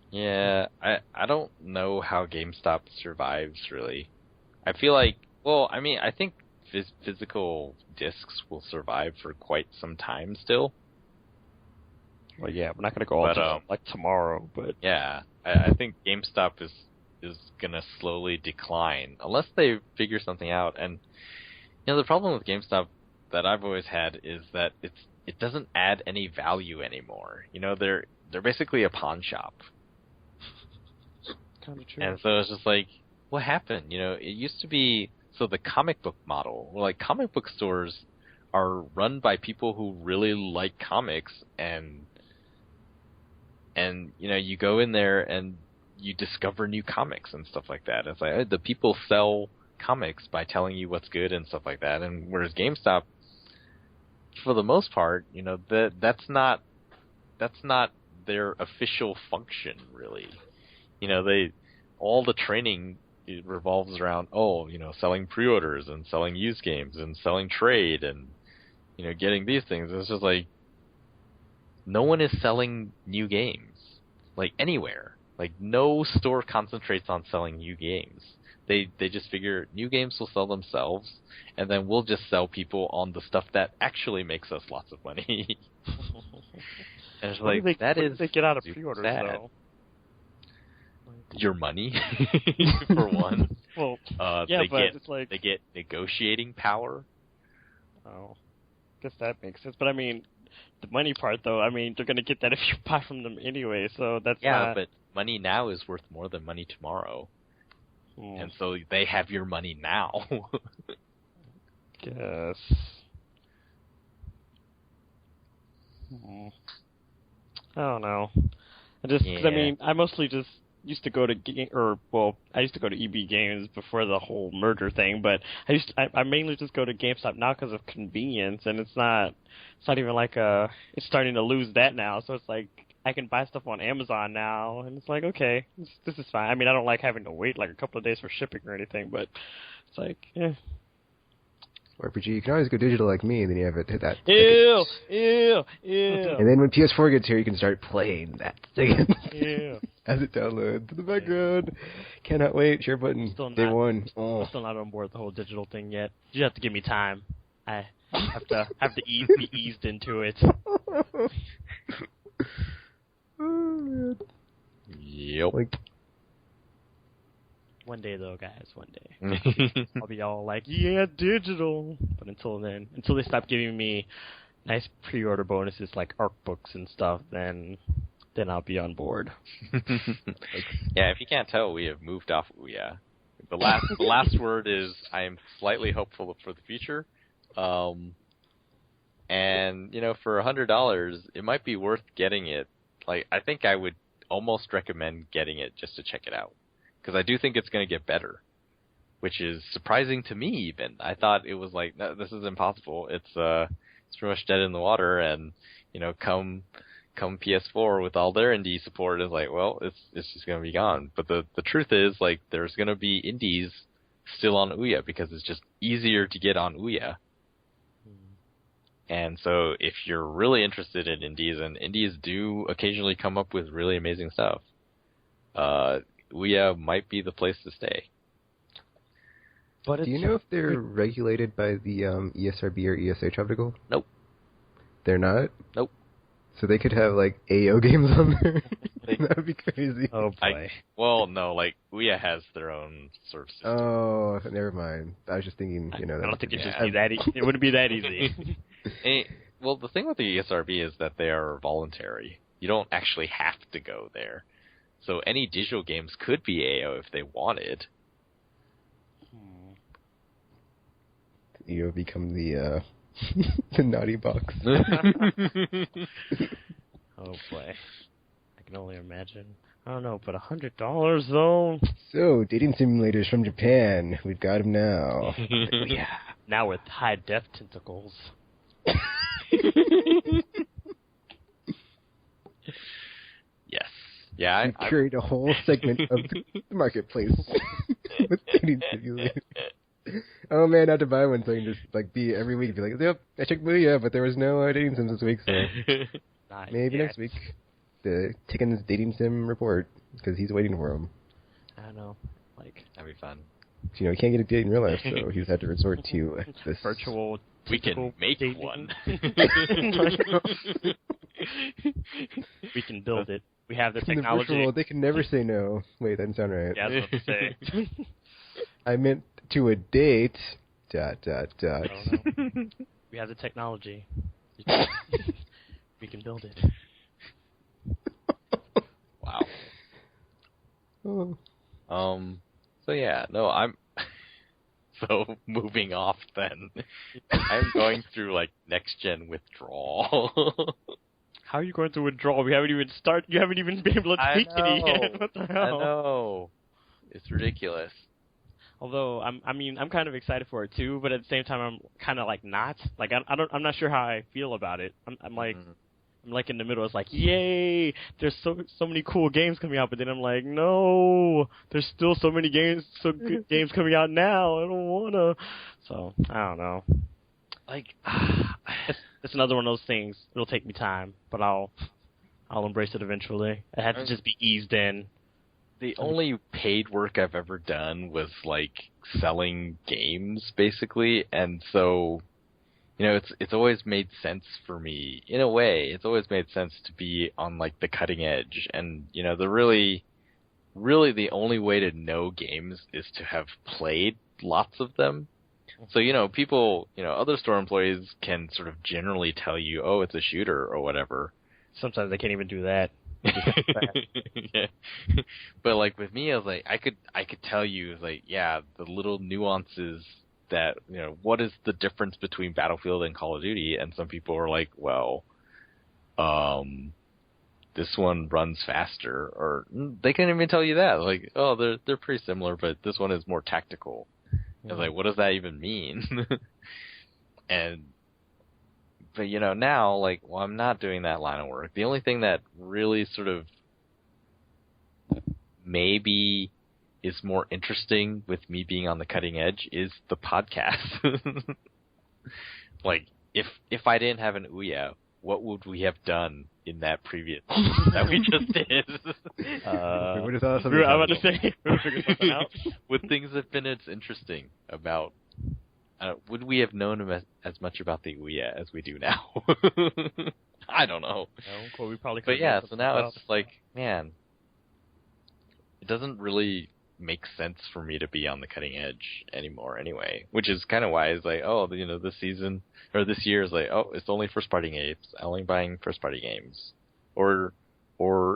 Yeah, I don't know how GameStop survives, really. I feel like, I think physical discs will survive for quite some time still. Well, yeah, we're not going to go all like tomorrow, but... Yeah, I think GameStop is going to slowly decline, unless they figure something out. And, the problem with GameStop that I've always had is that it doesn't add any value anymore. They're basically a pawn shop. Kind of true. And so it's just like, what happened? It used to be... So the comic book model, like comic book stores are run by people who really like comics and you go in there and you discover new comics and stuff like that. It's like the people sell comics by telling you what's good and stuff like that. And whereas GameStop, for the most part, that's not their official function really. All the training revolves around selling pre-orders and selling used games and selling trade and getting these things. It's just like no one is selling new games like anywhere. Like no store concentrates on selling new games. They just figure new games will sell themselves, and then we'll just sell people on the stuff that actually makes us lots of money. And it's like they get out of pre-orders though. Your money, for one. Well, they get negotiating power. Oh, guess that makes sense. But I mean, the money part, though, they're going to get that if you buy from them anyway. So that's but money now is worth more than money tomorrow, and so they have your money now. Guess. I don't know. I mostly just used to go to I used to go to EB Games before the whole merger thing, but I mainly just go to GameStop now because of convenience, and it's not even like it's starting to lose that now, so it's like I can buy stuff on Amazon now, and it's like, okay, this is fine. I don't like having to wait like a couple of days for shipping or anything, but it's like, RPG, you can always go digital like me, and then you have it hit that. Ew. And then when PS4 gets here, you can start playing that thing. Ew. As it downloads to the background. Cannot wait. Share button. Day one. I'm still not on board with the whole digital thing yet. You have to give me time. I have to be eased into it. Oh, man. Yep. One day, though, guys, one day. I'll be all like, yeah, digital. But until they stop giving me nice pre-order bonuses like art books and stuff, then I'll be on board. Yeah, if you can't tell, we have moved off Ouya. The last word is I am slightly hopeful for the future. And, for $100, it might be worth getting it. Like, I think I would almost recommend getting it just to check it out. Because I do think it's going to get better, which is surprising to me even. I thought it was like, no, this is impossible. It's pretty much dead in the water, and, come PS4 with all their indie support is like, well, it's just going to be gone. But the truth is, like, there's going to be indies still on Ouya because it's just easier to get on Ouya. And so if you're really interested in indies, and indies do occasionally come up with really amazing stuff, Ouya might be the place to stay. But do you know if they're regulated by the ESRB or ESH optical? Nope. They're not? Nope. So they could have, like, AO games on there? That would be crazy. Oh, boy. No, like, Ouya has their own sort of system. Oh, never mind. I was just thinking, I don't think it'd just be that easy. It wouldn't be that easy. Well, the thing with the ESRB is that they are voluntary. You don't actually have to go there. So any digital games could be AO if they wanted. You become the the naughty box. Oh boy, I can only imagine. I don't know, but $100 though. So, dating simulators from Japan. We've got them now. Yeah. Now with high def tentacles. Yes. Yeah, We create a whole segment of the marketplace with dating simulators. Oh man, not to buy one, so I can just like be every week be like, yep, I checked Ouya, but there was no dating sims this week, so maybe next week. The Ticken's dating sim report, because he's waiting for him. I don't know, like that'd be fun. You know, he can't get a date in real life, so he's had to resort to this virtual. We can make dating. one. We can build it. We have the In technology. the virtual, they can never say no. Wait, that didn't sound right. Yeah, I was about to say. I meant to a date. ... I don't know. We have the technology. We can build it. Wow. Oh. So yeah, no, I'm so moving off then. I'm going through like next gen withdrawal. How are you going to withdraw? We haven't even started. You haven't even been able to take any yet. What the hell? I know. It's ridiculous. Although I'm kind of excited for it too, but at the same time I'm kind of like not. Like I'm not sure how I feel about it. I'm like. I'm like in the middle. It's like, yay! There's so many cool games coming out, but then I'm like, no, there's still so many games, good games coming out now. I don't wanna. So I don't know. Like, it's another one of those things. It'll take me time, but I'll embrace it eventually. I have to just be eased in. The only paid work I've ever done was like selling games, basically, and so. You know, it's always made sense for me, in a way, it's always made sense to be on, like, the cutting edge. And, you know, the really the only way to know games is to have played lots of them. So, you know, people, you know, other store employees can sort of generally tell you, oh, it's a shooter or whatever. Sometimes they can't even do that. Yeah. But, like, with me, I was like, I could tell you, like, yeah, the little nuances that, you know, what is the difference between Battlefield and Call of Duty? And some people are like, well, this one runs faster, or they can't even tell you that. Like, oh, they're pretty similar, but this one is more tactical. I was like, what does that even mean? But you know, now, like, well, I'm not doing that line of work. The only thing that really sort of maybe is more interesting with me being on the cutting edge is the podcast. Like, if I didn't have an Ouya, what would we have done in that previous that we just did? We would have thought I'm about to say, we would figure something out. Would things have been as interesting about? Would we have known as much about the Ouya as we do now? I don't know. No, well, we probably. But yeah, so now it's just like, man, it doesn't really make sense for me to be on the cutting edge anymore anyway, which is kind of why it's like, oh, you know, this season or this year is like, oh, it's only first party games. I'm only buying first party games or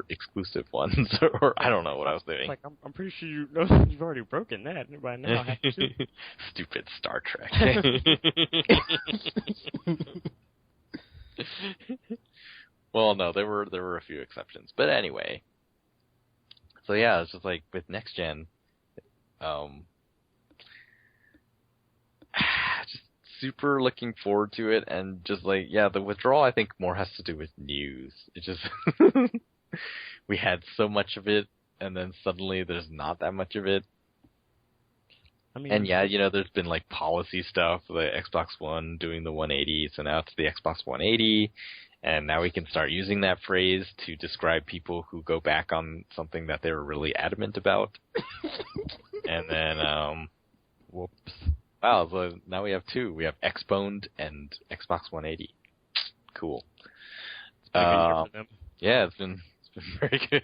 exclusive ones, or I don't know what I was doing. Like, I'm pretty sure you've already broken that by now. Stupid Star Trek. Well, no, there were a few exceptions, but anyway. So yeah, it's just like with next gen, just super looking forward to it, and just like, yeah, the withdrawal I think more has to do with news. It just we had so much of it, and then suddenly there's not that much of it. I mean, and yeah, you know, there's been like policy stuff, the Xbox One doing the 180, so now it's the Xbox 180. And now we can start using that phrase to describe people who go back on something that they were really adamant about. And then, whoops. Wow, so now we have two. We have Xboned and Xbox 180. Cool. For them. Yeah, it's been very good.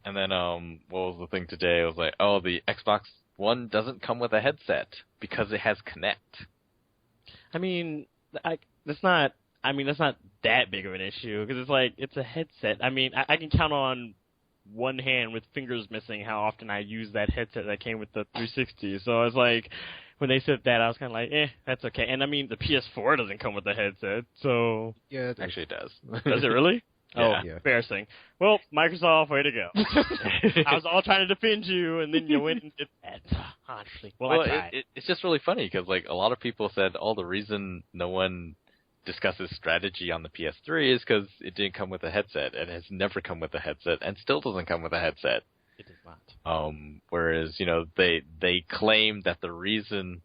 And then, what was the thing today? It was like, oh, the Xbox One doesn't come with a headset because it has Kinect. I mean, that's not I mean, that's not that big of an issue because it's like it's a headset. I mean, I can count on one hand with fingers missing how often I use that headset that came with the 360. So it's like when they said that, I was kind of like, that's okay. And I mean, the PS4 doesn't come with a headset, so Yeah, Actually, it does. does it really? Yeah. Oh, embarrassing. Well, Microsoft, way to go. I was all trying to defend you, and then you went and did that. Honestly, well I tried. It's just really funny because like a lot of people said, the reason no one discusses strategy on the PS3 is because it didn't come with a headset, and has never come with a headset, and still doesn't come with a headset. It does not. Whereas they claim that the reason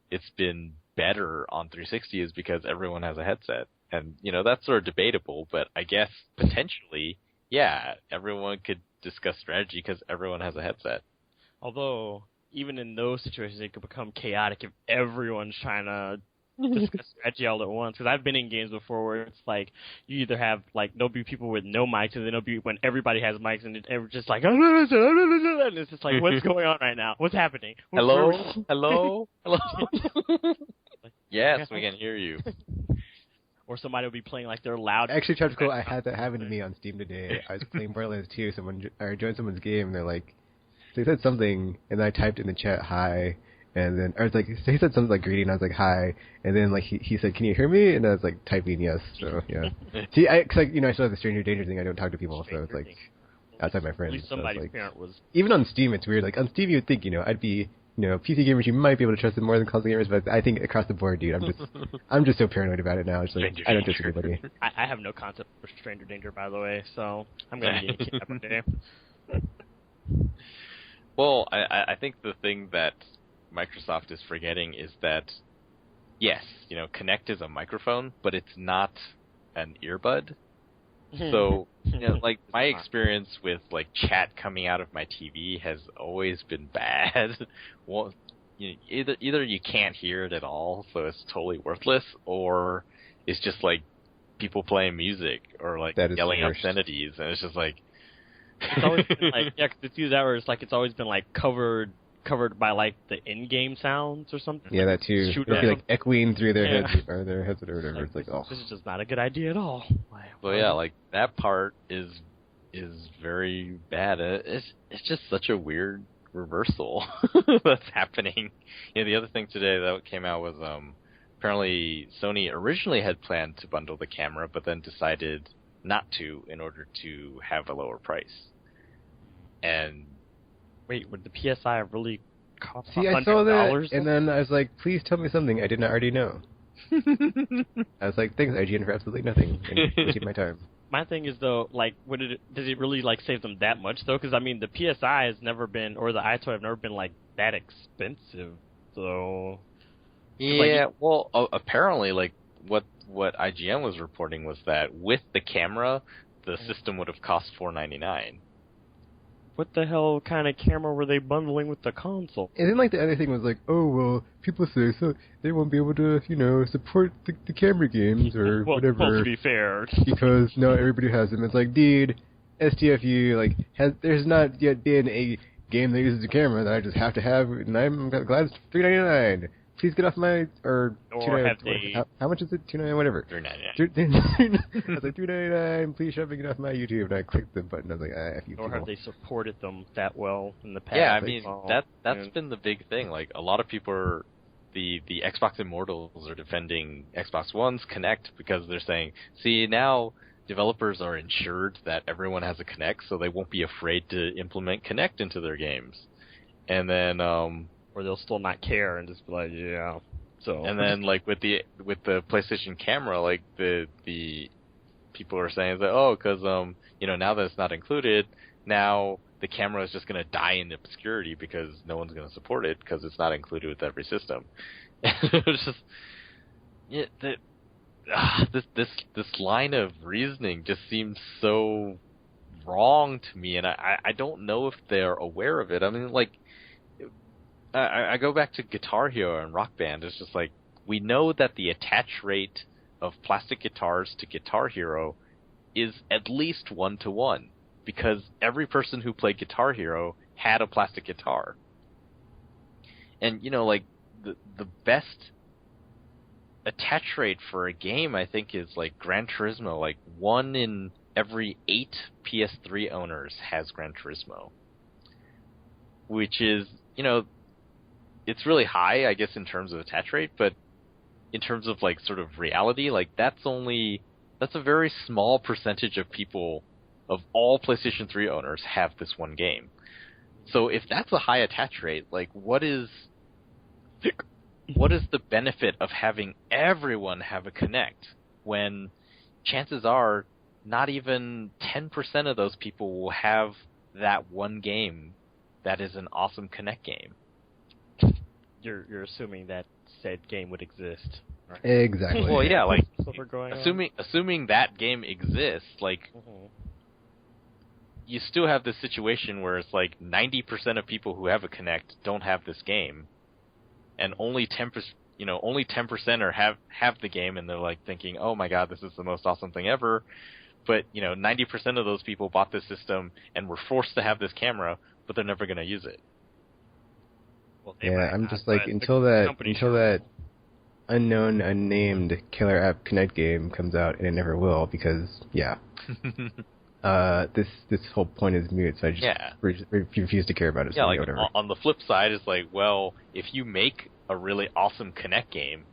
it's been better on 360 is because everyone has a headset. And, that's sort of debatable, but I guess potentially, yeah, everyone could discuss strategy because everyone has a headset. Although, even in those situations, it could become chaotic if everyone's trying to discuss strategy all at once. Because I've been in games before where it's like, you either have, like, there'll be people with no mics, and then there'll be when everybody has mics, and it's just like, and it's just like, what's going on right now? What's happening? Hello? Yes, we can hear you. Or somebody will be playing like they're loud. Actually, Chapter Cool, I had that happen to me on Steam today. I was playing Borderlands 2, I joined someone's game, and they're like, they said something, and I typed in the chat, hi, and then, I was like, so he said something like greeting, and I was like, hi, and then like he said, can you hear me? And I was like, typing yes, so, yeah. See, cause like, I still have the stranger danger thing, I don't talk to people, so it's like, outside my friends. At least somebody's so like, parent was... Even on Steam, it's weird, like, on Steam you'd think, I'd be... PC gamers, you might be able to trust them more than console gamers, but I think across the board, dude, I'm just so paranoid about it now. It's like, I don't trust anybody. I have no concept for stranger danger, by the way, so I'm going to get kidnapped one day. Well, I think the thing that Microsoft is forgetting is that, yes, Kinect is a microphone, but it's not an earbud. So, like, my experience with, like, chat coming out of my TV has always been bad. Well, either you can't hear it at all, so it's totally worthless, or it's just, like, people playing music, or, like, yelling obscenities, and it's just, like... It's always been, like, yeah, 'cause it's either that or it's, like, it's always been, like, covered by, like, the in-game sounds or something. Yeah, that too. It'll be, like, echoing through their heads, or their headset or whatever. It's like, This is just not a good idea at all. Well, yeah, like, that part is very bad. It's just such a weird reversal that's happening. The other thing today that came out was, apparently Sony originally had planned to bundle the camera, but then decided not to in order to have a lower price. And... Wait, would the PSI really cost $100? See, I saw that, and then I was like, please tell me something I did not already know. I was like, thanks, IGN, for absolutely nothing, and wasting my time. My thing is, though, like, does it really, like, save them that much, though? Because, I mean, the PSI has never been, or the iToy have never been, like, that expensive, so... Yeah, like, well, apparently, like, what IGN was reporting was that with the camera, the system would have cost $499. What the hell kind of camera were they bundling with the console? And then, like, the other thing was like, oh, well, people say so they won't be able to, support the camera games or whatever. Well, to be fair. Because not everybody has them. It's like, dude, STFU, like, there's not yet been a game that uses a camera that I just have to have, and I'm glad it's $3.99. Please get off my, or how much is it? $2.99, whatever. $3.99. I was like, $3.99. Please shove it off my YouTube, and I clicked the button. I was like, F you. Or have they supported them that well in the past? Yeah, I mean that's been the big thing. Like a lot of people are, the Xbox Immortals are defending Xbox One's Kinect because they're saying, see, now developers are ensured that everyone has a Kinect, so they won't be afraid to implement Kinect into their games, and then. Or they'll still not care and just be like, yeah. So. And then, like with the PlayStation camera, like the people are saying that, oh, because now that it's not included, now the camera is just going to die in obscurity because no one's going to support it because it's not included with every system. It's just, this line of reasoning just seems so wrong to me, and I don't know if they're aware of it. I mean, like. I go back to Guitar Hero and Rock Band. It's just like, we know that the attach rate of plastic guitars to Guitar Hero is at least 1-to-1, because every person who played Guitar Hero had a plastic guitar. And, like, the best attach rate for a game, I think, is like Gran Turismo. Like 1 in every 8 PS3 owners has Gran Turismo, which is, it's really high, I guess, in terms of attach rate, but in terms of like sort of reality, like that's a very small percentage of people, of all PlayStation 3 owners, have this one game. So if that's a high attach rate, like what is the benefit of having everyone have a Kinect when chances are not even 10% of those people will have that one game that is an awesome Kinect game? You're assuming that said game would exist, right? Exactly. Well, yeah, like That's what we're going assuming that game exists, like on. you still have this situation where it's like 90% of people who have a Kinect don't have this game, and only 10% are have the game, and they're like thinking, oh my god, this is the most awesome thing ever. But 90% of those people bought this system and were forced to have this camera, but they're never going to use it. Well, Yeah, I'm just like, until that unknown, unnamed killer app Kinect game comes out, and it never will, because this whole point is mute, so I just refuse to care about it. Yeah, so like whatever. on the flip side, it's like, well, if you make a really awesome Kinect game,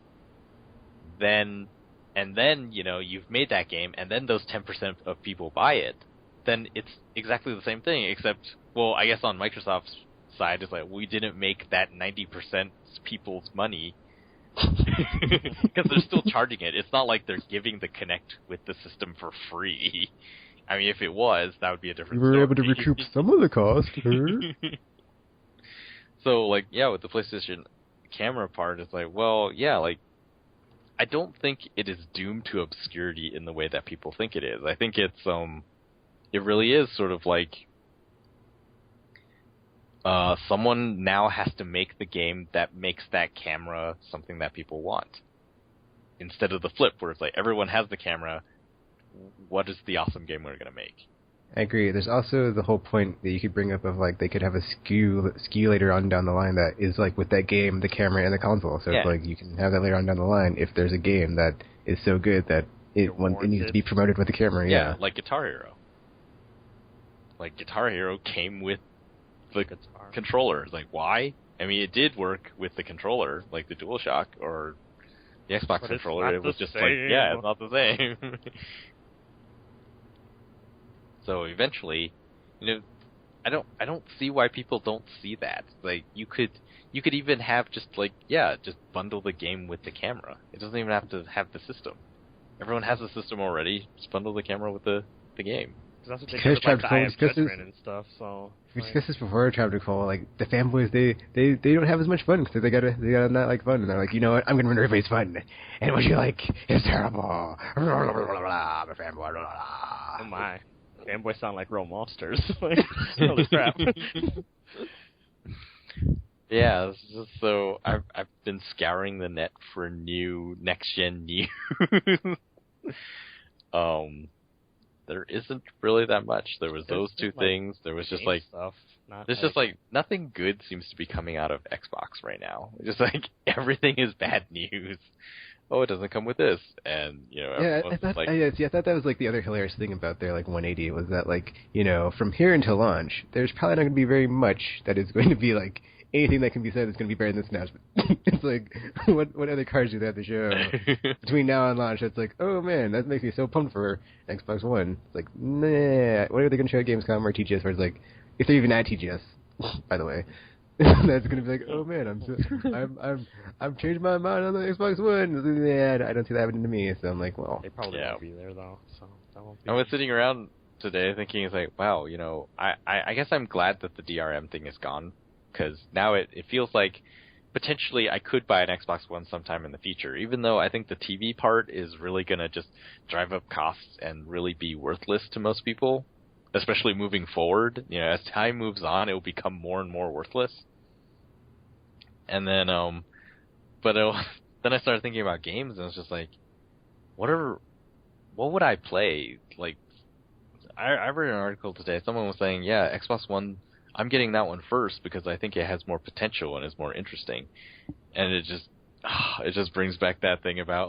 then you've made that game, and then those 10% of people buy it, then it's exactly the same thing, except, well, I guess on Microsoft's side, it's like, we didn't make that 90% people's money, because they're still charging it. It's not like they're giving the Kinect with the system for free. I mean, if it was, that would be a different story. We were able to recoup some of the cost. So, like, yeah, with the PlayStation camera part, it's like, well, yeah, like, I don't think it is doomed to obscurity in the way that people think it is. I think it really is sort of like, someone now has to make the game that makes that camera something that people want. Instead of the flip, where it's like, everyone has the camera, what is the awesome game we're going to make? I agree. There's also the whole point that you could bring up of, like, they could have a SKU later on down the line that is, like, with that game, the camera, and the console. So it's like, you can have that later on down the line if there's a game that is so good that it needs to be promoted with the camera. Yeah, like Guitar Hero. Like, Guitar Hero came with the controller. It's like, why? I mean, it did work with the controller, like the DualShock or the Xbox controller. It was just like, yeah, it's not the same. So eventually, I don't see why people don't see that. Like, you could even have just bundle the game with the camera. It doesn't even have to have the system. Everyone has a system already. Just bundle the camera with the game. That's what they do with, like, the IM judgment and stuff. So we discussed this before. Tropical, like, the fanboys, they don't have as much fun because they gotta not like fun. And they're like, you know what? I'm gonna ruin everybody's fun. And what you like is terrible. Blah, blah, blah, blah, blah, fanboy. Blah, blah, blah. Oh my. Fanboys sound like real monsters. Like, holy crap. Yeah, so I've been scouring the net for new next-gen news. There isn't really that much. There was those two things. There was just like stuff. There's just like nothing good seems to be coming out of Xbox right now. It's just like everything is bad news. Oh, it doesn't come with this, and I thought that was like the other hilarious thing about their like 180 was that, like, from here until launch, there's probably not going to be very much that is going to be like anything that can be said that's going to be better than this announcement. It's like, what other cards do they have to show between now and launch? It's like, oh man, that makes me so pumped for Xbox One. It's like, nah, what are they going to show at Gamescom or TGS? Where it's like, if they're even at TGS, by the way. That's gonna be like, oh man, I'm changed my mind on the Xbox One. Yeah, I don't see that happening to me. So I'm like, well, they probably won't be there though. So that won't be. I was sitting around today thinking, it's like, wow, I guess I'm glad that the DRM thing is gone, because now it feels like potentially I could buy an Xbox One sometime in the future, even though I think the TV part is really gonna just drive up costs and really be worthless to most people. Especially moving forward, as time moves on, it will become more and more worthless. And then, then I started thinking about games, and it's just like, what would I play? Like, I read an article today. Someone was saying, yeah, Xbox One, I'm getting that one first because I think it has more potential and is more interesting. And it just it just brings back that thing about,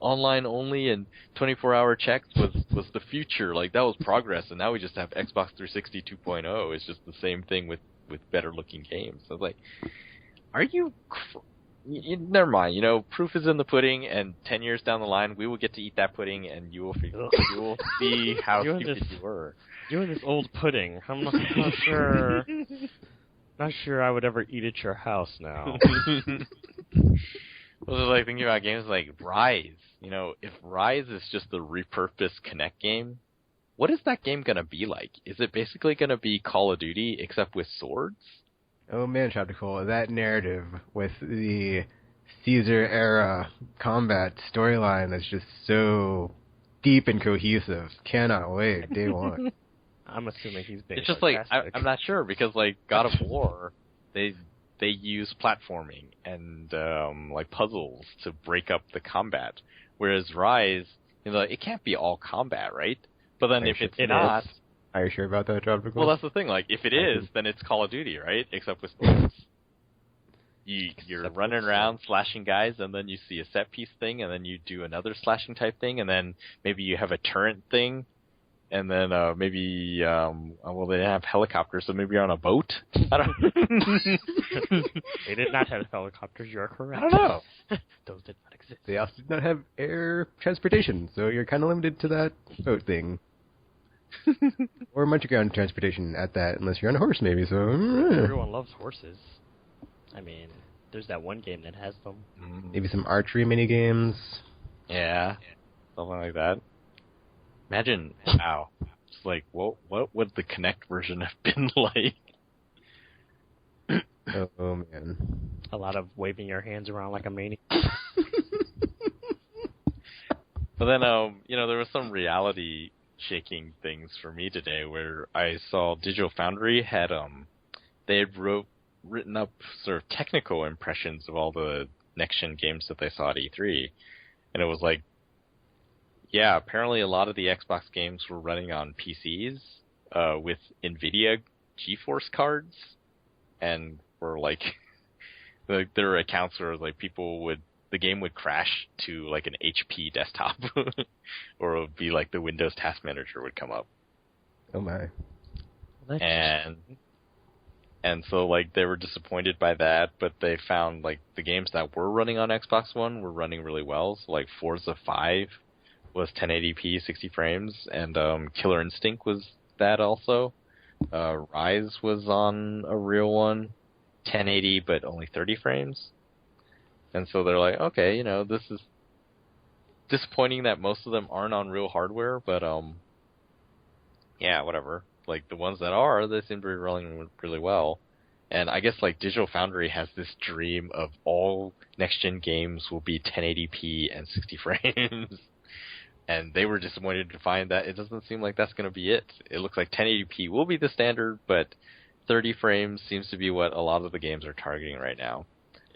online only and 24-hour checks was the future. Like, that was progress, and now we just have Xbox 360 2.0. It's just the same thing with better-looking games. So I was like, are you... never mind, proof is in the pudding, and 10 years down the line, we will get to eat that pudding, and you will see how stupid you were. You and this old pudding. I'm not sure... Not sure I would ever eat at your house now. Well, it's like thinking about games like Rise. If Rise is just the repurposed Kinect game, what is that game going to be like? Is it basically going to be Call of Duty except with swords? Oh man, Tropical, that narrative with the Caesar-era combat storyline that's just so deep and cohesive. Cannot wait, day one. I'm assuming he's being It's just sarcastic. I'm not sure, because like God of War, they use platforming and like puzzles to break up the combat, whereas Rise, it can't be all combat, right? But then if it's not, are you sure about that, Tropical? well, that's the thing. Like, if it is, then it's Call of Duty, right? Except with swords. You're running around slashing guys, and then you see a set piece thing, and then you do another slashing type thing, and then maybe you have a turret thing. And then maybe, they have helicopters, so maybe you're on a boat? I don't They did not have helicopters, you're correct. I don't know. Those did not exist. They also did not have air transportation, so you're kind of limited to that boat thing. Or much ground transportation at that, unless you're on a horse, maybe, so... Everyone loves horses. I mean, there's that one game that has them. Maybe some archery mini-games. Yeah, something like that. Imagine, wow, it's like, what would the Kinect version have been like? Oh, man. A lot of waving your hands around like a maniac. But then, there was some reality-shaking things for me today, where I saw Digital Foundry had, they had written up sort of technical impressions of all the next-gen games that they saw at E3, and it was like, yeah, apparently a lot of the Xbox games were running on PCs with NVIDIA GeForce cards, and were like, there were accounts where like the game would crash to like an HP desktop, or it would be like the Windows Task Manager would come up. Oh my. And so like they were disappointed by that, but they found like the games that were running on Xbox One were running really well. So like Forza 5 was 1080p 60 frames, and Killer Instinct was that also. Rise was on a real one, 1080 but only 30 frames. And so they're like, okay, this is disappointing that most of them aren't on real hardware, but yeah, whatever. Like the ones that are, they seem to be running really well. And I guess like Digital Foundry has this dream of all next-gen games will be 1080p and 60 frames. And they were disappointed to find that it doesn't seem like that's going to be it. It looks like 1080p will be the standard, but 30 frames seems to be what a lot of the games are targeting right now.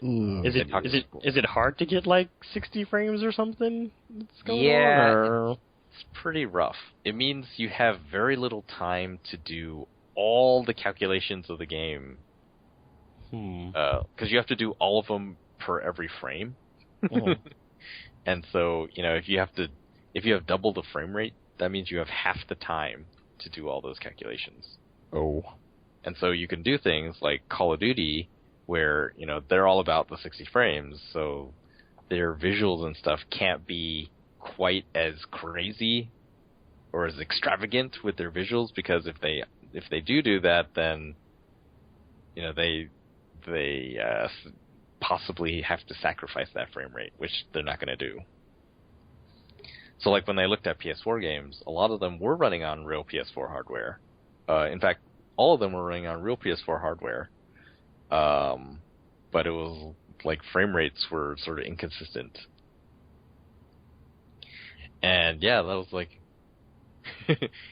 Is it hard to get like 60 frames or something? That's going Yeah, on, or? It's pretty rough. It means you have very little time to do all the calculations of the game. Because you have to do all of them per every frame. And so, if you have double the frame rate, that means you have half the time to do all those calculations. Oh. And so you can do things like Call of Duty, where, they're all about the 60 frames, so their visuals and stuff can't be quite as crazy or as extravagant with their visuals, because if they do that, then, they possibly have to sacrifice that frame rate, which they're not going to do. So like when they looked at PS4 games, a lot of them were running on real PS4 hardware. In fact, all of them were running on real PS4 hardware. But it was like frame rates were sort of inconsistent. And yeah, that was like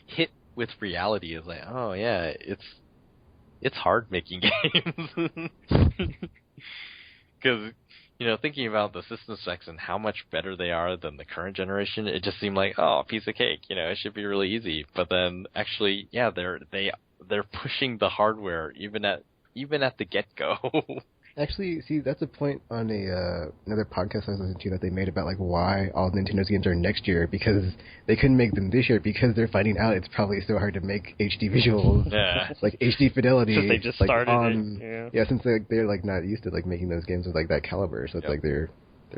hit with reality. Is like, oh yeah, it's hard making games. Because thinking about the system specs and how much better they are than the current generation, it just seemed like, oh, a piece of cake. It should be really easy. But then actually, yeah, they're pushing the hardware even at the get-go. Actually, see, that's a point on another podcast I was listening to that they made about like why all Nintendo's games are next year, because they couldn't make them this year because they're finding out it's probably so hard to make HD visuals, like HD fidelity. Since they just like, started it. Yeah, since they're like not used to like making those games with like that caliber, so it's like they're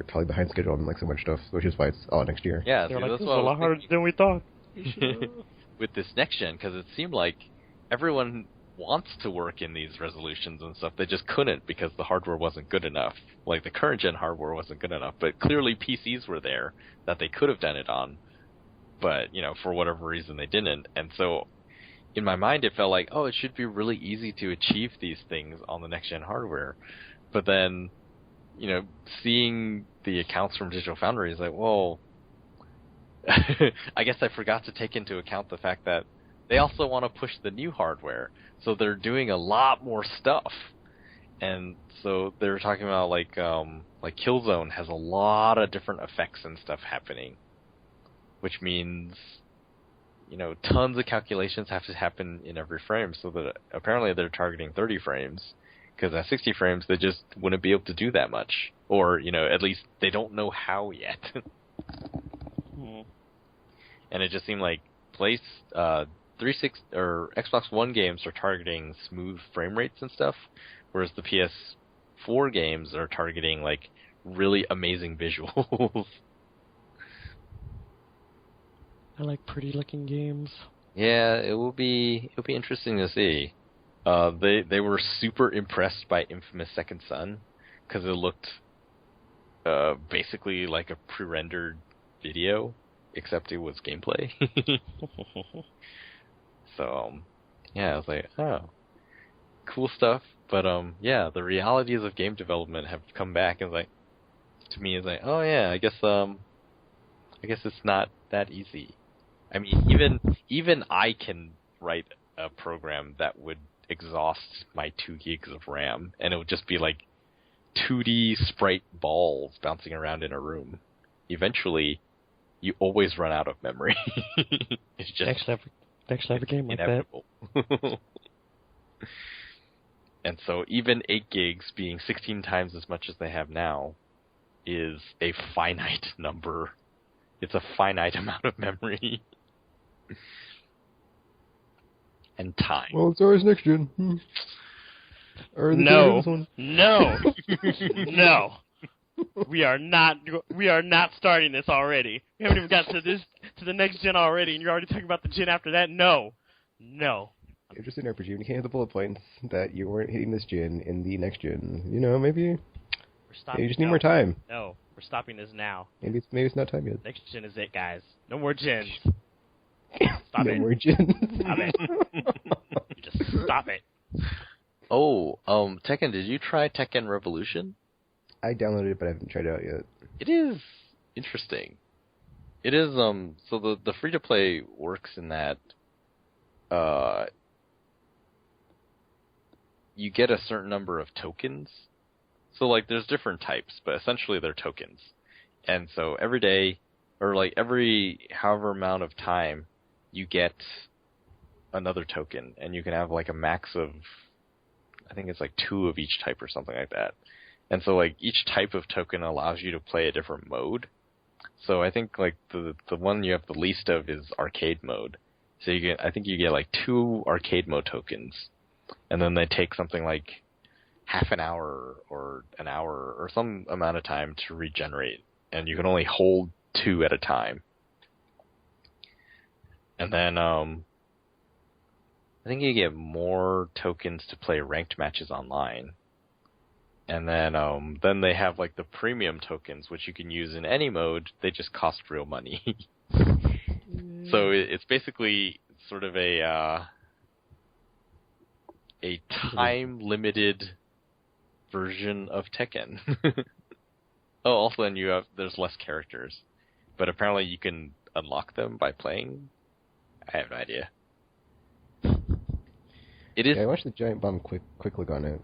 probably behind schedule on like so much stuff, which is why it's all next year. Yeah, they're see, like, that's this is what a lot harder than we thought. With this next gen, because it seemed like everyone wants to work in these resolutions and stuff. They just couldn't because the hardware wasn't good enough. Like the current gen hardware wasn't good enough, but clearly PCs were there that they could have done it on, but for whatever reason they didn't. And so in my mind it felt like, oh, it should be really easy to achieve these things on the next gen hardware. But then seeing the accounts from Digital Foundry is like, well, I guess I forgot to take into account the fact that they also want to push the new hardware, so they're doing a lot more stuff. And so they were talking about like Killzone has a lot of different effects and stuff happening, which means tons of calculations have to happen in every frame. So that apparently they're targeting 30 frames, because at 60 frames they just wouldn't be able to do that much, or at least they don't know how yet. And it just seemed like Xbox One games are targeting smooth frame rates and stuff, whereas the PS4 games are targeting like really amazing visuals. I like pretty looking games. Yeah, it'll be interesting to see. They were super impressed by Infamous Second Son because it looked basically like a pre-rendered video, except it was gameplay. So, I was like, oh, cool stuff. But, the realities of game development have come back and to me, it's like, oh yeah, I guess it's not that easy. I mean, even I can write a program that would exhaust my 2 gigs of RAM, and it would just be like 2D sprite balls bouncing around in a room. Eventually, you always run out of memory. It's just Actually have a game like inevitable. That. And so even 8 gigs being 16 times as much as they have now is a finite number. It's a finite amount of memory. And time. Well, it's always next gen. Or No. No. We are not starting this already. We haven't even got to the next gen already, and you're already talking about the gen after that? No. Interesting RPG. You can't hit the bullet points that you weren't hitting this gen in the next gen. Maybe you just need more time. No, we're stopping this now. Maybe it's not time yet. Next gen is it, guys. No more gens. Stop it. No more gens. Stop it. You just stop it. Oh, Tekken, did you try Tekken Revolution? I downloaded it, but I haven't tried it out yet. It is interesting. It is, so the free-to-play works in that, you get a certain number of tokens. So, there's different types, but essentially they're tokens. And so every day, or, every however amount of time, you get another token. And you can have, a max of, I think it's 2 of each type or something like that. And so, each type of token allows you to play a different mode. So I think, the one you have the least of is arcade mode. So I think you get, 2 arcade mode tokens. And then they take something like half an hour or an hour or some amount of time to regenerate. And you can only hold 2 at a time. And then, I think you get more tokens to play ranked matches online. And then they have the premium tokens, which you can use in any mode. They just cost real money. So it's basically sort of a time limited version of Tekken. Oh, also, and there's less characters, but apparently you can unlock them by playing. I have no idea. It is. Yeah, I watched the Giant Bomb quick look on it.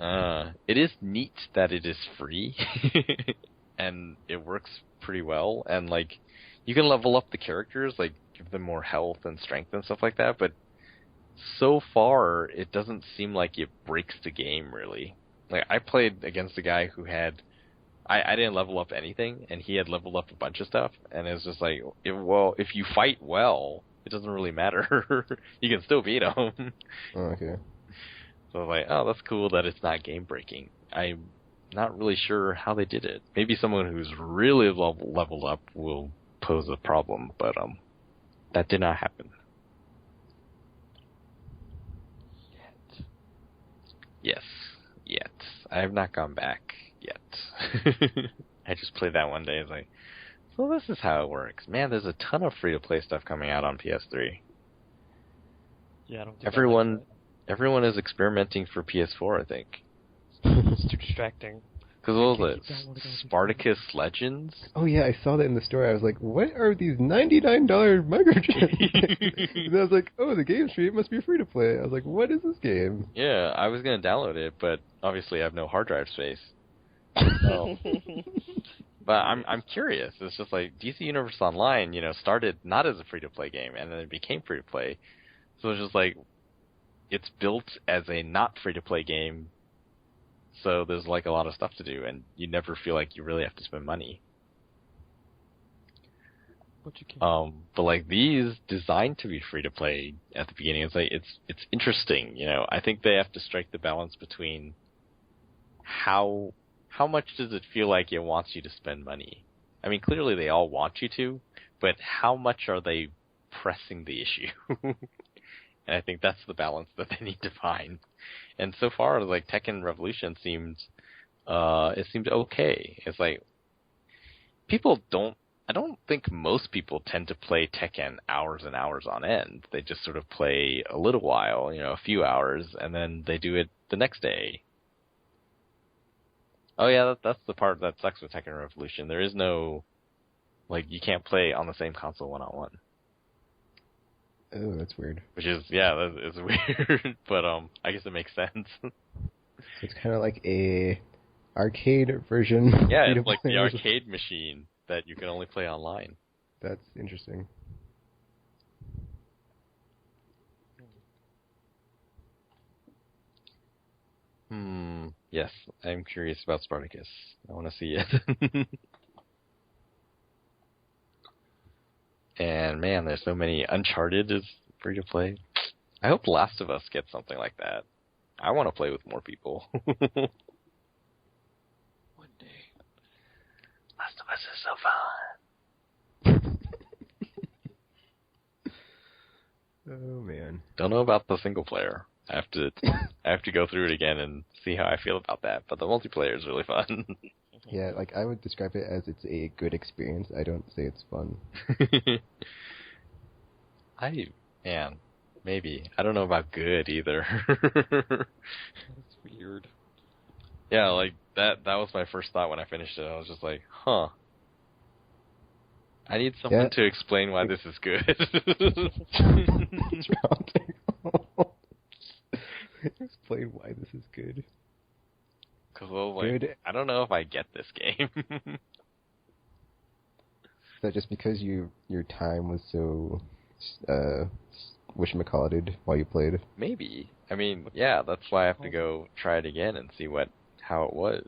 It is neat that it is free, and it works pretty well. And you can level up the characters, give them more health and strength and stuff like that. But so far, it doesn't seem like it breaks the game really. Like, I played against a guy who had... I didn't level up anything, and he had leveled up a bunch of stuff, and it was just like, if you fight well, it doesn't really matter. You can still beat him. Oh, okay. So I was like, oh, that's cool that it's not game-breaking. I'm not really sure how they did it. Maybe someone who's really leveled up will pose a problem, but that did not happen. Yes, yet. I have not gone back yet. I just played that one day. I was like, so this is how it works. Man, there's a ton of free-to-play stuff coming out on PS3. Yeah, I don't think Everyone is experimenting for PS4, I think. it's too distracting. Because what was it? Spartacus Legends? Oh yeah, I saw that in the store. I was like, what are these $99 microtransactions? And I was like, oh, the game's free. It must be free to play. I was like, what is this game? Yeah, I was going to download it, but obviously I have no hard drive space. So. But I'm curious. It's just like DC Universe Online, started not as a free-to-play game, and then it became free-to-play. So it's just like, it's built as a not free-to-play game, so there's like a lot of stuff to do, and you never feel like you really have to spend money. But you can. But like these designed to be free-to-play at the beginning, it's like it's interesting. I think they have to strike the balance between how much does it feel like it wants you to spend money? I mean, clearly they all want you to, but how much are they pressing the issue? And I think that's the balance that they need to find. And so far, like Tekken Revolution seemed okay. It's like I don't think most people tend to play Tekken hours and hours on end. They just sort of play a little while, a few hours, and then they do it the next day. Oh yeah, that's the part that sucks with Tekken Revolution. There is no, you can't play on the same console one-on-one. Oh, that's weird. Which is, yeah, it's weird, but I guess it makes sense. So it's kind of like a arcade version. Yeah, it's like the arcade machine that you can only play online. That's interesting. Yes, I'm curious about Spartacus. I want to see it. And man, there's so many. Uncharted is free to play. I hope Last of Us gets something like that. I want to play with more people. One day. Last of Us is so fun. Oh man. Don't know about the single player. I have to go through it again and see how I feel about that. But the multiplayer is really fun. Yeah, I would describe it as it's a good experience. I don't say it's fun. Maybe. I don't know about good either. That's weird. Yeah, like that was my first thought when I finished it. I was just like, huh. I need someone to explain why this is good. Explain why this is good. Because I don't know if I get this game. Is that just because your time was so whatchamacallited while you played? Maybe. I mean, yeah, that's why I have to go try it again and see how it was.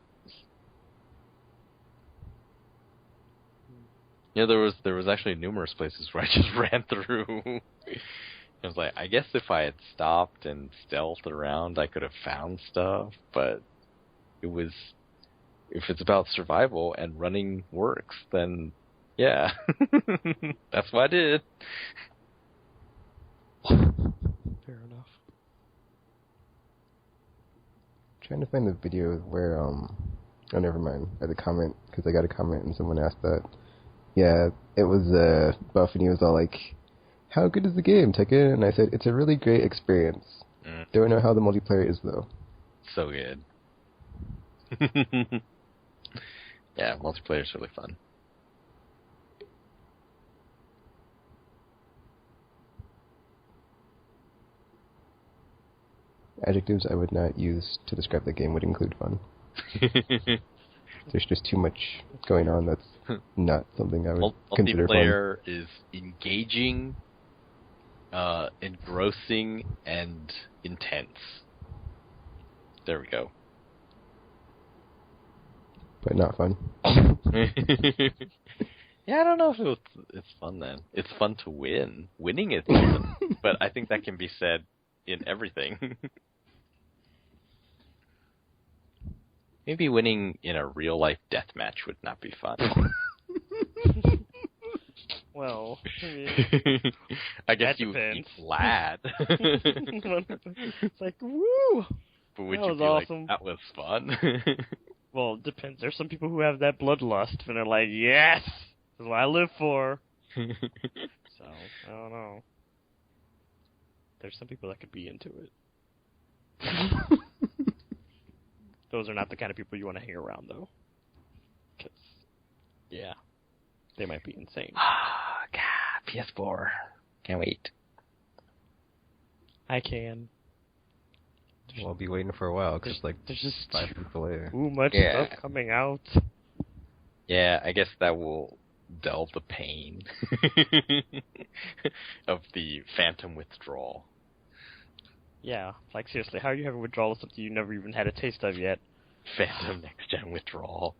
Yeah, there was actually numerous places where I just ran through. I was like, I guess if I had stopped and stealthed around, I could have found stuff, but if it's about survival and running works, then yeah. That's what I did. Fair enough. Trying to find the video where oh, never mind. I had a comment because I got a comment and someone asked that. Yeah, it was Buff and he was all like, "How good is the game, Tekken?" And I said, "It's a really great experience. Don't know how the multiplayer is though." So good. Yeah, multiplayer is really fun. Adjectives I would not use to describe the game would include fun. There's just too much going on that's not something I would consider fun. Multiplayer is engaging, engrossing, and intense. There we go. but not fun. Yeah, I don't know if it's fun then. It's fun to win. Winning is fun, but I think that can be said in everything. Maybe winning in a real-life death match would not be fun. Well, I mean, I guess that you would be depends. glad. It's like, woo! But would That you was be awesome. like, that was fun? Well, it depends. There's some people who have that bloodlust, and they're like, yes! This is what I live for. So, I don't know. There's some people that could be into it. Those are not the kind of people you want to hang around, though. Because, yeah, they might be insane. God, PS4. Can't wait. I can. We'll be waiting for a while, because There's just 5 months away. too much Yeah. stuff coming out. Yeah, I guess that will dull the pain of the phantom withdrawal. Yeah, like seriously, how are you having withdrawal of something you never even had a taste of yet? Phantom next-gen withdrawal.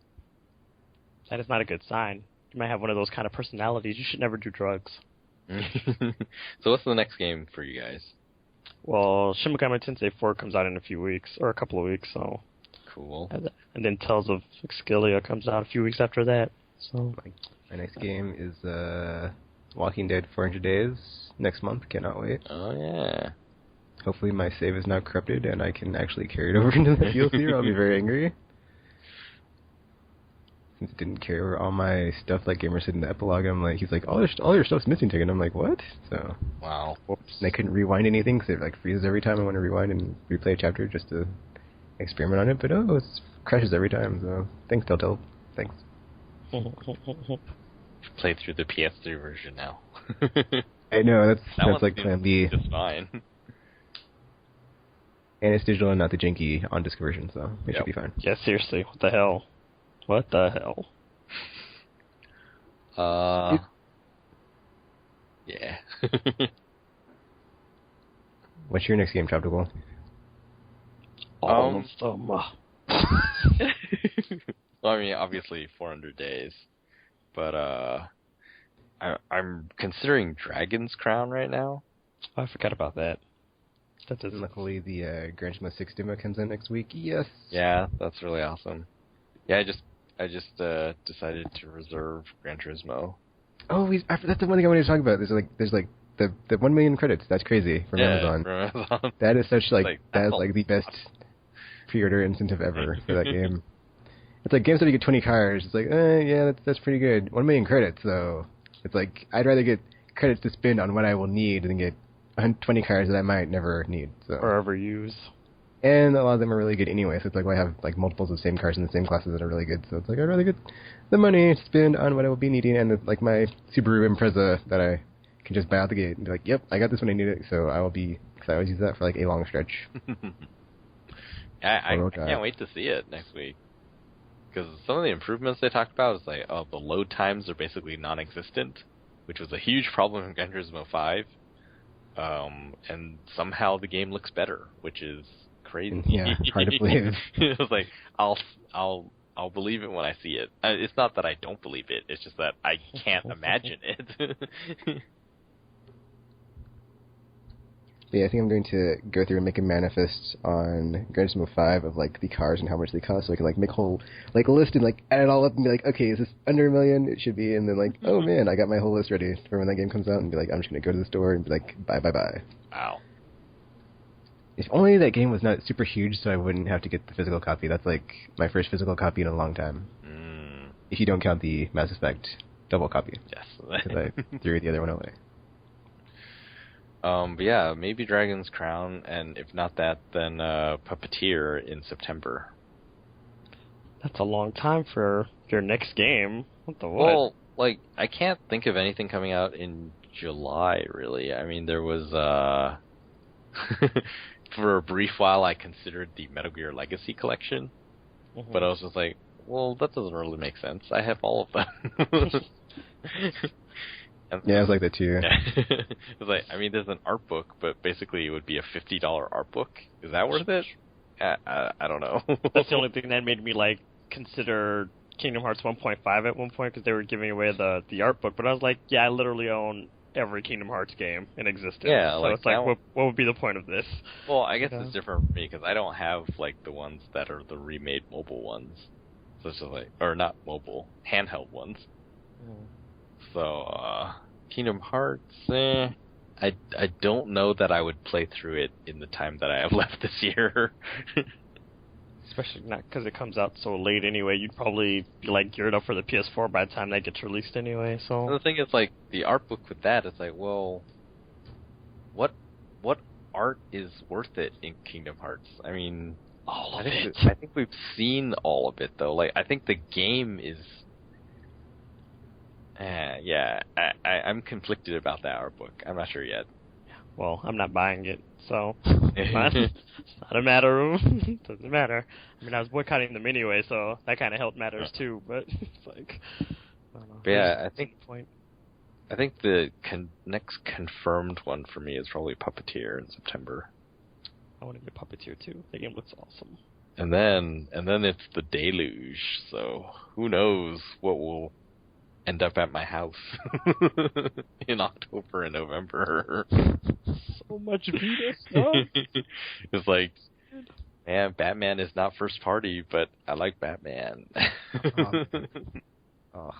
That is not a good sign. You might have one of those kind of personalities. You should never do drugs. So what's the next game for you guys? Well, Shin Megami Tensei 4 comes out in a few weeks, or a couple of weeks, so... Cool. And then Tales of Exkilia comes out a few weeks after that, so... My next game is Walking Dead 400 Days next month. Cannot wait. Oh, yeah. Hopefully my save is not corrupted and I can actually carry it over into the DLC or I'll be very angry. Since it didn't carry over all my stuff, like Gamer said in the epilogue, he's like, all your stuff's missing, Ticket. I'm like, what? So, Wow. whoops. And I couldn't rewind anything because it freezes every time I want to rewind and replay a chapter just to experiment on it. But it crashes every time. So thanks, Telltale. Thanks. Play through the PS3 version now. I know that's one's like Plan B. Just fine. And it's digital and not the janky on disc version, so it should be fine. Yeah, seriously, what the hell? What the hell? Yeah. What's your next game, Tropical? All of them. Well, I mean, obviously 400 Days, but I'm considering Dragon's Crown right now. I forgot about that. That doesn't... Luckily, the Gran Turismo 6 demo comes out next week. Yes. Yeah, that's really awesome. Yeah, I just decided to reserve Gran Turismo. Oh, that's the one thing I wanted to talk about. There's like the 1 million credits. That's crazy from Amazon. From Amazon. That is such that's the best pre-order incentive ever for that game. It's like games that you get 20 cars. It's like, yeah, that's pretty good. 1 million credits, though. It's like I'd rather get credits to spend on what I will need than get 20 cars that I might never need. So. Or ever use. And a lot of them are really good anyway, so it's like I have like multiples of the same cars in the same classes that are really good. So it's like I'd rather get the money to spend on what I will be needing, and like my Subaru Impreza that I can just buy out the gate and be like, yep, I got this when I need it. So I will be, because I always use that for like a long stretch. I can't wait to see it next week. Because some of the improvements they talked about is like, the load times are basically non-existent, which was a huge problem in Gran Turismo 5. And somehow the game looks better, which is crazy. Yeah, hard to believe. It's like I'll believe it when I see it. It's not that I don't believe it; it's just that I can't imagine it. Yeah, I think I'm going to go through and make a manifest on Gran Turismo 5 of like the cars and how much they cost, so I can like make a whole like a list and like add it all up and be like, okay, is this under $1 million? It should be, and then like, oh man, I got my whole list ready for when that game comes out, and be like, I'm just gonna go to the store and be like, buy. Wow. If only that game was not super huge, so I wouldn't have to get the physical copy. That's like my first physical copy in a long time. If you don't count the Mass Effect double copy. Yes. Because I threw the other one away. But yeah, maybe Dragon's Crown, and if not that, then Puppeteer in September. That's a long time for your next game. What the what? Well, like, I can't think of anything coming out in July, really. I mean, there was, for a brief while, I considered the Metal Gear Legacy collection, but I was just like, well, that doesn't really make sense. I have all of them. Yeah, I was like that too. It was like, I mean, there's an art book, but basically it would be a $50 art book. Is that worth it? I don't know. That's the only thing that made me like consider Kingdom Hearts 1.5 at one point because they were giving away the art book, but I was like, yeah, I literally own every Kingdom Hearts game in existence. Yeah, so like it's like, what would be the point of this? Well, I guess it's different for me because I don't have like the ones that are the remade mobile ones, so it's just like, or not mobile, handheld ones. So Kingdom Hearts, I don't know that I would play through it in the time that I have left this year. Especially not because it comes out so late anyway. You'd probably be like geared up for the PS4 by the time that gets released anyway. So and the thing is, like, the art book with that is like, well, what art is worth it in Kingdom Hearts? I mean, all of I it. think we've seen all of it though. Like, I think the game is. Yeah, I'm conflicted about that art book. I'm not sure yet. Well, I'm not buying it, so it's not a matter of doesn't matter. I mean, I was boycotting them anyway, so that kind of helped matters too. But it's like, I don't know. But yeah, I think the next confirmed one for me is probably Puppeteer in September. I want to get Puppeteer too. The game looks awesome. And then it's the Deluge. So who knows what will end up at my house in October and November. So much Vita stuff. It's like, man, Batman is not first party, but I like Batman. Oh.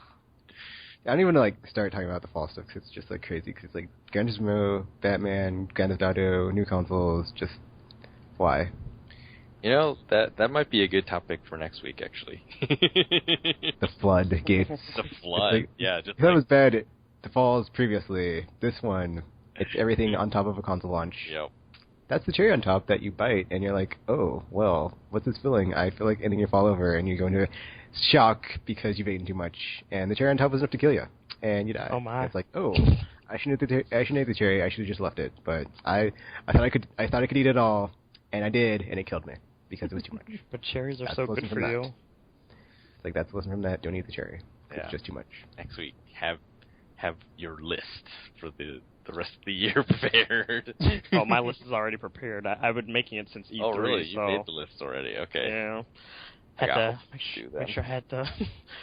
I don't even like start talking about the fall stuff because it's just like crazy. Because like Gran Turismo, Batman, Grand Theft Auto, new consoles, just why? You know, that might be a good topic for next week, actually. The floodgates. The flood, like, yeah. Just that was bad. The falls previously. This one, it's everything on top of a console launch. Yep. That's the cherry on top that you bite, and you're like, oh, well, what's this feeling? I feel like, and then you fall over, and you go into shock because you've eaten too much, and the cherry on top was enough to kill you, and you die. Oh my! And it's like, oh, I shouldn't eat the cherry. I should have just left it, but I thought I could eat it all, and I did, and it killed me. Because it was too much. But cherries are That's so good for you. It's like, that's the lesson from that. Don't eat the cherry. Yeah. It's just too much. Next week, have your list for the rest of the year prepared. Oh, my list is already prepared. I've been making it since E3. Oh, really? You so, made the list already? Okay. Yeah. I got Had to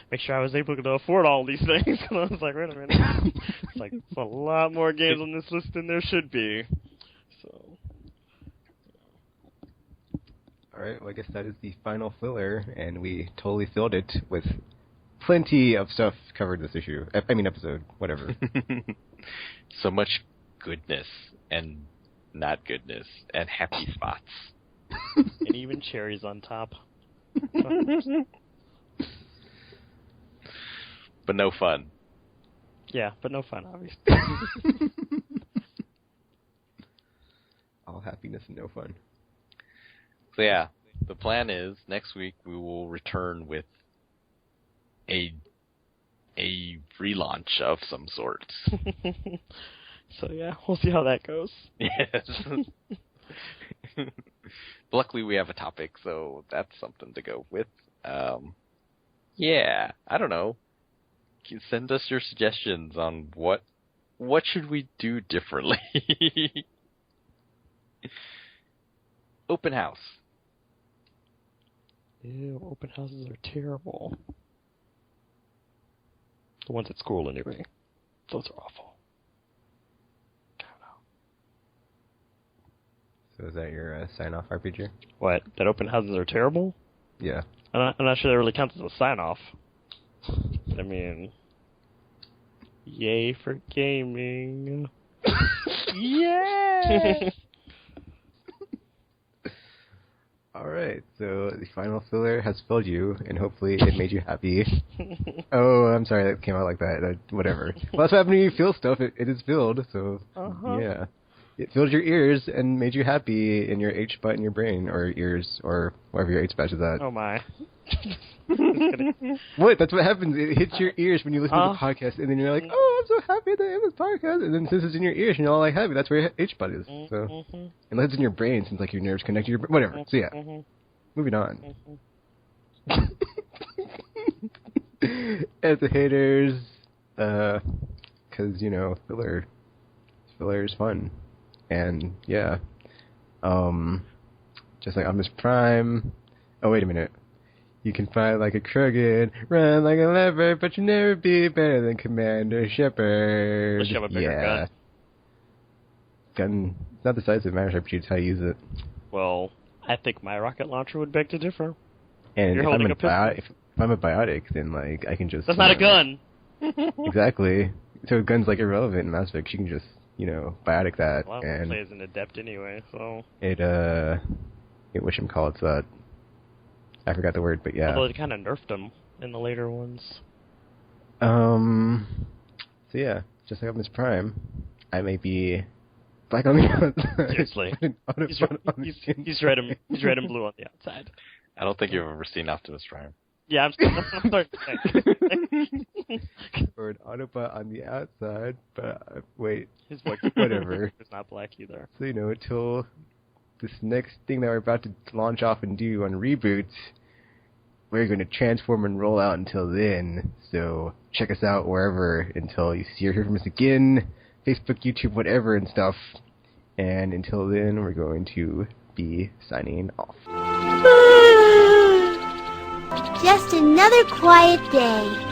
make sure I was able to afford all these things. I was like, wait a minute. It's like, there's a lot more games on this list than there should be. So. Alright, well, I guess that is the final filler, and we totally filled it with plenty of stuff covered this issue. Episode, whatever. So much goodness, and not goodness, and happy spots. And even cherries on top. But no fun. Yeah, but no fun, obviously. All happiness and no fun. So yeah, the plan is next week we will return with a relaunch of some sort. So yeah, we'll see how that goes. Yes. Luckily we have a topic, so that's something to go with. Yeah, I don't know. Send us your suggestions on what should we do differently. Open house. Ew, open houses are terrible. The ones at school, anyway. Those are awful. I don't know. So is that your sign-off RPG? What? That open houses are terrible? Yeah. I'm not sure that really counts as a sign-off. I mean, yay for gaming. Yay! Alright, so the final filler has filled you, and hopefully it made you happy. Oh, I'm sorry that came out like that. Whatever. Well, that's what happens when you feel stuff. It is filled, so yeah. It filled your ears and made you happy in your H spot in your brain, or ears, or wherever your H spot is at. Oh my. What? That's what happens. It hits your ears when you listen to the podcast, and then you're like, oh, I'm so happy that I have this podcast. And then since it's in your ears and you're all like happy, that's where your H spot is. So, unless it's in your brain, since like your nerves connect to your brain. Whatever. So yeah. Moving on. As the haters, because, you know, filler is fun. And, yeah. Just like Optimus Prime. Oh, wait a minute. You can fight like a Krogan, run like a leopard, but you never be better than Commander Shepard. Let's have a bigger gun. Gun, it's not the size that matters, but it's how you use it. Well, I think my rocket launcher would beg to differ. And You're if holding I'm a pistol. if I'm a biotic, then like I can just. That's not a gun. Exactly. So a gun's like irrelevant in Mass Effect. You can just biotic that, Well, and play as an adept anyway, so. Whatchamacallit's that? I forgot the word, but yeah. Although they kind of nerfed them in the later ones. So yeah, just like Optimus Prime, I may be black on the outside. Seriously. He's red and blue on the outside. I don't think you've ever seen Optimus Prime. Yeah, I'm sorry to say. Or an Autobot on the outside, but wait, His voice whatever. is not black either. So until this next thing that we're about to launch off and do on Reboot, we're going to transform and roll out until then. So check us out wherever until you see or hear from us again. Facebook, YouTube, whatever and stuff. And until then, we're going to be signing off. Just another quiet day.